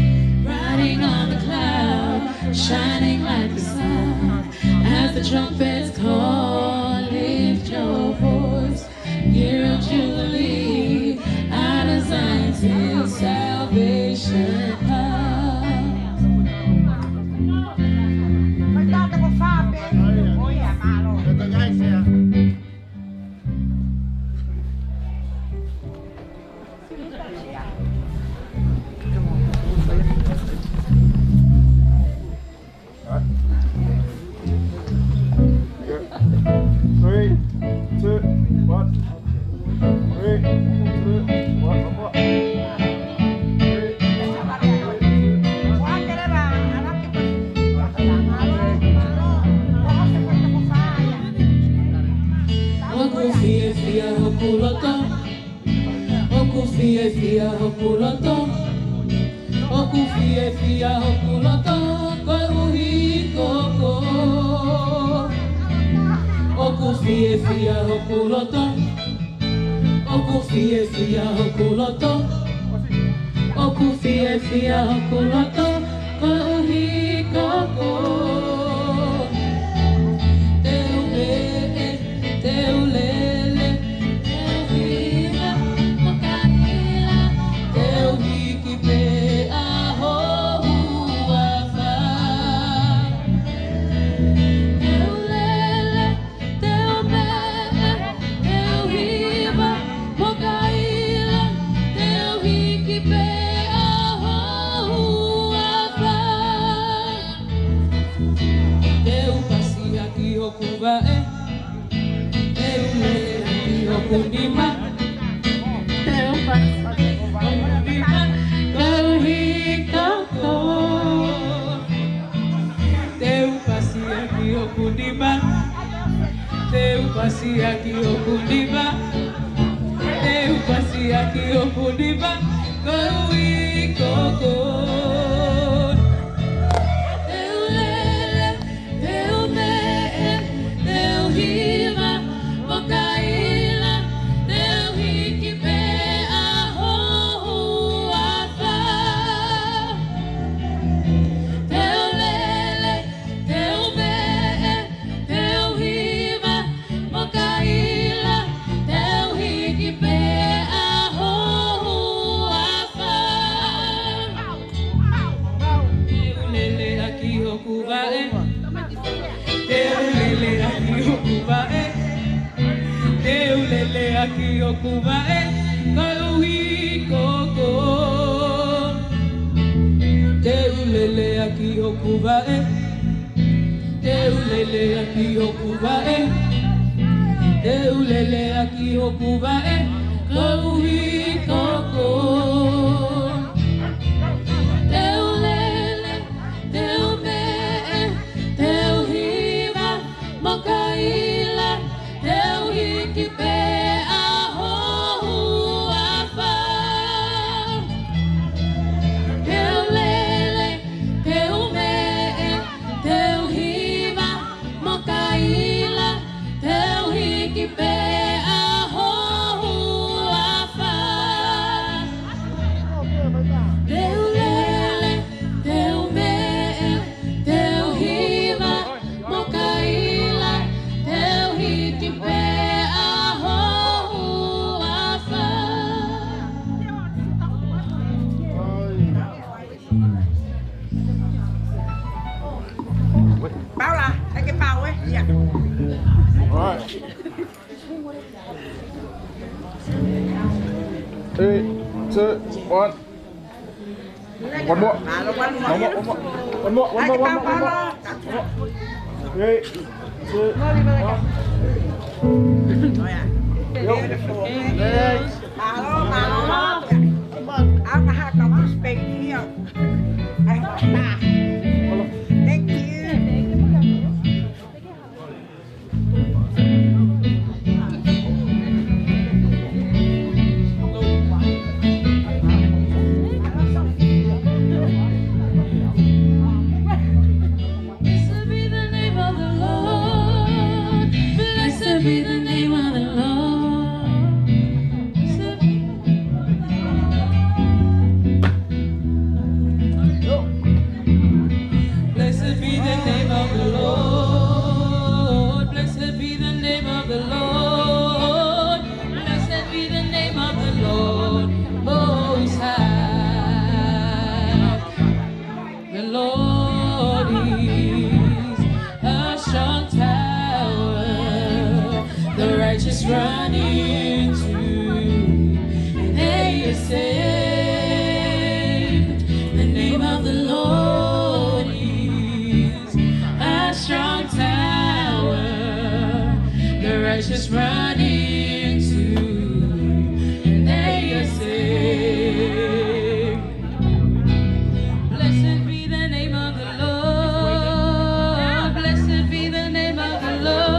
riding on the cloud, shining like the sun. As the trumpets call, lift your voice, year of Jubilee, out of Zion's hill salvation comes. Three, two, one. Three, two, one. Okufie fia hokuloto, okufie fia hokuloto, koruhi koko. Okufie fia hokuloto, Oku fie fia hoku loto. Oku fie fia hoku loto. Ko uhi koko. Te ube, te ulele, te uhila, mokanila, te uhiki pe aho uafa. Te ulele, te ube, te uhila, mokanila, te uhiki pe aho uafa. Te upasi aki hoku vae. Kundima, Kauhikako. Teu pasia ki okundima, teu pasia ki okundima, teu pasia ki okundima, kauhikako. Teu lele, teu mee, teu hiva, mokai. Aki okuba e kauhi koko. Te ulele aki okuba e. Te ulele aki okuba e. Te ulele aki okuba e kauhi koko. Te ulele, te ume, te uhiva, mokaila, te uhiki pe. Three, two, one. One more. One more. Three, two, one. Thank you. Be the name of the Lord. Blessed be the name of the Lord. Blessed be the name of the Lord. Blessed be the name of the Lord Most High. The Lord is a strong tower. The righteous run into, and they are saved. The name of the Lord is a strong tower. The righteous run into, and they are saved. Blessed be the name of the Lord. Blessed be the name of the Lord.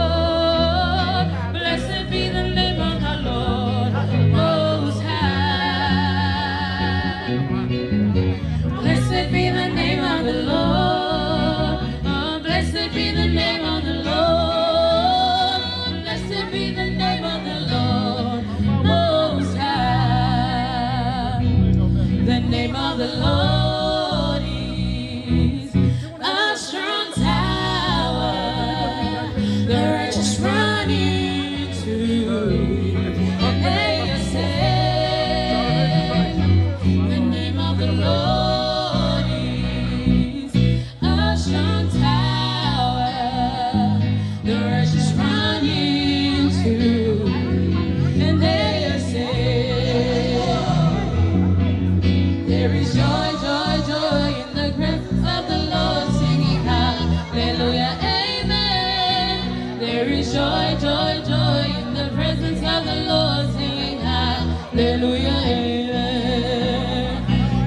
Blessed be the name of the Lord. Oh, blessed be the name of the Lord. Blessed be the name. Hallelujah, amen.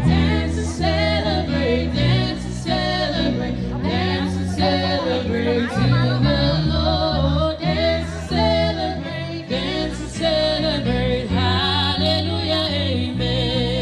Dance and celebrate, dance and celebrate, dance and celebrate to the Lord. Dance and celebrate, dance and celebrate. Hallelujah, amen.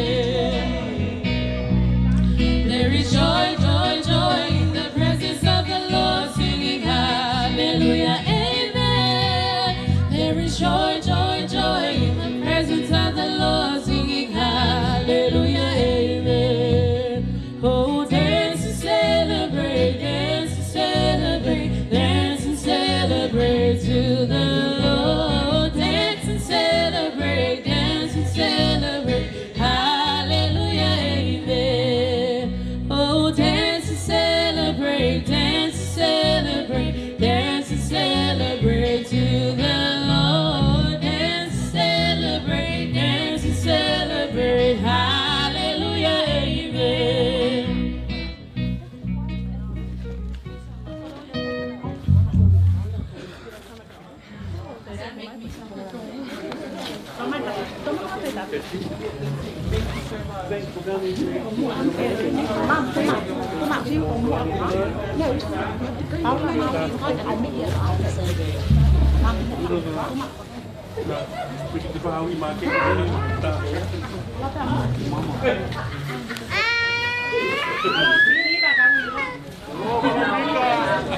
There is joy, joy, joy in the presence of the Lord, singing hallelujah, amen. There is joy, joy, joy in the presence of the Lord, singing hallelujah, amen. Oh, dance and celebrate, dance and celebrate, dance and celebrate to the Lord. Dance and celebrate, dance and celebrate, hallelujah, amen. Oh, dance and celebrate, dance and celebrate, dance and celebrate to the Lord. Dance and celebrate, dance and celebrate, hallelujah, amen.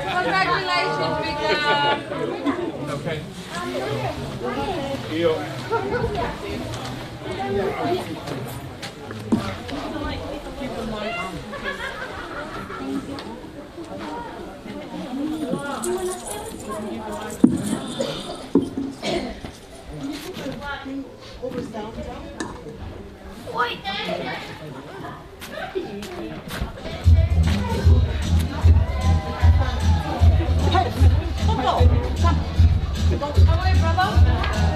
Congratulations, Victor. Okay. Io. Hey, come. Come away, brother.